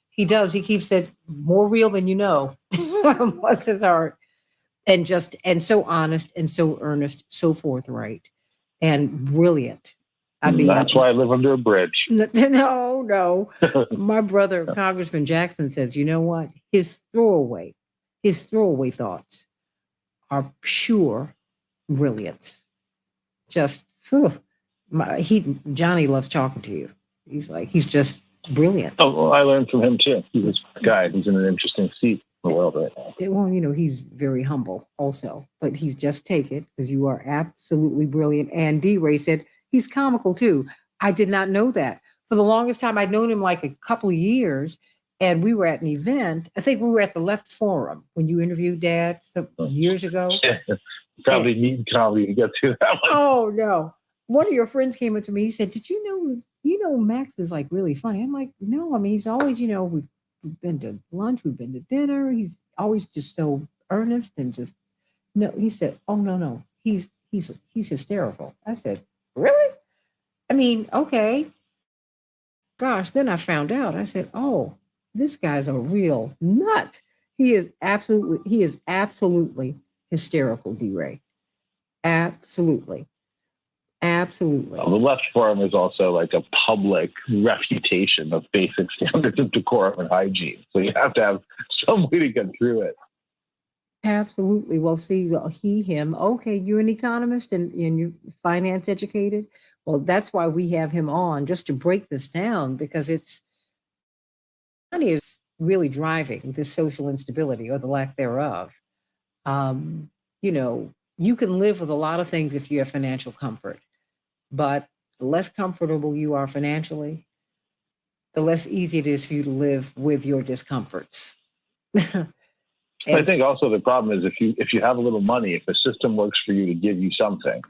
He does. He keeps it more real than you know. Bless his heart. And so honest and so earnest, so forthright and brilliant. I mean, that's why I live under a bridge. No. My brother, Congressman Jackson, says, you know what? His throwaway thoughts are pure brilliance. Just, Johnny loves talking to you. He's just brilliant. Oh, well, I learned from him too. He's a smart guy. He's in an interesting seat in the world right now. Well, he's very humble also, but he's just take it because you are absolutely brilliant. And D-Ray said he's comical too. I did not know that. For the longest time, I'd known him like a couple of years, and we were at an event. I think we were at the Left Forum when you interviewed Dad some years ago. Probably need comedy to get to that one. Oh no. One of your friends came up to me. He said, did you know Max is like really funny? I'm like, no, I mean, he's always, we've been to lunch, we've been to dinner. He's always just so earnest and just, no, he said, oh, no, he's hysterical. I said, really? I mean, okay. Gosh, then I found out. I said, oh, this guy's a real nut. He is absolutely hysterical, D-Ray. Absolutely. Well, the Left Forum is also like a public refutation of basic standards of decorum and hygiene. So you have to have some way to get through it. Absolutely. Well, see, him. Okay, you're an economist and you're finance educated. Well, that's why we have him on, just to break this down, because money is really driving this social instability or the lack thereof. You can live with a lot of things if you have financial comfort, but the less comfortable you are financially, the less easy it is for you to live with your discomforts. I think also the problem is if you have a little money, if the system works for you to give you something,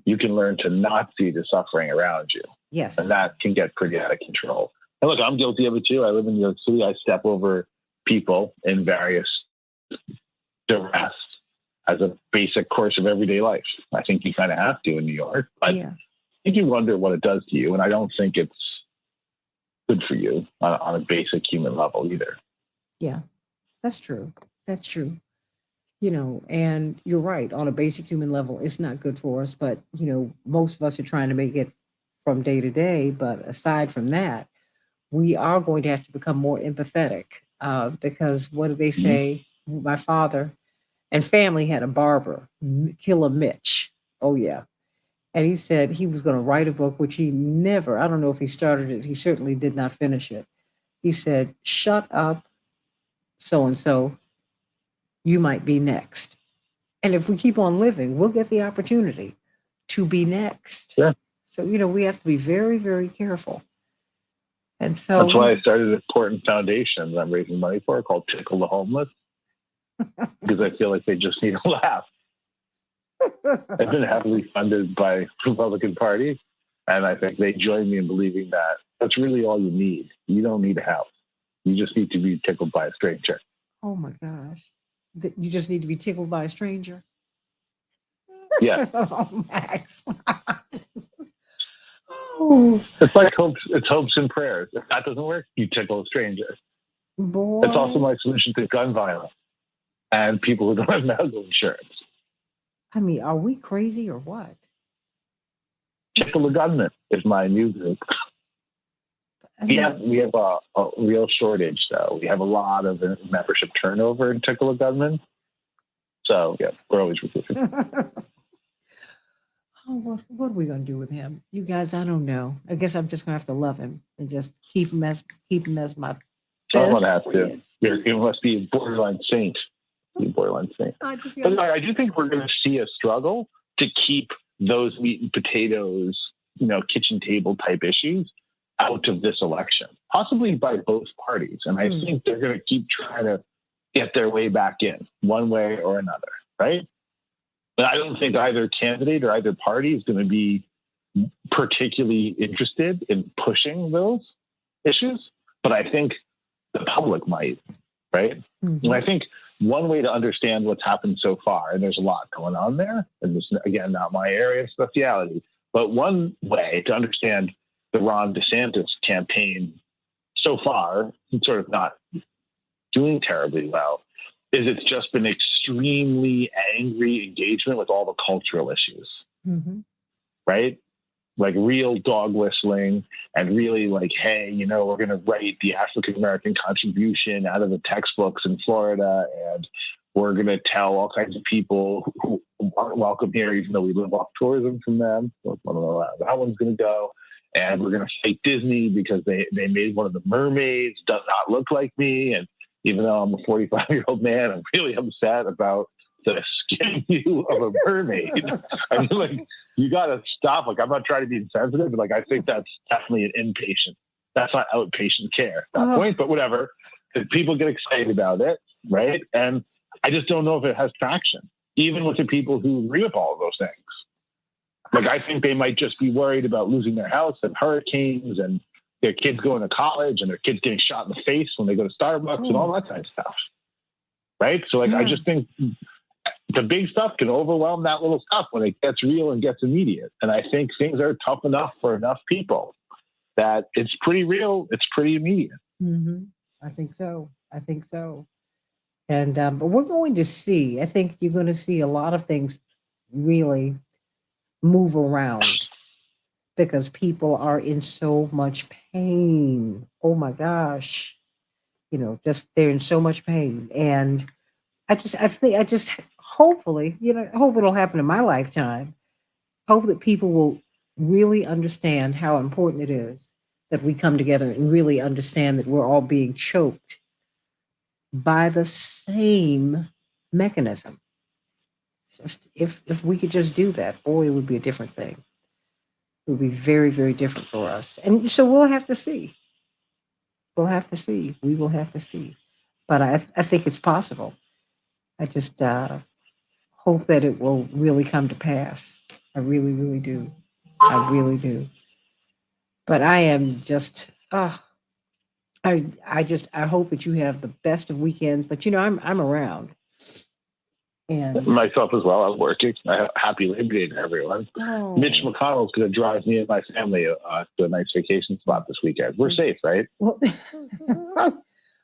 you can learn to not see the suffering around you. Yes. And that can get pretty out of control. And look, I'm guilty of it too. I live in New York City. I step over people in various duress as a basic course of everyday life. I think you kind of have to in New York. But I think you wonder what it does to you. And I don't think it's good for you on a basic human level either. Yeah, that's true. That's true. And you're right. On a basic human level, it's not good for us. But, most of us are trying to make it from day to day. But aside from that, we are going to have to become more empathetic because what do they say? My father and family had a barber, Killer Mitch. Oh, yeah. And he said he was going to write a book, which he never, I don't know if he started it. He certainly did not finish it. He said, shut up, so-and-so, you might be next. And if we keep on living, we'll get the opportunity to be next. Yeah. So, we have to be very, very careful. And so that's why I started an important foundation that I'm raising money for called Tickle the Homeless, because I feel like they just need a laugh. I've been heavily funded by Republican Party, and I think they join me in believing that that's really all you need. You don't need a house. You just need to be tickled by a stranger. oh my gosh, you just need to be tickled by a stranger. Yeah. Oh, Max. Oh, It's like hopes and prayers. If that doesn't work, you tickle a stranger. boy. It's also my solution to gun violence and people who don't have medical insurance. I mean, are we crazy or what? Tickle the Gunman is my new group. We have a real shortage, though. We have a lot of membership turnover in Tickle the Gunman. So, yeah, we're always recruiting. Oh, what are we gonna do with him? You guys, I don't know. I guess I'm just gonna have to love him and just keep him as my Someone best has to. friend. You must be a borderline saint. You're a borderline saint. I just But gotta, I do think we're going to see a struggle to keep those meat and potatoes, kitchen table type issues out of this election, possibly by both parties. And I think they're going to keep trying to get their way back in one way or another, right? But I don't think either candidate or either party is going to be particularly interested in pushing those issues. But I think the public might, right? Mm-hmm. And I think one way to understand what's happened so far, and there's a lot going on there, and this is, again, not my area of speciality, but one way to understand the Ron DeSantis campaign so far, it's sort of not doing terribly well, is it's just been extremely angry engagement with all the cultural issues, right? Like real dog whistling and really like, hey, we're going to write the African-American contribution out of the textbooks in Florida, and we're going to tell all kinds of people who aren't welcome here, even though we live off tourism from them. So I don't know how that one's going to go. And we're going to fight Disney because they made one of the mermaids does not look like me. And even though I'm a 45-year-old man, I'm really upset about the skin view of a mermaid. I mean, like, you got to stop. Like, I'm not trying to be insensitive, but like, I think that's definitely an inpatient. That's not outpatient care at that point, but whatever. People get excited about it, right? And I just don't know if it has traction, even with the people who agree with all of those things. Like, I think they might just be worried about losing their house and hurricanes and their kids going to college and their kids getting shot in the face when they go to Starbucks and all that kind of stuff. Right? So, like, I just think the big stuff can overwhelm that little stuff when it gets real and gets immediate. And I think things are tough enough for enough people that it's pretty real. It's pretty immediate. Mm-hmm. I think so. And, but we're going to see, I think you're going to see a lot of things really move around because people are in so much pain. Oh my gosh. Just they're in so much pain. And I just hopefully, hope it'll happen in my lifetime. Hope that people will really understand how important it is that we come together and really understand that we're all being choked by the same mechanism. It's just if we could just do that, boy, it would be a different thing. It would be very, very different for us. And so we'll have to see. We will have to see. But I think it's possible. I just hope that it will really come to pass. I really, really do. I really do. But I am just, I hope that you have the best of weekends. But I'm around. And myself as well. I'm working. Happy Labor Day to everyone. Oh. Mitch McConnell's going to drive me and my family to a nice vacation spot this weekend. We're safe, right? Well,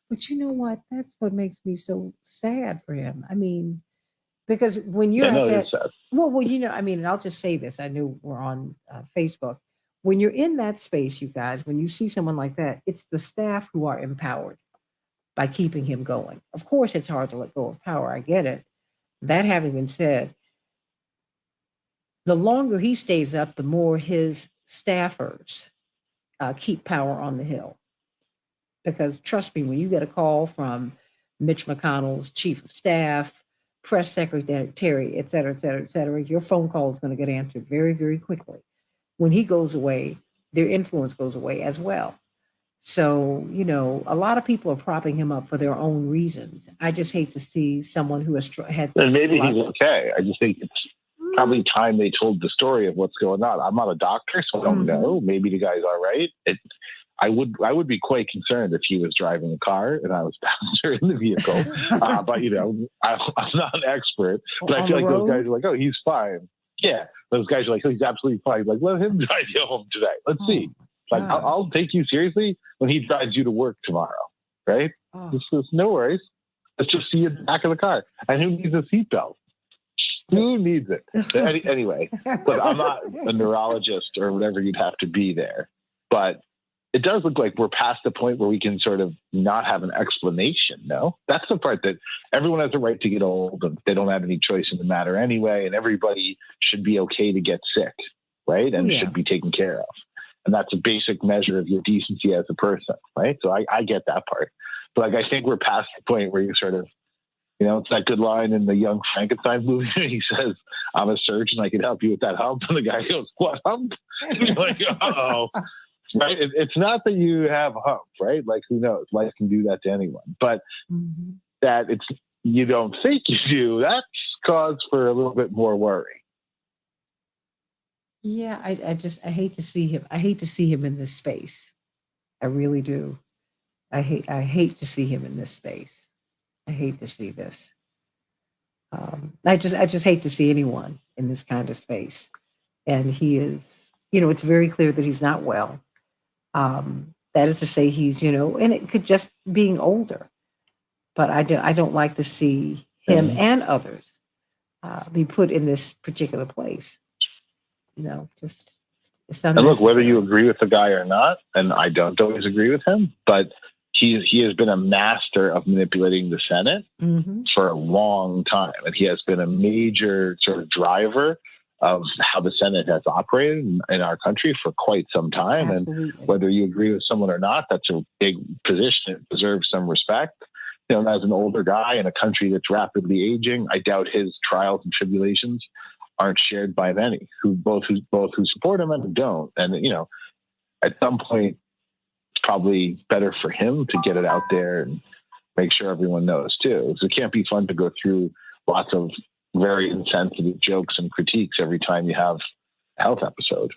but you know what? That's what makes me so sad for him. I mean, because when you're at that, well, and I'll just say this. I know we're on Facebook. When you're in that space, you guys, when you see someone like that, it's the staff who are empowered by keeping him going. Of course, it's hard to let go of power. I get it. That having been said, the longer he stays up, the more his staffers keep power on the Hill. Because trust me, when you get a call from Mitch McConnell's chief of staff, press secretary, et cetera, et cetera, et cetera, your phone call is going to get answered very, very quickly. When he goes away, their influence goes away as well. So, you know, a lot of people are propping him up for their own reasons. I just hate to see someone who has had. And maybe he's okay. I just think it's probably time they told the story of what's going on. I'm not a doctor, so I don't know. Maybe the guy's all right. I would be quite concerned if he was driving a car and I was passenger in the vehicle. But you know, I'm not an expert. But I feel like those guys are like, oh, he's fine. Yeah, those guys are like, oh, he's absolutely fine. Like, let him drive you home today. Let's see. Like, I'll take you seriously when he drives you to work tomorrow, right? Just no worries. Let's just see you in the back of the car. And who needs a seatbelt? Who needs it? Anyway, look, I'm not a neurologist or whatever you'd have to be there, but it does look like we're past the point where we can sort of not have an explanation. No, that's the part that everyone has a right to get old and they don't have any choice in the matter anyway. And everybody should be okay to get sick, right? And should be taken care of. And that's a basic measure of your decency as a person, right? So I get that part. But like, I think we're past the point where you sort of, you know, it's that good line in the Young Frankenstein movie. He says, I'm a surgeon. I can help you with that hump. And the guy goes, what hump? And you're like, uh-oh. Right? It's not that you have a hump, right? Like, who knows? Life can do that to anyone. But that it's you don't think you do, that's cause for a little bit more worry. Yeah, I hate to see him. I hate to see him in this space. I really do. I hate to see him in this space. I hate to see this. I just hate to see anyone in this kind of space. And he is, you know, it's very clear that he's not well. That is to say he's, you know, and it could just being older. But I don't like to see him and others be put in this particular place. You know, just it's unnecessary. And look, whether you agree with the guy or not, and I don't always agree with him, but he has been a master of manipulating the Senate for a long time. And he has been a major sort of driver of how the Senate has operated in our country for quite some time. Absolutely. And whether you agree with someone or not, that's a big position. It deserves some respect. You know, and as an older guy in a country that's rapidly aging, I doubt his trials and tribulations aren't shared by many who support him and who don't. And, you know, at some point, it's probably better for him to get it out there and make sure everyone knows too. So it can't be fun to go through lots of very insensitive jokes and critiques every time you have a health episode.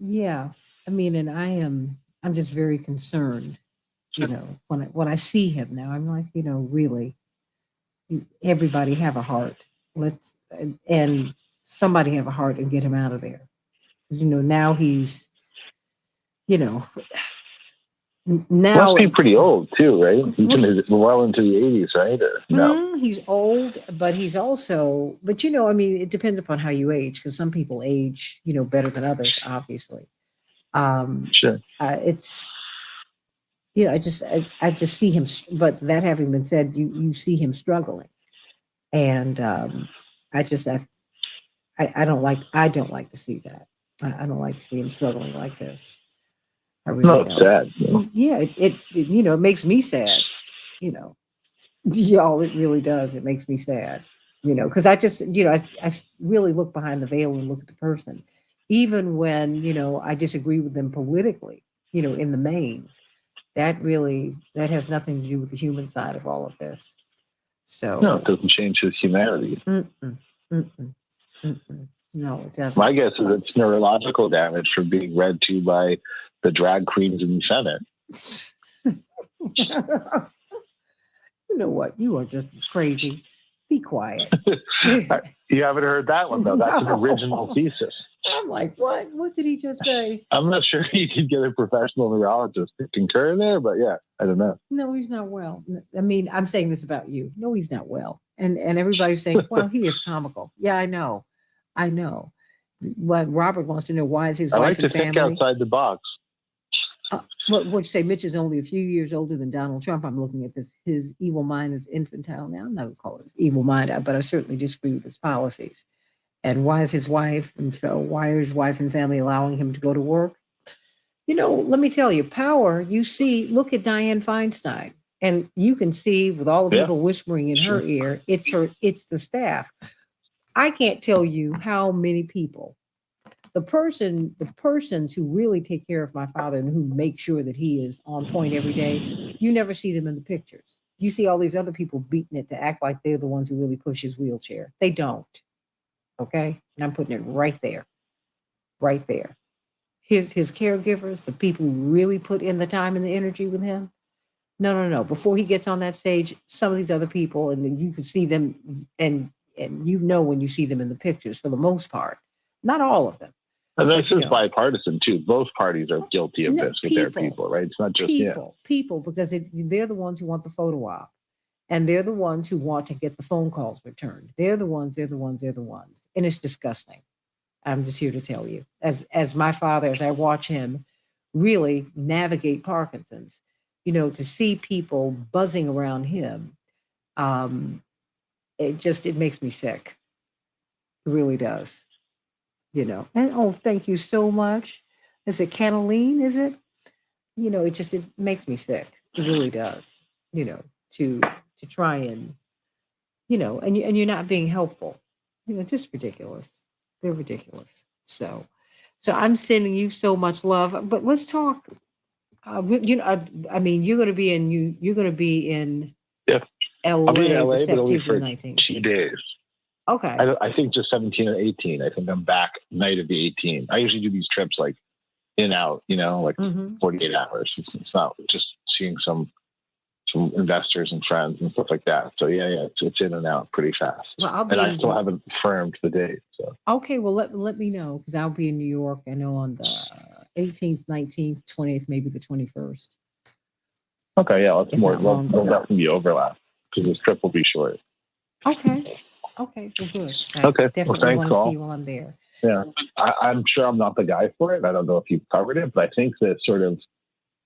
Yeah. I mean, and I'm just very concerned, you know, when I see him now, I'm like, you know, really, everybody have a heart. And somebody have a heart and get him out of there. You know, now he's, you know, now must be pretty old too, right? He's well into the 80s, right? Or no? He's old, but he's also, but you know, I mean, it depends upon how you age, because some people age, you know, better than others, obviously. Sure. It's, you know, I just see him, but that having been said, you see him struggling. And I don't like to see that. I don't like to see him struggling like this. I really no, it's sad. Yeah, it you know, it makes me sad. You know, y'all, it really does. It makes me sad. You know, because I just, you know, I really look behind the veil and look at the person, even when, you know, I disagree with them politically. You know, in the main, that has nothing to do with the human side of all of this. So no, it doesn't change his humanity. No, it doesn't. My guess is it's neurological damage from being read to by the drag queens in the Senate. You know what? You are just as crazy. Be quiet. You haven't heard that one, though. That's an original thesis. I'm like, what? What did he just say? I'm not sure you could get a professional neurologist to concur there, but yeah, I don't know. No, he's not well. I mean, I'm saying this about you. No, he's not well. And everybody's saying, well, he is comical. Yeah, I know. What Robert wants to know, why is his wife and family... I like to think outside the box. What you say? Mitch is only a few years older than Donald Trump. I'm looking at this. His evil mind is infantile. Now, I'm not going to call it his evil mind, but I certainly disagree with his policies. And why is his wife and family allowing him to go to work? You know, let me tell you, power, you see, look at Dianne Feinstein. And you can see with all the Yeah. people whispering in her ear, it's the staff. I can't tell you how many people, the persons who really take care of my father and who make sure that he is on point every day, you never see them in the pictures. You see all these other people beating it to act like they're the ones who really push his wheelchair. They don't. Okay. And I'm putting it right there. Right there. His caregivers, the people who really put in the time and the energy with him. No. Before he gets on that stage, some of these other people, and then you can see them, and you know when you see them in the pictures for the most part. Not all of them. And But, this you is know, bipartisan too. Both parties are guilty of No, this with their people, right? It's not just people, because they're the ones who want the photo op, and they're the ones who want to get the phone calls returned. They're the ones, and it's disgusting. I'm just here to tell you, as my father, as I watch him really navigate Parkinson's, to see people buzzing around him, um, it makes me sick. It really does. And oh, thank you so much. Is it Canaline? Is it? It makes me sick. It really does. To try and and you're not being helpful. Just ridiculous. They're ridiculous. So I'm sending you so much love. But let's talk. I mean, you're going to be in yeah. LA I'll be in the LA, but only 17th for and 19th. 2 days. Okay. I think just 17 and 18. I think I'm back night of the 18. I usually do these trips like in and out, like 48 hours. It's not just seeing some investors and friends and stuff like that. So yeah, it's in and out pretty fast. Well, I'll be and I in still haven't confirmed the date. So Okay, well let me know because I'll be in New York. I know on the 18th, 19th, 20th, maybe the 21st. okay, yeah, If not longer. there'll definitely be overlap because this trip will be short. Okay, well good. I Okay, definitely thanks want to see all. you while I'm there. Yeah, I'm sure I'm not the guy for it. I don't know if you've covered it, but I think the sort of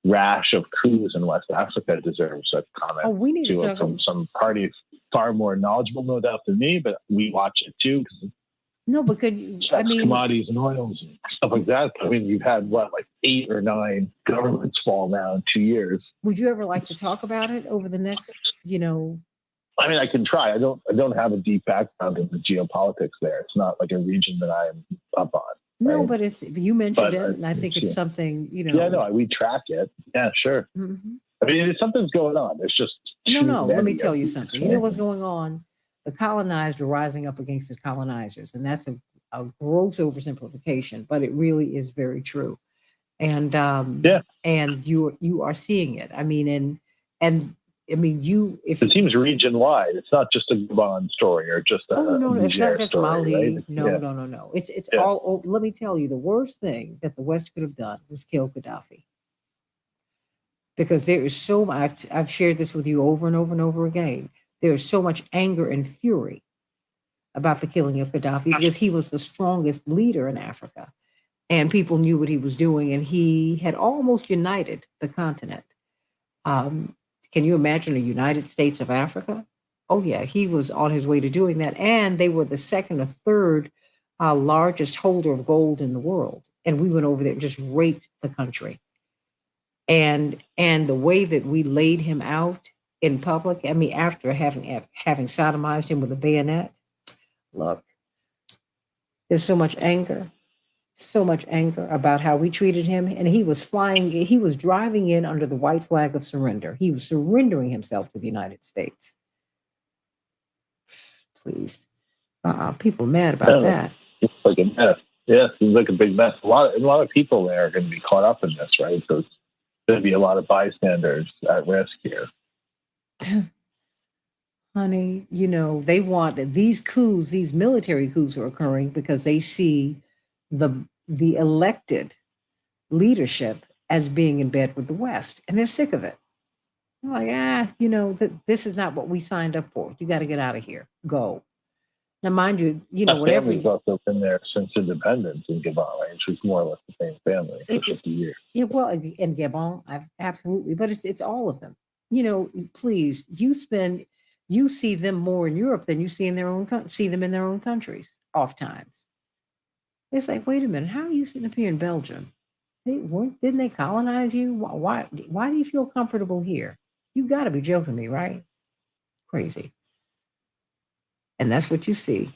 rash of coups in West Africa deserves a comment. Oh, we need to talk from some parties far more knowledgeable, no doubt, than me, but we watch it too because No, but commodities and oils and stuff like that. I mean, you've had like 8 or 9 governments fall now in 2 years. Would you ever like to talk about it over the next, I mean, I can try. I don't have a deep background in the geopolitics there. It's not like a region that I am up on. No, right? but you mentioned it, and I think it's something, Yeah, no, we track it. Yeah, sure. Mm-hmm. I mean, something's going on. There's just No. Let me tell you something. You know what's going on? The colonized are rising up against the colonizers, and that's a gross oversimplification, but it really is very true. And and you are seeing it. I mean, and I mean, if it seems region wide, it's not just a Gabon story or just a no, it's not Niger just story, Mali. right? No. It's all over. Let me tell you, the worst thing that the West could have done was kill Gaddafi. Because there is so much, I've shared this with you over and over and over again. There is so much anger and fury about the killing of Gaddafi because he was the strongest leader in Africa and people knew what he was doing and he had almost united the continent. Can you imagine a United States of Africa? Oh yeah, he was on his way to doing that. And they were the second or third largest holder of gold in the world. And we went over there and just raped the country. And the way that we laid him out in public, I mean, after having sodomized him with a bayonet, look, there's so much anger about how we treated him. And he was driving in under the white flag of surrender. He was surrendering himself to the United States. Please. People mad about that. It's like a mess. Yeah, it seems like a big mess. A lot of people there are going to be caught up in this, right? So it's going to be a lot of bystanders at risk here. Honey, they want these coups, these military coups are occurring because they see the elected leadership as being in bed with the West, and they're sick of it. They're like, this is not what we signed up for. You got to get out of here. Go. Now, mind you, whatever. Family's also been there since independence in Gabon, right? Which was more or less the same family for 50 years. Yeah, well, in Gabon, absolutely, but it's all of them. Please, you see them more in Europe than you see in see them in their own countries. Oftentimes, it's like, wait a minute, how are you sitting up here in Belgium? Didn't they colonize you? Why do you feel comfortable here? You got to be joking me, right? Crazy. And that's what you see.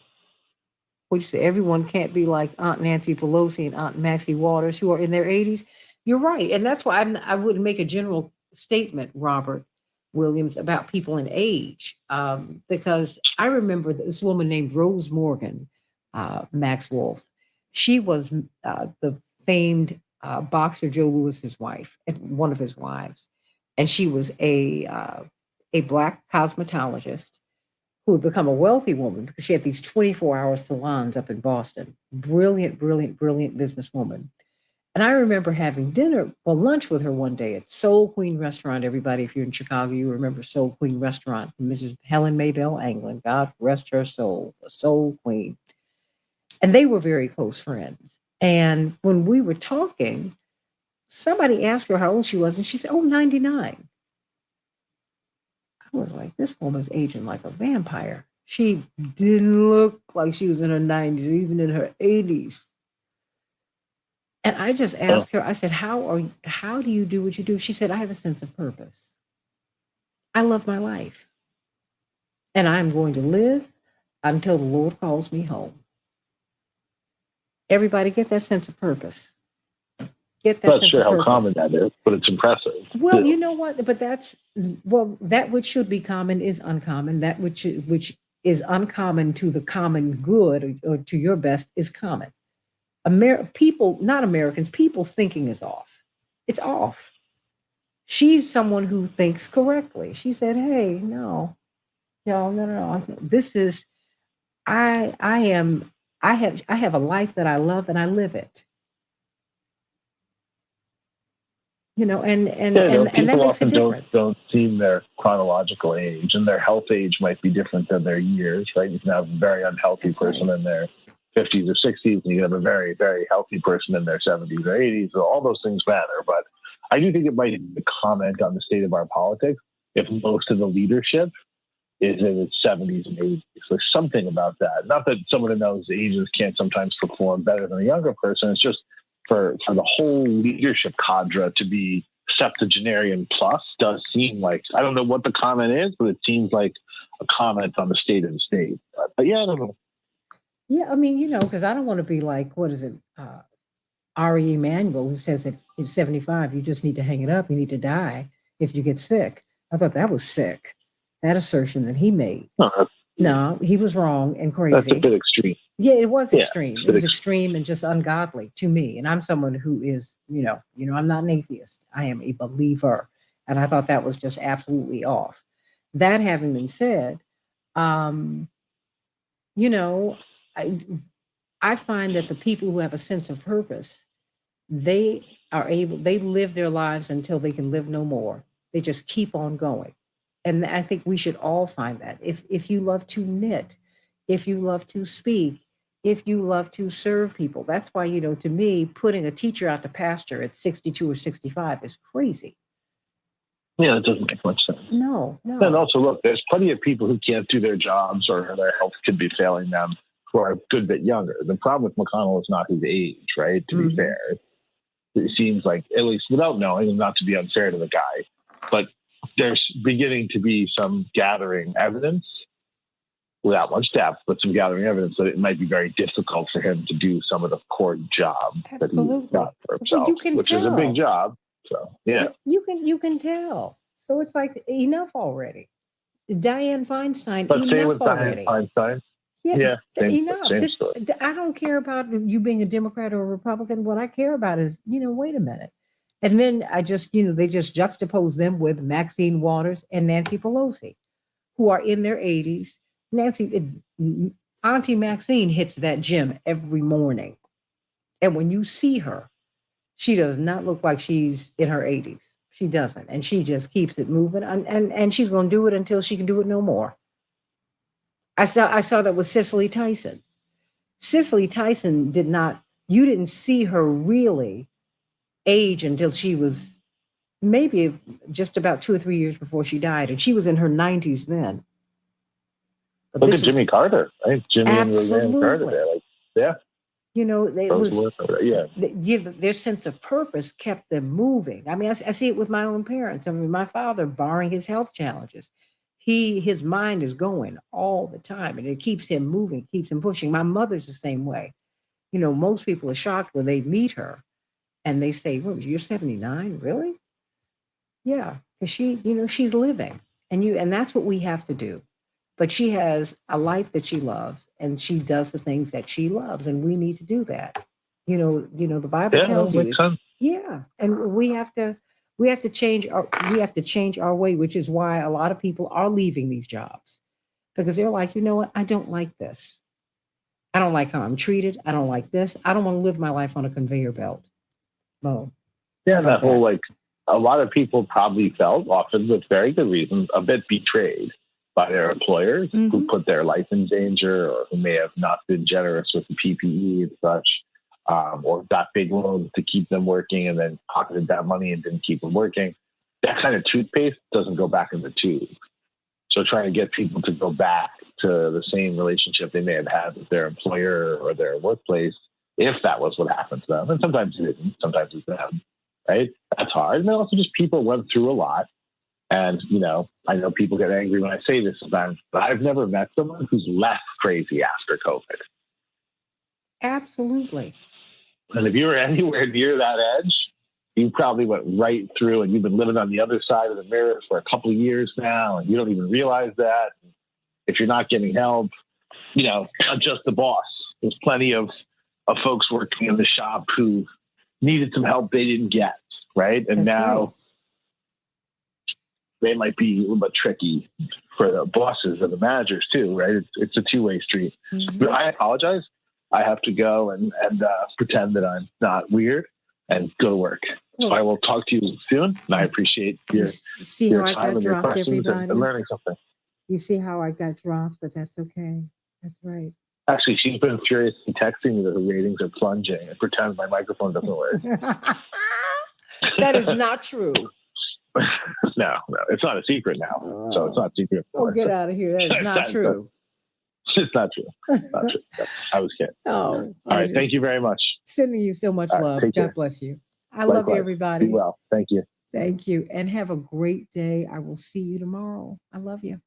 What you say, everyone can't be like Aunt Nancy Pelosi and Aunt Maxine Waters who are in their 80s. You're right. And that's why I wouldn't make a general statement, Robert Williams, about people in age. Because I remember this woman named Rose Morgan, Max Wolf. She was the famed boxer Joe Louis's wife, one of his wives. And she was a Black cosmetologist who had become a wealthy woman because she had these 24-hour salons up in Boston. Brilliant, brilliant, brilliant businesswoman. And I remember having lunch with her one day at Soul Queen Restaurant. Everybody, if you're in Chicago, you remember Soul Queen Restaurant. Mrs. Helen Maybell Anglin, God rest her soul, the Soul Queen. And they were very close friends. And when we were talking, somebody asked her how old she was, and she said, 99. I was like, this woman's aging like a vampire. She didn't look like she was in her 90s, even in her 80s. And I just asked her, I said, how do you do what you do? She said, I have a sense of purpose. I love my life. And I'm going to live until the Lord calls me home. Everybody get that sense of purpose. Get that Not sense sure of how purpose. common that is, but it's impressive. Well, you know what? But that which should be common is uncommon. That which is uncommon to the common good or to your best is common. People, not Americans, people's thinking is off. It's off. She's someone who thinks correctly. She said, hey, no. This is, I have a life that I love and I live it. And that people makes a often difference. don't seem their chronological age, and their health age might be different than their years, right? You can have a very unhealthy person in their 50s or 60s, and you can have a very, very healthy person in their 70s or 80s. So all those things matter. But I do think it might be a comment on the state of our politics if most of the leadership is in its 70s and 80s. There's something about that. Not that someone in those ages can't sometimes perform better than a younger person. It's just for the whole leadership cadre to be septuagenarian plus does seem like, I don't know what the comment is, but it seems like a comment on the state of the state. But yeah, I don't know. Yeah, I mean, because I don't want to be like, what is it, R.E. Emanuel, who says that at 75, you just need to hang it up. You need to die if you get sick. I thought that was sick, that assertion that he made. No, he was wrong and crazy. That's a bit extreme. Yeah, it was extreme. Yeah, it was extreme and just ungodly to me. And I'm someone who is, I'm not an atheist. I am a believer. And I thought that was just absolutely off. That having been said, I find that the people who have a sense of purpose, they live their lives until they can live no more. They just keep on going. And I think we should all find that. If you love to knit, if you love to speak, if you love to serve people, that's why, to me, putting a teacher out to pasture at 62 or 65 is crazy. Yeah, it doesn't make much sense. No. And also, look, there's plenty of people who can't do their jobs or their health could be failing them who are a good bit younger. The problem with McConnell is not his age, right? To be fair, it seems like, at least without knowing, and not to be unfair to the guy, but there's beginning to be some gathering evidence, without much depth, but some gathering evidence that it might be very difficult for him to do some of the core job that he's got for himself, which is a big job. So, yeah. You can tell. So it's like, enough already. Dianne Feinstein, But same enough with already. Dianne Feinstein. Yeah, same enough. story. I don't care about you being a Democrat or a Republican. What I care about is, wait a minute. And then I just, they just juxtapose them with Maxine Waters and Nancy Pelosi, who are in their 80s. Auntie Maxine hits that gym every morning. And when you see her, she does not look like she's in her 80s. She doesn't. And she just keeps it moving. And she's going to do it until she can do it no more. I saw that with Cicely Tyson. Cicely Tyson you didn't see her really age until she was maybe just about 2 or 3 years before she died. And she was in her 90s then. Look at Jimmy Carter, right? Jimmy Absolutely. and Carter there. You know, it Those was were, yeah. their sense of purpose kept them moving. I mean, I see it with my own parents. I mean, my father, barring his health challenges, his mind is going all the time, and it keeps him moving, keeps him pushing. My mother's the same way. You know, most people are shocked when they meet her, and they say, "Well, you're 79, really?" Yeah, because she's living, and that's what we have to do. But she has a life that she loves, and she does the things that she loves, and we need to do that. The Bible Yeah, tells that you, makes sense. yeah, and we have to change our way, which is why a lot of people are leaving these jobs because they're like, you know what, I don't like this. I don't like how I'm treated. I don't like this. I don't want to live my life on a conveyor belt. Well, Yeah, that whole like a lot of people probably felt, often with very good reasons, a bit betrayed by their employers who put their life in danger or who may have not been generous with the PPE and such, or got big loans to keep them working and then pocketed that money and didn't keep them working. That kind of toothpaste doesn't go back in the tube. So trying to get people to go back to the same relationship they may have had with their employer or their workplace, if that was what happened to them, and sometimes it isn't, sometimes it's them, right? That's hard. And then also just people went through a lot. And, I know people get angry when I say this sometimes, but I've never met someone who's less crazy after COVID. Absolutely. And if you were anywhere near that edge, you probably went right through and you've been living on the other side of the mirror for a couple of years now, and you don't even realize that. If you're not getting help, not just the boss. There's plenty of folks working in the shop who needed some help they didn't get, right? And That's now right. they might be a little bit tricky for the bosses and the managers too, right? It's a two-way street. But I apologize. I have to go and pretend that I'm not weird and go to work. So I will talk to you soon, and I appreciate your See your how I time got and your dropped, questions everybody? and learning something. You see how I got dropped, but that's okay. That's right. Actually, she's been furiously texting me that her ratings are plunging and pretends my microphone doesn't work. That is not true. No, it's not a secret now. So it's not secret. Oh, get out of here. That is not true. It's not true. Not true. I was kidding. Oh, all right. Thank you very much. Sending you so much All right, love. take God care. bless you. I love you, Likewise. everybody. Be well. Thank you. Thank you. And have a great day. I will see you tomorrow. I love you.